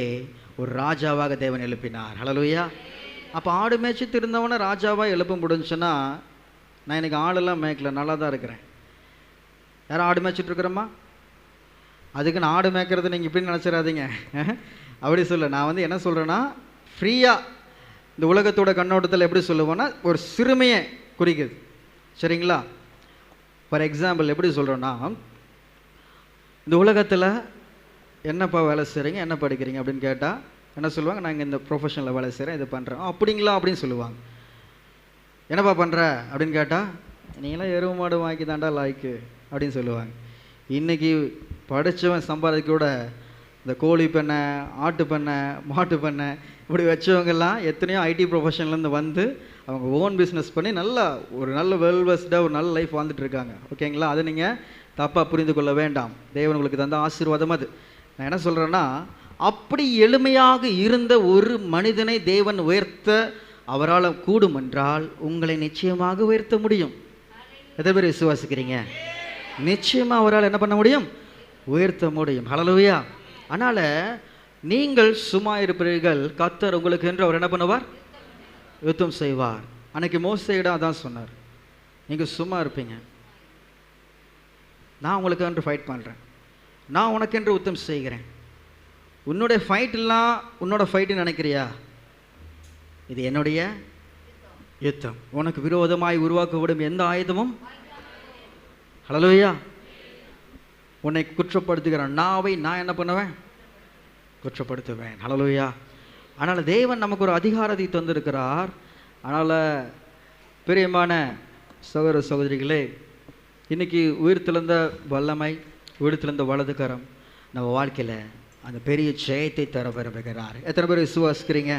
ஒரு ராஜாவாக தேவன் எழுப்பினார். ஹல்லேலூயா. அப்போ ஆடு மேய்ச்சிட்டு இருந்தவனை ராஜாவாக எழுப்ப முடிஞ்சுன்னா, நான் எனக்கு ஆடெல்லாம் மேய்க்கல, நல்லா தான் இருக்கிறேன். யாரும் ஆடு மேய்ச்சிட்டு இருக்கிறோமா? அதுக்கு நான் ஆடு மேய்க்கிறது நீங்கள் இப்படின்னு நினச்சிடாதீங்க. அப்படி சொல்ல, நான் வந்து என்ன சொல்கிறேன்னா, ஃப்ரீயாக இந்த உலகத்தோட கண்ணோட்டத்தில் எப்படி சொல்லுவோன்னா, ஒரு சிறுமையை குறிக்குது. சரிங்களா? ஃபார் எக்ஸாம்பிள் எப்படி சொல்கிறோன்னா, இந்த உலகத்தில் என்னப்பா வேலை செய்கிறீங்க, என்ன படிக்கிறீங்க அப்படின்னு கேட்டால் என்ன சொல்லுவாங்க? நாங்கள் இந்த ப்ரொஃபஷனில் வேலை செய்கிறேன், இது பண்ணுறோம். அப்படிங்களா அப்படின்னு சொல்லுவாங்க. என்னப்பா பண்ணுற அப்படின்னு கேட்டால், நீங்களாம் எருவு மாடு வாங்கி தாண்டா லாய்க்கு அப்படின்னு சொல்லுவாங்க. இன்றைக்கி படித்தவன் சம்பாதிக்க கூட இந்த கோழி பண்ணை, ஆட்டு பண்ணை, மாட்டு பண்ணை இப்படி வச்சவங்கெல்லாம் எத்தனையோ ஐடி ப்ரொஃபஷன்லேருந்து வந்து அவங்க ஓன் பிஸ்னஸ் பண்ணி ஒரு நல்ல வெல்வெஸ்டாக ஒரு நல்ல லைஃப் வாழ்ந்துட்டுருக்காங்க. ஓகேங்களா? அதை நீங்கள் தப்பாக புரிந்து கொள்ள வேண்டாம். தேவன் உங்களுக்கு தந்த ஆசீர்வாதம் அது. நான் என்ன சொல்கிறேன்னா, அப்படி எளிமையாக இருந்த ஒரு மனிதனை தேவன் உயர்த்த அவரால் கூடும் என்றால் உங்களை நிச்சயமாக உயர்த்த முடியும். எத்தனை பேர் விசுவாசிக்கிறீங்க? நிச்சயமாக அவரால் என்ன பண்ண முடியும்? உயர்த்த முடியும். ஹல்லேலூயா. அதனால் நீங்கள் சும்மா இருப்பீர்கள், கர்த்தர் உங்களுக்கு என்று அவர் என்ன பண்ணுவார்? யுத்தம் செய்வார். அன்னைக்கு மோசேயிடம் அதான் சொன்னார், நீங்கள் சும்மா இருப்பீங்க, நான் உங்களுக்கு என்று ஃபைட் பண்ணுறேன், நான் உனக்கென்று யுத்தம் செய்கிறேன். உன்னுடைய ஃபைட்டெல்லாம் உன்னோட ஃபைட்டுன்னு நினைக்கிறியா? இது என்னுடைய யுத்தம். உனக்கு விரோதமாய் உருவாக்கப்படும் எந்த ஆயுதமும், ஹல்லேலூயா, உன்னை குற்றப்படுத்துகிற நாவை நான் என்ன பண்ணுவேன்? குற்றப்படுத்துவேன். ஹல்லேலூயா. அதனால் தேவன் நமக்கு ஒரு அதிகாரத்தை தந்திருக்கிறார். அதனால் பிரியமான சகோதர சகோதரிகளே, இன்றைக்கி உயிர்த்தெழுந்த வல்லமை, உயிர்த்தெழுந்த வலதுகரம் நம்ம வாழ்க்கையில் அந்த பெரிய ஜெயத்தை தர விரும்புகிறார். எத்தனை பேர் விசுவாசிக்கிறீங்க?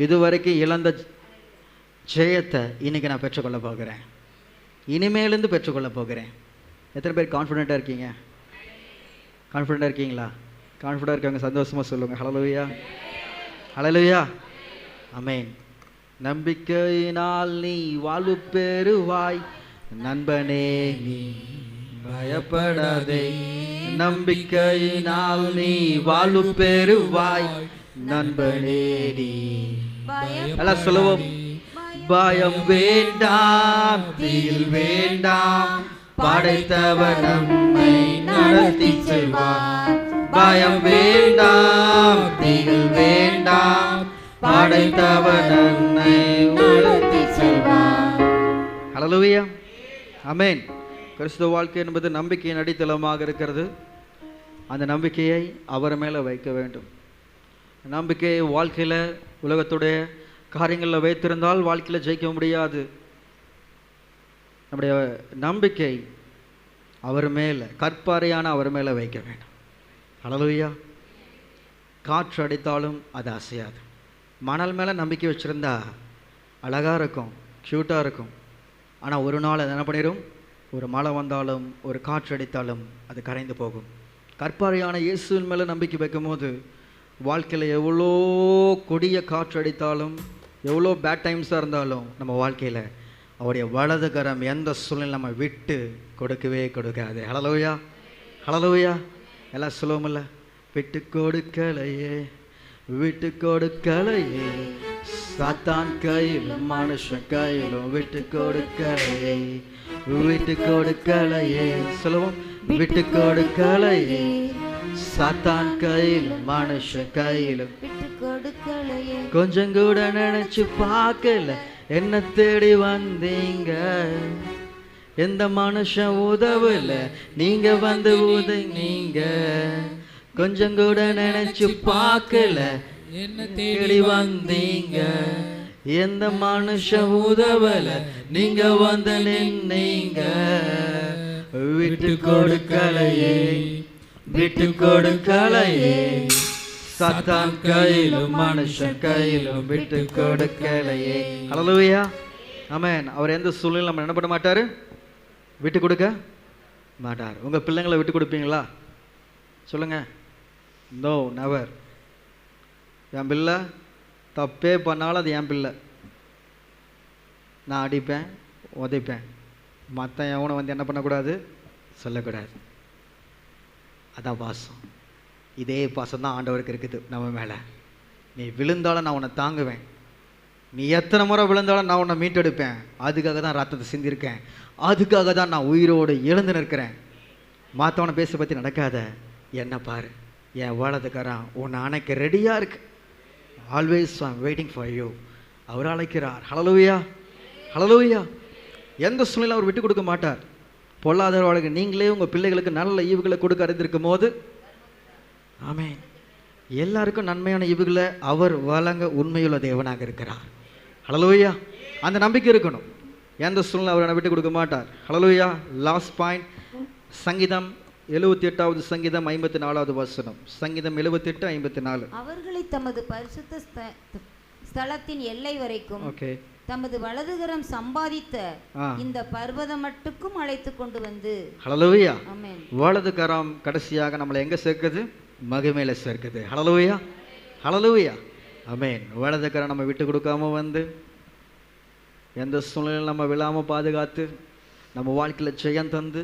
இதுவரைக்கும் இழந்த ஜெயத்தை இன்றைக்கி நான் பெற்றுக்கொள்ள போகிறேன், இனிமேலேருந்து பெற்றுக்கொள்ள போகிறேன். எத்தனை பேர் கான்ஃபிடெண்ட்டாக இருக்கீங்க? கான்ஃபிடெண்ட்டாக இருக்கீங்களா? கான்ஃபிடெண்ட்டாக இருக்காங்க சந்தோஷமாக சொல்லுங்கள். ஹல்லேலூயா, ஹல்லேலூயா, ஆமென். நம்பிக்கையினால் நீ வாழ்வு பெறுவாய், நண்பனே நீ பயப்படாதே. நம்பிக்கையினால் நீ வாழ்வு பெறுவாய், நண்பனே நீ. எல்லாம் சொல்லுவோம். பயம் வேண்டாம், திகில் வேண்டாம், படைத்தவர் நம்மை நடத்தி செல்வார். பயம் வேண்டாம், திகில் வேண்டாம், படைத்தவர் நம்மை நடத்தி செல்வார். ஹல்லேலூயா, ஆமென். கிறிஸ்துவ வாழ்க்கை என்பது நம்பிக்கையின் அடித்தளமாக இருக்கிறது. அந்த நம்பிக்கையை அவர் மேலே வைக்க வேண்டும். நம்பிக்கையை வாழ்க்கையில் உலகத்துடைய காரியங்களில் வைத்திருந்தால் வாழ்க்கையில் ஜெயிக்க முடியாது. நம்முடைய நம்பிக்கை அவர் மேலே, கற்பாறையான அவர் மேலே வைக்க வேண்டும். ஹல்லேலூயா. காற்று அடித்தாலும் அது அசையாது, மணல் மேலே நம்பிக்கை வச்சுருந்தா அழகாக இருக்கும், க்யூட்டாக இருக்கும். ஆனால் ஒரு நாள் அது என்ன பண்ணிடும்? ஒரு மழை வந்தாலும் ஒரு காற்று அடித்தாலும் அது கரைந்து போகும். கற்பாறையான இயேசுவின் மேலே நம்பிக்கை வைக்கும் போது வாழ்க்கையில் எவ்வளோ கொடிய காற்று அடித்தாலும், எவ்வளோ பேட் டைம்ஸாக இருந்தாலும் நம்ம வாழ்க்கையில் அவருடைய வலது கரம் எந்த சூழ்நிலை நம்ம விட்டு கொடுக்கவே கொடுக்காது. ஹல்லேலூயா, ஹல்லேலூயா. எல்லாம் சொல்லுவோம்ல, விட்டு கொடுக்கலையே, விட்டு கொடுக்கலையே, சாத்தான் கையிலும் மனுஷன் கையிலும் விட்டு கொடுக்கலையே, விட்டு கொடுக்கலையே. சொல்லுவோம், விட்டு கொடுக்கலையே, சாத்தான் கையிலும் மனுஷன் கையிலும் விட்டு கொடுக்கலையே. கொஞ்சம் கூட நினைச்சு பார்க்கல என்ன தேடி வந்தீங்க, எந்த மனுஷன் உதவல நீங்க வந்து உதவிங்க. கொஞ்சம் கூட நினைச்சு பார்க்கல என்ன தேடி வந்தீங்க, எந்த மனுஷன் உதவல நீங்க வந்து நின்னீங்க. விட்டு கொடுக்கலையே, விட்டு கொடுக்கலையே, சாத்தான் கையிலும் மனுஷன் கையிலும் விட்டு கொடுக்கலையே. ஹல்லேலூயா, ஆமென். அவர் எந்த சூழ்நிலையும் நம்ம என்ன பண்ண மாட்டாரு? விட்டு கொடுக்க மாட்டார். உங்க பிள்ளைங்களை விட்டு கொடுப்பீங்களா? சொல்லுங்க. No, never. என் பிள்ளை தப்பே பண்ணாலும் அது என் பிள்ளை, நான் அடிப்பேன், உதைப்பேன். மற்ற எவனை வந்து என்ன பண்ணக்கூடாது? சொல்லக்கூடாது. அதான் பாசம். இதே பாசம் தான் ஆண்டவருக்கு இருக்குது நம்ம மேலே. நீ விழுந்தாலும் நான் உன்னை தாங்குவேன், நீ எத்தனை முறை விழுந்தாலும் நான் உன்னை மீட்டெடுப்பேன். அதுக்காக தான் ரத்தத்தை சிந்திருக்கேன், அதுக்காக தான் நான் உயிரோடு எழுந்து நிற்கிறேன். மற்றவனை பேச பற்றி நடக்காத, என்ன பாரு, என் வலதுக்காரன் உன்னை அணைக்க ரெடியாக இருக்கு. Always I'm waiting for you. அவர் அழைக்கிறார். ஹல்லேலூயா, ஹல்லேலூயா. எந்த சூழ்நிலை அவர் விட்டு கொடுக்க மாட்டார். பொல்லாத வாழ்க்கை நீங்களே உங்கள் பிள்ளைகளுக்கு நல்ல ஈவுகளை கொடுக்க அறிந்திருக்கும் போது, ஆமென், எல்லாருக்கும் நன்மையான ஈவுகளை அவர் வழங்க உண்மையுள்ள தேவனாக இருக்கிறார். ஹல்லேலூயா. அந்த நம்பிக்கை இருக்கணும். எந்த சூழ்நிலை அவர் விட்டு கொடுக்க மாட்டார். ஹல்லேலூயா. லாஸ்ட் பாயிண்ட், சங்கீதம் 78வது சங்கீதம் 54வது வசனம். சங்கீதம் 78:54. அவர்களை தமது பரிசுத்த ஸ்தலத்தின் எல்லை வரைக்கும் ஓகே, தமது வலதுகரம் சம்பாதித்த இந்த பர்வதம் மட்டுக்கும் அழைத்து கொண்டு வந்து. ஹல்லேலூயா. ஆமென். வலது கரம் கடைசியாக நம்மளை எங்க சேர்க்குது? மகிமையில சேர்க்குது. ஹல்லேலூயா, ஹல்லேலூயா, ஆமென். வலது கரம் நம்ம விட்டு கொடுக்காம வந்து எந்த சூழ்நிலையில் நம்ம விழாமல் பாதுகாத்து, நம்ம வாழ்க்கையில் ஜெயம் தந்து,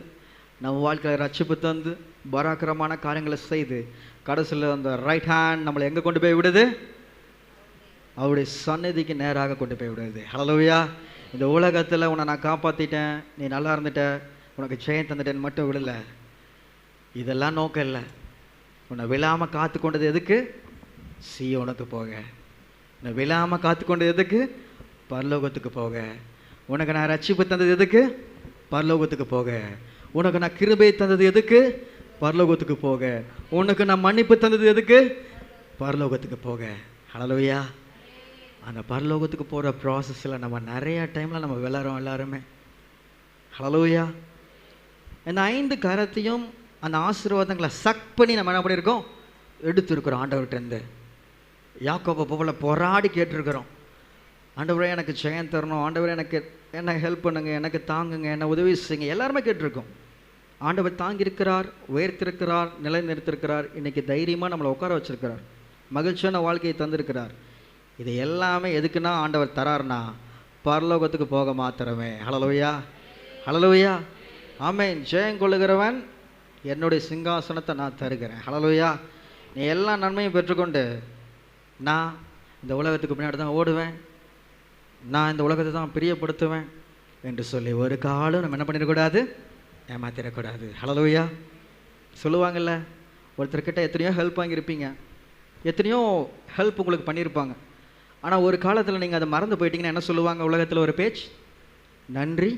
நம்ம வாழ்க்கையில் ரட்சிப்பு தந்து, பராக்கிரமான காரியங்களை செய்து, கடைசியில் அந்த ரைட் ஹேண்ட் நம்மளை எங்கே கொண்டு போய் விடுது? அவருடைய சந்நிதிக்கு நேராக கொண்டு போய் விடுது. ஹல்லேலூயா. இந்த உலகத்தில் உன்னை நான் காப்பாற்றிட்டேன், நீ நல்லா இருந்துட்ட, உனக்கு ஜெயம் தந்துட்டேன்னு மட்டும் விடலை. இதெல்லாம் நோக்கம் இல்லை. உன்னை விழாமல் காத்து கொண்டது எதுக்கு? சீயோனுக்கு போக. உன்னை விழாமல் காத்து கொண்டது எதுக்கு? பரலோகத்துக்கு போக. உனக்கு நான் ரட்சிப்பு தந்தது எதுக்கு? பரலோகத்துக்கு போக. உனக்கு நான் கிருபை தந்தது எதுக்கு? பரலோகத்துக்கு போக. உனக்கு நான் மன்னிப்பு தந்தது எதுக்கு? பரலோகத்துக்கு போக. ஹல்லேலூயா. அந்த பரலோகத்துக்கு போகிற ப்ராசஸில் நம்ம நிறைய டைமில் நம்ம விளையாடுறோம் எல்லாருமே. ஹல்லேலூயா. இந்த 5 கரத்தையும் அந்த ஆசீர்வாதங்களை சக் பண்ணி நம்ம என்ன பண்ணியிருக்கோம்? எடுத்துருக்குறோம் ஆண்டவர்கிட்டருந்து. யாக்கோபை போல போராடி கேட்டிருக்கிறோம், ஆண்டவரே எனக்கு ஜெயம் தரணும், ஆண்டவரே எனக்கு என்ன ஹெல்ப் பண்ணுங்க, எனக்கு தாங்குங்க, என்ன உதவி செய்யுங்க, எல்லாருமே கேட்டிருக்கோம். ஆண்டவர் தாங்கியிருக்கிறார், உயர்த்திருக்கிறார், நிலைநிறுத்திருக்கிறார். இன்றைக்கி தைரியமாக நம்மளை உட்கார வச்சிருக்கிறார், மகிழ்ச்சியான வாழ்க்கையை தந்திருக்கிறார். இது எல்லாமே எதுக்குன்னா ஆண்டவர் தரார்னா பரலோகத்துக்கு போக மாத்திரமே. ஹல்லேலூயா, ஹல்லேலூயா, ஆமென். ஜெயம் கொள்ளுகிறவன் என்னுடைய சிங்காசனத்தை நான் தருகிறேன். ஹல்லேலூயா. நீ எல்லா நன்மையும் பெற்றுக்கொண்டு, நான் இந்த உலகத்துக்கு பின்னாடி தான் ஓடுவேன், நான் இந்த உலகத்தை தான் பிரியப்படுத்துவேன் என்று சொல்லி ஒரு காலம் நம்ம என்ன பண்ணிடக்கூடாது? ஏமாத்திடக்கூடாது. ஹல்லேலூயா. சொல்லுவாங்கள்ல, ஒருத்தர்கிட்ட எத்தனையோ ஹெல்ப் வாங்கியிருப்பீங்க, எத்தனையோ ஹெல்ப் உங்களுக்கு பண்ணியிருப்பாங்க. ஆனால் ஒரு காலத்தில் நீங்கள் அதை மறந்து போயிட்டீங்கன்னா என்ன சொல்லுவாங்க உலகத்தில்? ஒரு பேச்சு, நன்றி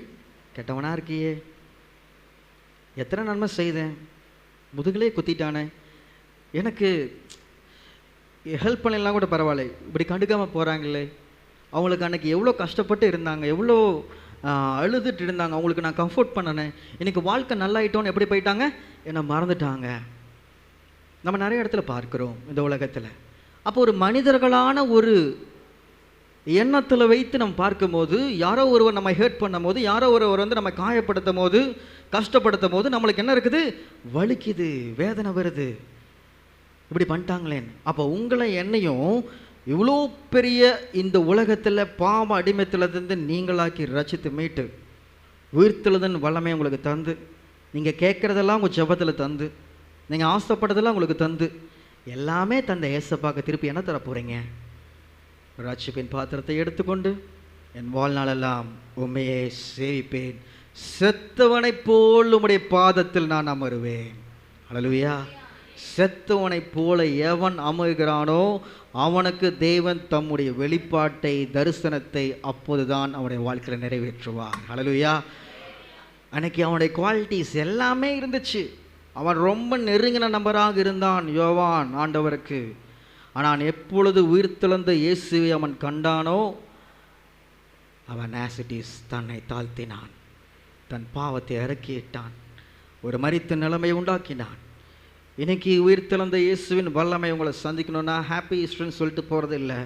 கெட்டவனாக இருக்கியே, எத்தனை நன்மை செய்தேன், முதுகிலே குத்திட்டானே, எனக்கு ஹெல்ப் பண்ணலாம் கூட பரவாயில்ல, இப்படி கண்டுக்காமல் போகிறாங்களே, அவங்களுக்கு அன்றைக்கி எவ்வளோ கஷ்டப்பட்டு இருந்தாங்க, எவ்வளோ அழுதுட்டு இருந்தாங்க, அவங்களுக்கு நான் கம்ஃபர்ட் பண்ணினேன், இன்றைக்கி வாழ்க்கை நல்லாயிட்டோன்னு எப்படி போயிட்டாங்க? என்னை மறந்துட்டாங்க. நம்ம நிறைய இடத்துல பார்க்குறோம் இந்த உலகத்தில். அப்போ ஒரு மனிதர்களான ஒரு எண்ணத்தில் வைத்து நம்ம பார்க்கும்போது, யாரோ ஒருவர் நம்ம ஹேர்ட் பண்ணும் போது, யாரோ ஒருவர் வந்து நம்ம காயப்படுத்தும் போது, கஷ்டப்படுத்தும் போது நம்மளுக்கு என்ன இருக்குது? வலிக்குது, வேதனை வருது. இப்படி பண்ணிட்டாங்களேன்னு. அப்போ உங்களை என்னையும் இவ்வளோ பெரிய இந்த உலகத்தில் பாவ அடிமைத்திலிருந்து நீங்களாக்கி ரசித்து மீட்டு உயிர்த்தெழுதன் வல்லமை உங்களுக்கு தந்து, நீங்கள் கேட்குறதெல்லாம் உங்கள் ஜெபத்தில் தந்து, நீங்கள் ஆசைப்படுறதெல்லாம் உங்களுக்கு தந்து, எல்லாமே தந்த ஏசப்பாக்க திருப்பி என்ன தர போகிறீங்க? ரட்சிப்பின் பாத்திரத்தை எடுத்துக்கொண்டு என் வாழ்நாளெல்லாம் உண்மையே சேவிப்பேன், செத்தவனைப் போல் உம்முடைய பாதத்தில் நான் அமருவேன். அல்லேலூயா. செத்தவனைப் போல எவன் அமர்கிறானோ அவனுக்கு தேவன் தம்முடைய வெளிப்பாட்டை, தரிசனத்தை அப்போதுதான் அவனுடைய வாழ்க்கையில் நிறைவேற்றுவார். அல்லேலூயா. அன்னைக்கு அவனுடைய குவாலிட்டிஸ் எல்லாமே இருந்துச்சு. அவன் ரொம்ப நெருங்கின நபராக இருந்தான் யோவான் ஆண்டவருக்கு. ஆனால் எப்பொழுது உயிர்த்தெழுந்த இயேசுவை அவன் கண்டானோ அவன் ஆசிட்டிஸ் தன்னை தாழ்த்தினான், தன் பாவத்தை இறக்கிட்டான், ஒரு மரித்த நிலைமையை உண்டாக்கினான். இன்னைக்கு உயிர்த்தெழுந்த இயேசுவின் வல்லமை உங்களை சந்திக்கணும்னா ஹாப்பி ஈஸ்டர்ன்னு சொல்லிட்டு போகிறது இல்லை.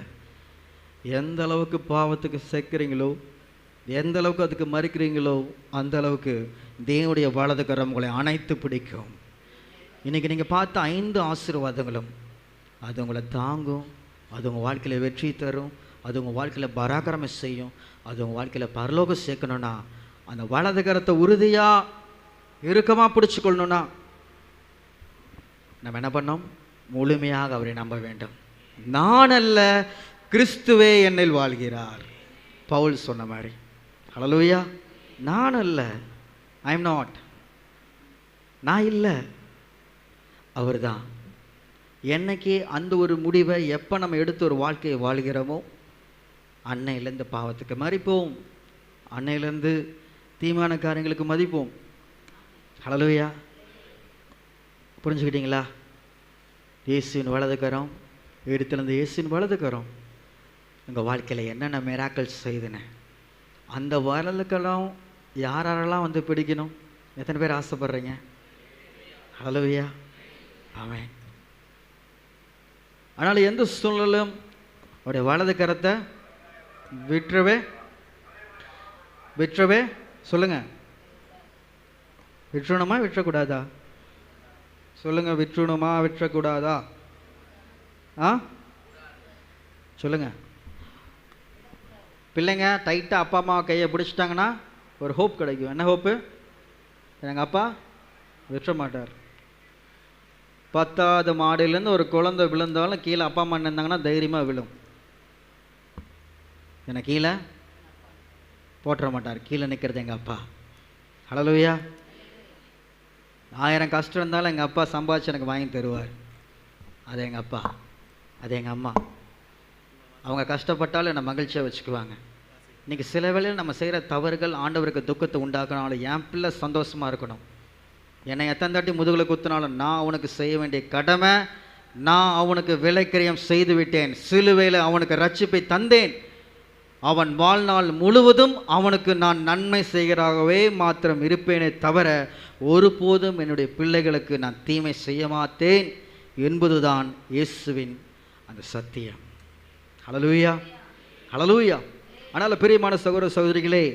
எந்த அளவுக்கு பாவத்துக்கு சேர்க்குறீங்களோ, எந்த அளவுக்கு அதுக்கு மறுக்கிறீங்களோ, அந்த அளவுக்கு தேவனுடைய வலது கரம் உங்களை அணைத்து பிடிக்கும். இன்றைக்கி நீங்கள் பார்த்த 5 ஆசீர்வாதங்களும் அது உங்களை தாங்கும், அது உங்கள் வாழ்க்கையில் வெற்றி தரும், அது உங்கள் வாழ்க்கையில் பராக்கிரமம் செய்யும், அது உங்கள் வாழ்க்கையில் பரலோகம் சேர்க்கணுன்னா அந்த வலது கரத்தை உறுதியாக இறுக்கமாக பிடிச்சிக்கொள்ளணுன்னா நம்ம என்ன பண்ணோம்? முழுமையாக அவரை நம்ப வேண்டும். நான் அல்ல, கிறிஸ்துவே என்னில் வாழ்கிறார். பவுல் சொன்ன மாதிரி. ஹல்லேலூயா. நான் அல்ல, ஐ எம் நாட், நான் இல்லை, அவர் தான். என்னைக்கு அந்த ஒரு முடிவை எப்போ நம்ம எடுத்து ஒரு வாழ்க்கையை வாழ்கிறோமோ அன்னையிலேருந்து பாவத்துக்கு மதிப்போம், அன்னையிலேருந்து தீமான காரியங்களுக்கு மதிப்போம். ஹல்லேலூயா. புரிஞ்சுக்கிட்டீங்களா? இயேசுவின் வலதுகரம், எடுத்திருந்த இயேசுவின் வலதுகரம் உங்கள் வாழ்க்கையில் என்னென்ன மிராக்கிள்ஸ் செய்துன, அந்த வலதுகரம் யாரெல்லாம் வந்து பிடிக்கணும்? எத்தனை பேர் ஆசைப்படுறீங்க? ஹல்லேலூயா. ஆமென். அதனால் எந்த சூழ்நிலையும் அவருடைய வலது கரத்தை விட்டுறவே சொல்லுங்கள். விட்டுறணுமா விட்டுறக்கூடாதா? சொல்லுங்கள். விட்டுணுமா விட்டுறக்கூடாதா? சொல்லுங்கள். பிள்ளைங்க டைட்டாக அப்பா அம்மா கையை பிடிச்சிட்டாங்கன்னா ஒரு ஹோப் கிடைக்கும். என்ன ஹோப்பு? எங்கள் அப்பா விட்டுற மாட்டார். 10வது மாடியிலேருந்து ஒரு குழந்தை விழுந்தாலும் கீழே அப்பா அம்மா நின்றாங்கன்னா தைரியமாக விழும். என்னை கீழே போட்டுற மாட்டார். கீழே நிற்கிறது எங்கள் அப்பா. ஹல்லேலூயா. 1000 கஷ்டம் இருந்தாலும் எங்கள் அப்பா சம்பாதிச்சு எனக்கு வாங்கி தருவார். அது எங்கள் அப்பா, அது எங்கள் அம்மா. அவங்க கஷ்டப்பட்டாலும் என்னை மகிழ்ச்சியாக வச்சுக்குவாங்க. இன்றைக்கி சில வேளையில் நம்ம செய்கிற தவறுகள் ஆண்டவருக்கு துக்கத்தை உண்டாக்குனாலும் என் பிள்ளை சந்தோஷமாக இருக்கணும். என்னை எத்தனை தாட்டி முதுகில் குத்தினாலும் நான் அவனுக்கு செய்ய வேண்டிய கடமை, நான் அவனுக்கு விலைக்கிரயம் செய்து விட்டேன். சிலுவையில் அவனுக்கு ரட்சிப்பை தந்தேன். அவன் வாழ்நாள் முழுவதும் அவனுக்கு நான் நன்மை செய்கிறாகவே மாத்திரம் இருப்பேனே தவிர ஒருபோதும் என்னுடைய பிள்ளைகளுக்கு நான் தீமை செய்ய மாட்டேன் என்பதுதான் இயேசுவின் அந்த சத்தியம். ஹல்லேலூயா. ஹல்லேலூயா. ஆனால் பிரியமான சகோதர சகோதரிகளே,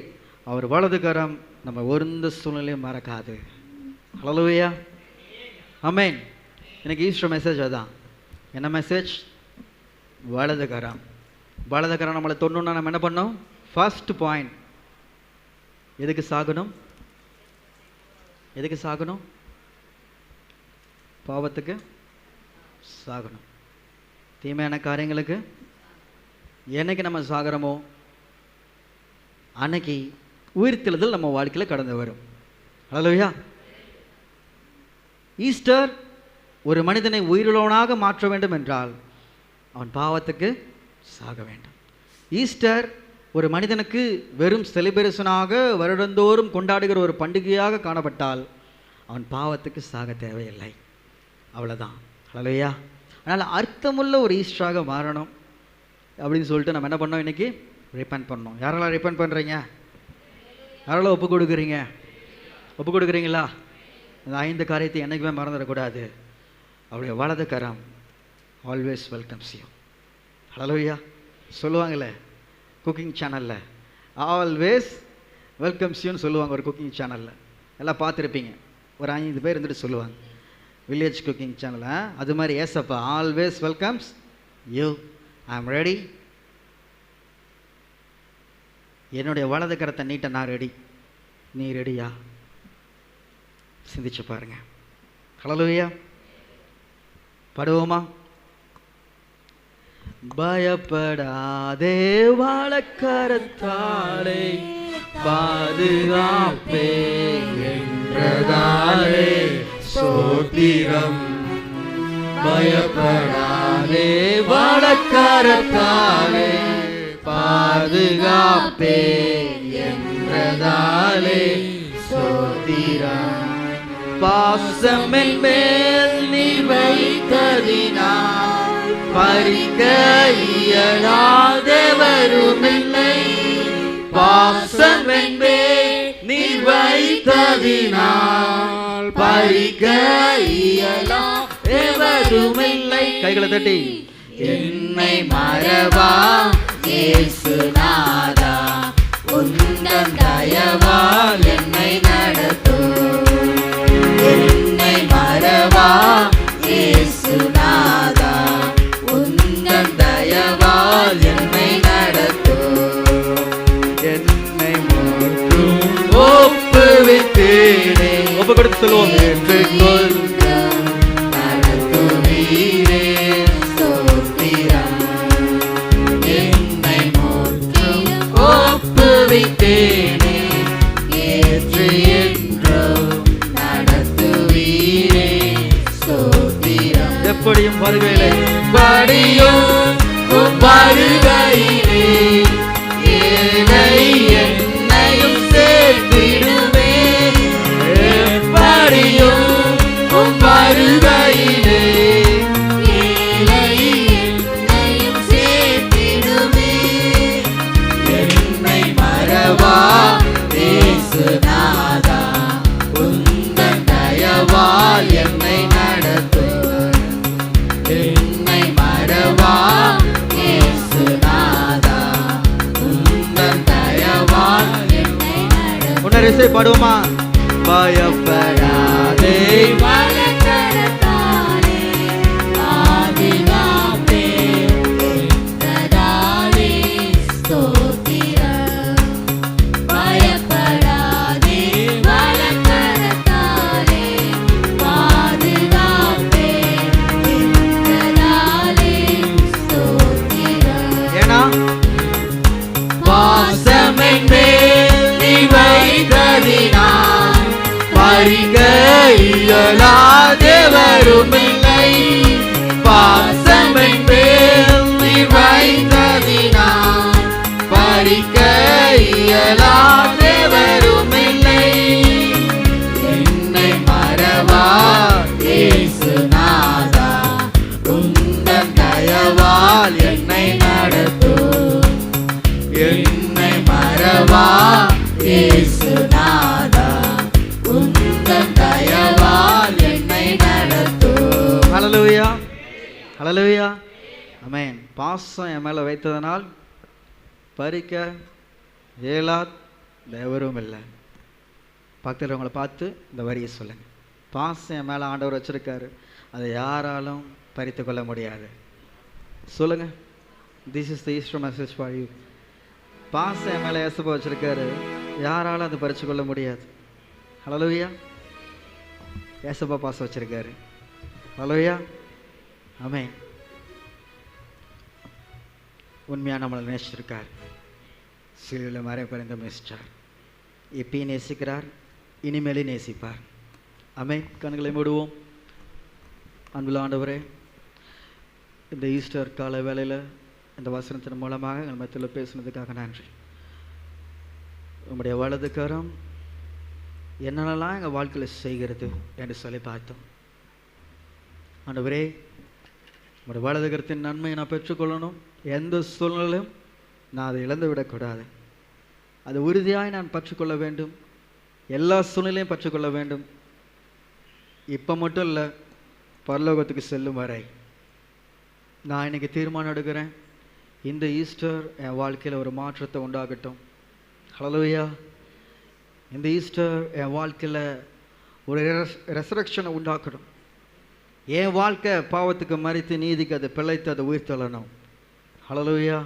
அவர் வலது கரம் நம்ம எந்த சூழ்நிலையும் மறக்காது. ஹல்லேலூயா. ஆமென். எனக்கு ஈஸ்டர் மெசேஜ் அதான். என்ன மெசேஜ்? வலது கரம். வலது கரம் நம்மளை தொண்ணூன்னா நம்ம என்ன பண்ணோம்? ஃபர்ஸ்ட் பாயிண்ட், எதுக்கு சாகணும்? எதுக்கு சாகணும்? பாவத்துக்கு சாகணும், தீமையான காரியங்களுக்கு. என்னைக்கு நம்ம சாகிறோமோ அன்னைக்கு உயிர்த்தெழுதல் நம்ம வாழ்க்கையில் கடந்து வரும். ஹல்லேலூயா. ஈஸ்டர் ஒரு மனிதனை உயிருள்ளவனாக மாற்ற வேண்டும் என்றால் அவன் பாவத்துக்கு சாக வேண்டும். ஈஸ்டர் ஒரு மனிதனுக்கு வெறும் செலிப்ரேஷனாக வருடந்தோறும் கொண்டாடுகிற ஒரு பண்டிகையாக காணப்பட்டால் அவன் பாவத்துக்கு சாக தேவையில்லை. அவ்வளோதான். ஹல்லேலூயா. அதனால் அர்த்தமுள்ள ஒரு ஈஸ்டராக மாறணும் அப்படின்னு சொல்லிட்டு நம்ம என்ன பண்ணோம்? இன்றைக்கி ரிப்பென்ட் பண்ணோம். யாரெல்லாம் ரிப்பென்ட் பண்ணுறீங்க? யாரெல்லாம் ஒப்பு கொடுக்குறீங்க? ஒப்பு கொடுக்குறீங்களா? இந்த 5 காரியத்தை என்றைக்குமே மறந்துடக்கூடாது. அவருடைய வலது கரம் ஆல்வேஸ் வெல்கம்ஸ் யூ. ஹல்லேலூயா. சொல்லுவாங்களே, குக்கிங் சேனலில் ஆல்வேஸ் வெல்கம்ஸ் யூன்னு சொல்லுவாங்க ஒரு குக்கிங் சேனலில். எல்லாம் பார்த்துருப்பீங்க, ஒரு 5 பேர் இருந்துட்டு சொல்லுவாங்க வில்லேஜ் குக்கிங் சேனலில். அது மாதிரி ஏசப்பா always welcomes you. I am ready. என்னுடைய வலது கரத்தை நீட்ட நான் ரெடி. நீ ரெடியா? சிந்திச்சு பாருங்க. ஹல்லேலூயா. பாடுவோமா? பயப்படாதே வாழக்கரத்தாலே பாதுகாப்பே என்றதாலே ஸ்தோத்திரம். பயப்படாதே வாழக்கரத்தாலே பாதுகாப்பே என்றதாலே ஸ்தோத்திரம். பாசமென் மேல் நீ வைத்ததினால் பறிக்க இயலாதவருமில்லை. பாசமென் மேல் நீ வைத்ததினால் பறிக்க இயலாதவருமில்லை. கைகளை தட்டி என்னை மறவா இயேசுநாதா, உந்தன் தயவால் என்னை நடத்தும். என்னை மறவா இயேசுநாதா, உந்தன் தயவால் என்னை நடத்தும். என்னை முற்றும் ஒப்புவித்தேனே. ஒப்பு கொடுத்து சொல்லுவோம். ஏற்றுக்கொள்ளும் நடத்துவீரே ஸ்தோத்திரம். என்னை முற்றும் ஒப்புவித்தேனே, ஏற்று என்றும் நடத்துவீரே ஸ்தோத்திரம். எப்படியும் வருகையிலே படியும் வருகையிலே ஏனை என்னையும் சேர்த்திடுமே. எப்படியும் வருகையிலே ஏனை என்னையும் சேர்த்திடுமே. என்னை மறவா இயேசுநாதா, உந்தன் தயவால் என்னை நடத்தும். என்னை மறவா இயேசுநாதா, உந்தன் தயவால் என்னை நடத்தும். உன்னரசே பாடுவோமா? பயப்படாதே வலக்கரத்தாலே பாதுகாப்பே என்றதாலே ஸ்தோத்திரம். பயப்படாதே வலக்கரத்தாலே பாதுகாப்பே என்றதாலே ஸ்தோத்திரம். ஏனா பாசமென் மேல் நீ வைத்ததினால் பறிக்க இயலாதவருமில்லை. பாசமென் மேல் நீ வைத்ததினால் பறிக்க இயலாதவருமில்லை. என்னை மறவா இயேசுநாதா, உந்தன் தயவால் என்னை நடத்தும். என்னை மறவா இயேசுநாதா, உந்தன் தயவால் என்னை நடத்தும். ஹல்லேலூயா. ஹல்லேலூயா. ஆமென். பாசம் என் மேலே வைத்ததனால் பறிக்க இயலாதவரும் இல்லை. பக்கத்தில் உங்களை பார்த்து இந்த வரியை சொல்லுங்க. பாசம் என் மேலே ஆண்டவர் வச்சிருக்காரு, அதை யாராலும் பறித்து கொள்ள முடியாது. சொல்லுங்க. This is the Easter message for you. பாசம் என் மேலே ஏசப்பா வச்சிருக்காரு, யாராலும் அதை பறித்து கொள்ள முடியாது. ஹல்லேலூயா. ஏசப்பா பாசம் வச்சிருக்காரு. ஹல்லேலூயா. ஆமென். உண்மையாக நம்மளை நேசிச்சிருக்கார். சிலுவையில் மறை பரிந்து நேசிச்சார். எப்பயும் நேசிக்கிறார், இனிமேலே நேசிப்பார். ஆமென். கண்களை மூடுவோம். அன்புள்ள ஆண்டவரே, இந்த ஈஸ்டர் கால வேளையில் இந்த வசனத்தின் மூலமாக எங்கள் மத்தியில் பேசுனதுக்காக நன்றி. உங்களுடைய வலது கரம் என்னென்னலாம் எங்கள் வாழ்க்கையில் செய்கிறது என்று சொல்லி பார்த்தோம். ஆண்டவரே, உங்களுடைய வலது கரத்தின் நன்மையை நான் பெற்றுக்கொள்ளணும். எந்த சூழ்நிலையும் நான் அதை இழந்து விடக்கூடாது. அது உறுதியாக நான் பற்றுக்கொள்ள வேண்டும். எல்லா சூழ்நிலையும் பற்றுக்கொள்ள வேண்டும். இப்போ மட்டும் இல்லை, பரலோகத்துக்கு செல்லும் வரை நான் இன்னைக்கு தீர்மானம் எடுக்கிறேன். இந்த ஈஸ்டர் என் வாழ்க்கையில் ஒரு மாற்றத்தை உண்டாகட்டும். ஹல்லேலூயா. இந்த ஈஸ்டர் என் வாழ்க்கையில் ஒரு ரெசரக்ஷனை உண்டாக்கணும். என் வாழ்க்கை பாவத்துக்கு மரித்து நீதிக்கு அதை பிழைத்து அதை உயிர் தெழணும். ஹல்லேலூயா.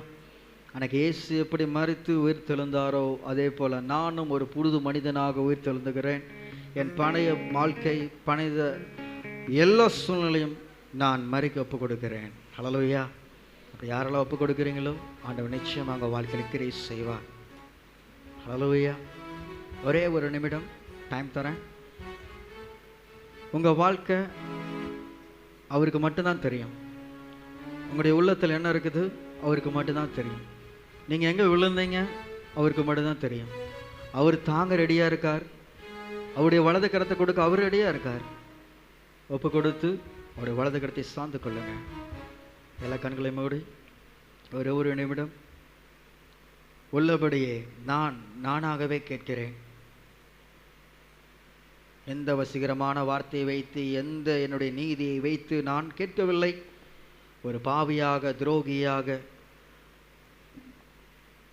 எனக்கு இயேசு எப்படி மரித்து உயிர் தெழுந்தாரோ அதே போல் நானும் ஒரு புது மனிதனாக உயிர் தெழுந்துகிறேன். என் பழைய வாழ்க்கை பழைய எல்லா சூழ்நிலையும் நான் மறிக்க ஒப்பு கொடுக்கிறேன். ஹல்லேலூயா. அப்படி யாரெல்லாம் ஒப்பு கொடுக்குறீங்களோ ஆண்டவர் நிச்சயமாக வாழ்க்கையில் கிரியை செய்வார். ஹல்லேலூயா. ஒரே ஒரு நிமிடம் டைம் தரேன். உங்கள் வாழ்க்கை அவருக்கு மட்டும்தான் தெரியும். உங்களுடைய உள்ளத்தில் என்ன இருக்குது அவருக்கு மட்டும்தான் தெரியும். நீங்கள் எங்கே விழுந்தீங்க அவருக்கு மட்டும்தான் தெரியும். அவர் தாங்க ரெடியாக இருக்கார். அவருடைய வலது கரத்தை கொடுக்க அவர் ரெடியாக இருக்கார். ஒப்பு கொடுத்து அவருடைய வலது கரத்தை சார்ந்து கொள்ளுங்க. எல்லா கண்களையும் மூடி ஒரே ஒரு நிமிடம் உள்ளபடியே நானாகவே கேட்கிறேன். எந்த வசீகரமான வார்த்தையை வைத்து எந்த என்னுடைய நீதியை வைத்து நான் கேட்கவில்லை. ஒரு பாவியாக துரோகியாக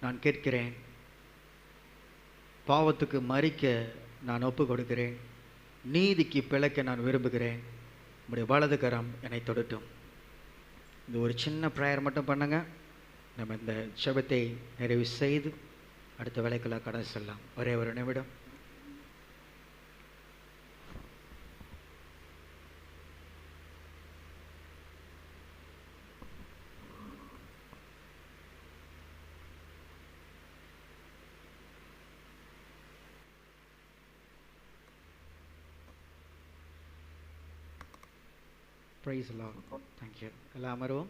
நான் கேட்கிறேன். பாவத்துக்கு மறிக்க நான் ஒப்பு கொடுக்கிறேன். நீதிக்கு பிழைக்க நான் விரும்புகிறேன். உங்களுடைய வலது கரம் என்னை தொடட்டும். இந்த ஒரு சின்ன ப்ரேயர் மட்டும் பண்ணுங்க. நம்ம இந்த ஜெபத்தை நிறைவு செய்து அடுத்த வேலைக்குள்ள கடந்து செல்லலாம். ஒரே ஒரு நிமிடம். Praise the Lord. Thank you. எல்லாம் அமருவோம்.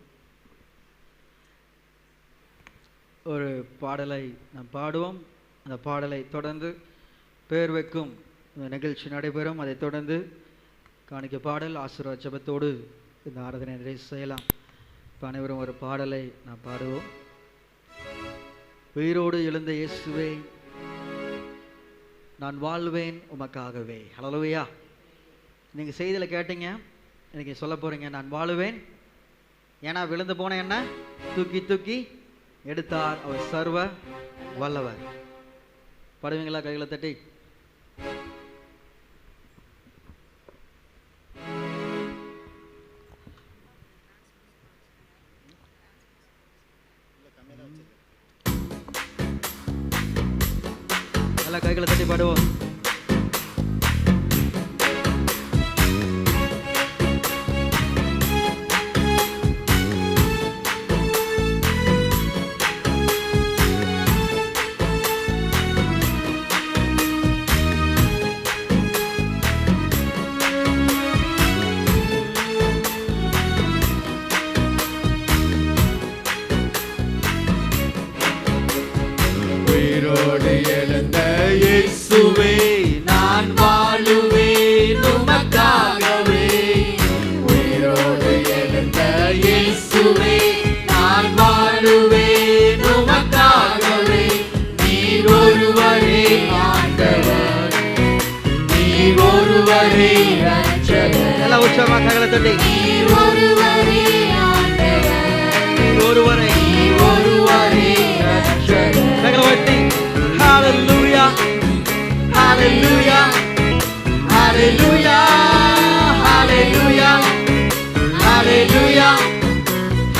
ஒரு பாடலை நாம் பாடுவோம். அந்த பாடலை தொடர்ந்து பேர் வைக்கும் நிகழ்ச்சி நடைபெறும். அதை தொடர்ந்து காணிக்க பாடல் ஆசீர்வாத ஜெபத்தோடு இந்த ஆராதனை நிறைவு செய்யலாம். இப்போ அனைவரும் ஒரு பாடலை நாம் பாடுவோம். உயிரோடு எழுந்த இயேசுவே நான் வாழ்வேன் உமக்காகவே. ஹல்லேலூயா. நீங்கள் செய்தியில் கேட்டீங்க, இன்னைக்கு சொல்ல போகிறீங்க நான் வாழுவேன். ஏன்னா விழுந்து போன என்ன தூக்கி தூக்கி எடுத்தார் அவர் சர்வ வல்லவர். படுவீங்களா கைகளை தட்டி? எல்லா கைகளை தட்டி பாடுவோம். நான் வாழுவேன் உமக்காகவே. உயிரோடு எழுந்த இயேசுவே நான் வாழுவேன் உமக்காகவே. நீர் ஒருவரே ஆண்டவர், நீர் ஒருவரே ரட்சகர். எல்லாம் உற்சாகமாக கைகளை தட்டி. நீர் ஒருவரே ஆண்டவர், நீர் ஒருவரே ரட்சகர். கைகளை உயர்த்தி ஹalleluya Hallelujah, hallelujah, hallelujah, hallelujah,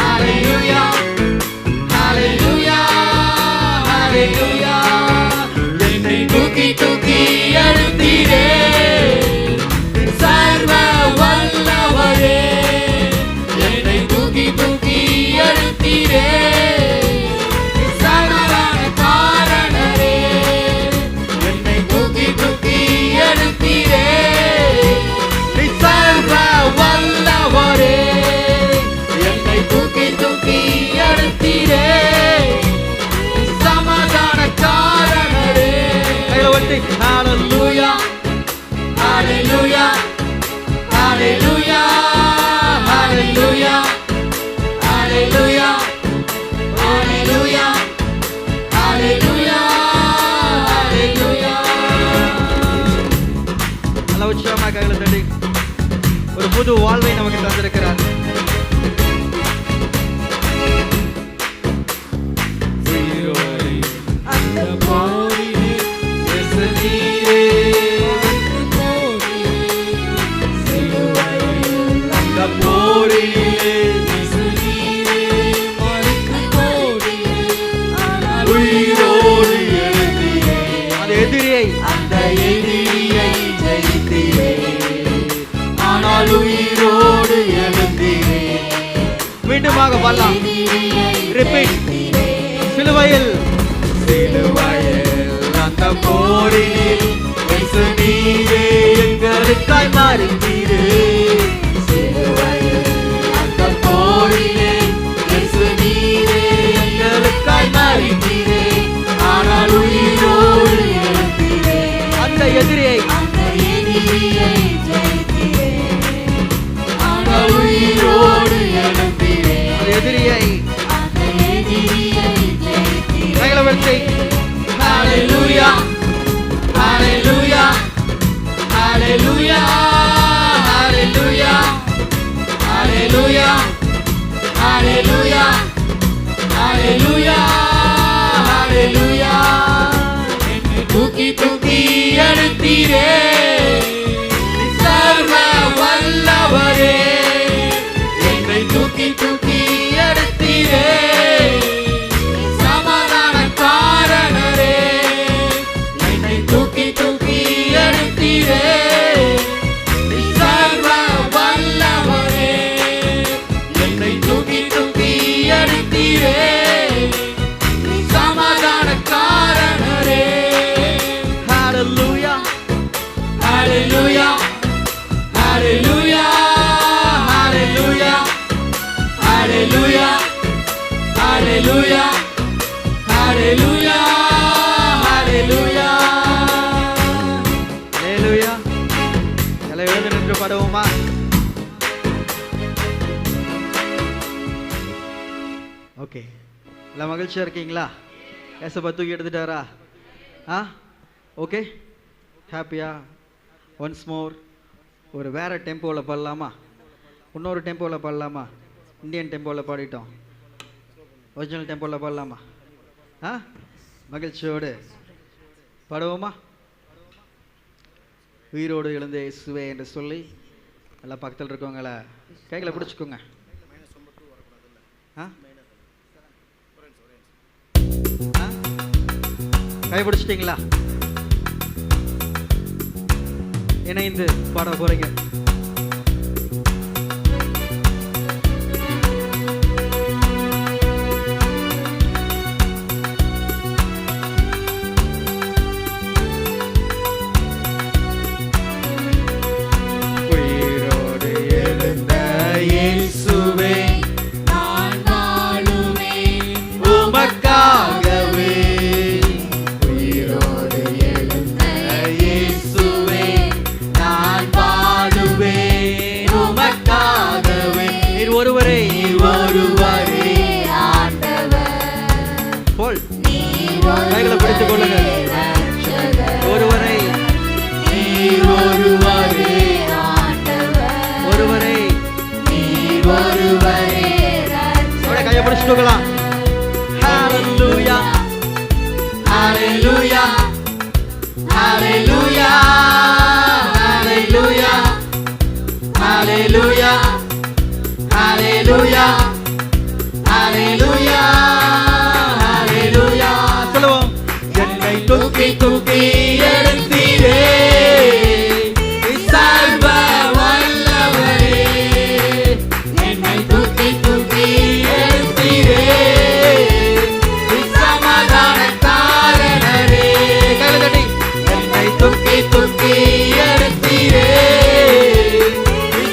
hallelujah, hallelujah, hallelujah. என்னை தூக்கி தூக்கி எடுத்தீரே சர்வ வல்லவரே. என்னை தூக்கி தூக்கி எடுத்தீரே சர்வகாரணரே. என்னை தூக்கி தூக்கி எடுத்தீரே சர்வ வல்லவரே. என்னை தூக்கி தூக்கி எடுத்தீரே சமாதானக்காரனரே. Hallelujah, hallelujah, hallelujah, hallelujah, hallelujah, hallelujah, hallelujah, hallelujah. நல்ல உற்சாகமாக கைகளை தட்டி. ஒரு புது வாழ்வை நமக்கு தந்திருக்கிறார். எழுந்தீரே. மீண்டுமாக பாடலாம். ரிப்பீட். சிலுவையில் அந்த போரில் இயேசு நீரே எங்களுக்காய் மரித்தீரே. சிலுவையில் அந்த போரிலே இயேசு நீரே எங்களுக்காய் மரித்தீரே. ஆனால் உயிரோடு எழுந்தீரே. அந்த எதிரியை ஜெயித்தீரே. ஆனால் உயிரோடு எழுந்தீரே. அந்த எதிரியை கைகளை உயர்த்தி Hallelujah, hallelujah, hallelujah, hallelujah, hallelujah, hallelujah, hallelujah, hallelujah. என்னை தூக்கி தூக்கி எடுத்தீரே சர்வ வல்லவரே. என்னை தூக்கி தூக்கி எடுத்தீரே சமாதானக்காரனரே. என்னை தூக்கி தூக்கி எடுத்தீரே சர்வ வல்லவரே. என்னை தூக்கி தூக்கி எடுத்தீரே சமாதானக்காரனரே. ஹalleluya Hallelujah, hallelujah, hallelujah, hallelujah, hallelujah, hallelujah, hallelujah. ஹalleluya. எல்லாம் எழுந்து நின்று பாடுவோமா? ஓகே, எல்லாம் மகிழ்ச்சியா இருக்கீங்களா? ஏசப்பா தூக்கி எடுத்துட்டாரா? ஓகே, ஹாப்பியா? ஒன்ஸ் மோர் ஒரு வேற டெம்போவில் பாடலாமா? இன்னொரு டெம்போவில் பாடலாமா? இந்தியன் டெம்போவில் பாடிட்டோம், ஒரிஜினல் டெம்போவில் பாடலாமா? மகிழ்ச்சியோடு பாடுவோமா? உயிரோடு எழுந்த இயேசுவே என்று சொல்லி நல்லா பக்கத்தில் இருக்கவங்கள கைகளை பிடிச்சிக்கோங்க. கை பிடிச்சிட்டிங்களா? இணைந்து பாட போறீங்க. உயிரோடு எழுந்த இயேசுவே நான் வாழுவேன் உமக்காகவே. உயிரோடு எழுந்த இயேசுவே நான் வாழுவேன் உமக்காகவே. நீர் ஒருவரே ஒருவரே ஆண்டவர். போல் கைகளை பிடித்துக் கொள்ளுங்கள். ஒருவரை நீர் ஒருவரே ஆண்டவர். ஒருவரை நீர் ஒருவரே அவரை கையை பிடிச்சிட்டுக்கலாம். ஹalleluya Hallelujah, hallelujah, hallelujah, hallelujah, hallelujah, hallelujah, hallelujah. சொல்லுவோம். என்னை தூக்கி தூக்கி எடுத்தீரே சர்வ வல்லவரே. என்னை தூக்கி தூக்கி எடுத்தீரே சமாதானக்காரனரே. கைகளை தட்டி என்னை தூக்கி தூக்கி எடுத்தீரே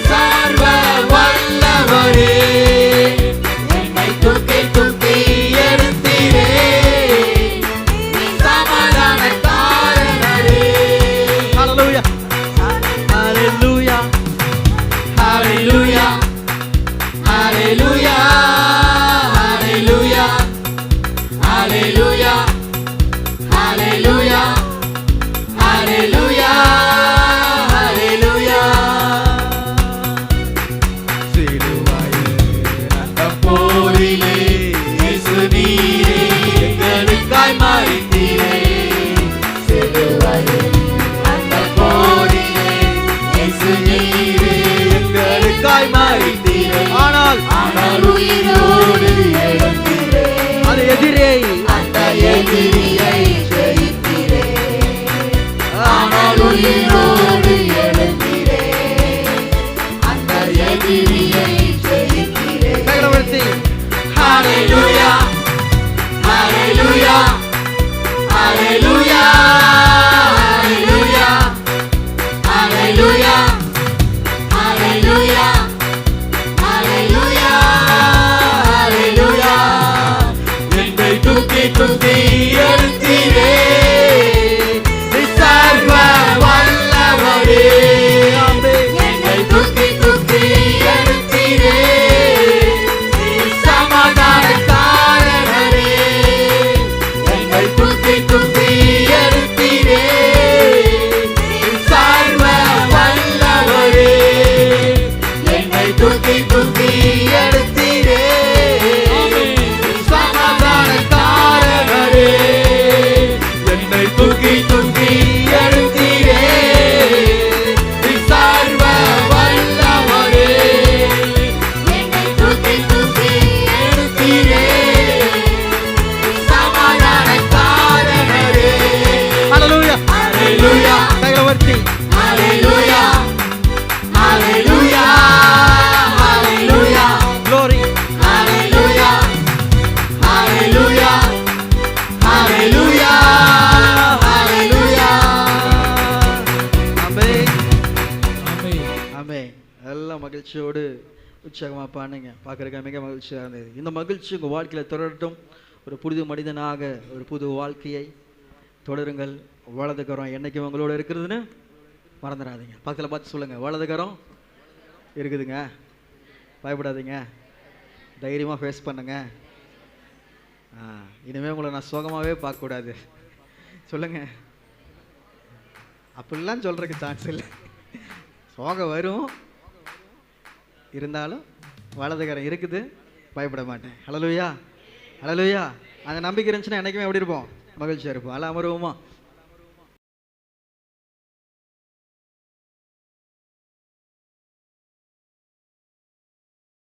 சர்வ வல்லவரே. என்னை தூக்கி தூக்கி எடுத்தீரே சமாதானக்காரனரே. ஹalleluya ஹalleluya Hallelujah, hallelujah, hallelujah, hallelujah, hallelujah, hallelujah, hallelujah. சிலுவையில் அந்த போரிலே இயேசு நீரே எங்களுக்காய் மரித்தீரே. சிலுவையில் அந்த போரிலே இயேசு நீரே எங்களுக்காய் மரித்தீரே. ஆனால் உயிரோடு எழுந்தீரே. அது எதிரே அந்த எதிரியை ஜெயித்தீரே. ஆனால் உயிரோடு எழுந்தீரே. அந்த எதிரி மகிழ்ச்சியோடு உற்சாகமாக பாடுங்க. பார்க்குறதுக்கு மிக மகிழ்ச்சியாக இருந்தது. இந்த மகிழ்ச்சி உங்கள் வாழ்க்கையில் தொடரட்டும். ஒரு புது மனிதனாக ஒரு புது வாழ்க்கையை தொடருங்கள். வலதுகரம் என்னைக்கும் உங்களோட இருக்கிறதுன்னு மறந்துடாதீங்க. பக்கத்தில் பார்த்து சொல்லுங்கள், வலதுகரம் இருக்குதுங்க, பயப்படாதீங்க, தைரியமாக ஃபேஸ் பண்ணுங்க. இனிமேல் உங்களை நான் சோகமாகவே பார்க்கக்கூடாது சொல்லுங்கள். அப்படிலாம் சொல்கிறதுக்கு சான்ஸ் இல்லை. சோகம் வரும், இருந்தாலும் வலதுகரம் இருக்குது, பயப்பட மாட்டேன். ஹல்லேலூயா, ஹல்லேலூயா. அந்த நம்பிக்கை இருந்துச்சுன்னா என்றைக்குமே எப்படி இருப்போம்? மகிழ்ச்சியாக இருப்போம். அல்ல அமருவோமா?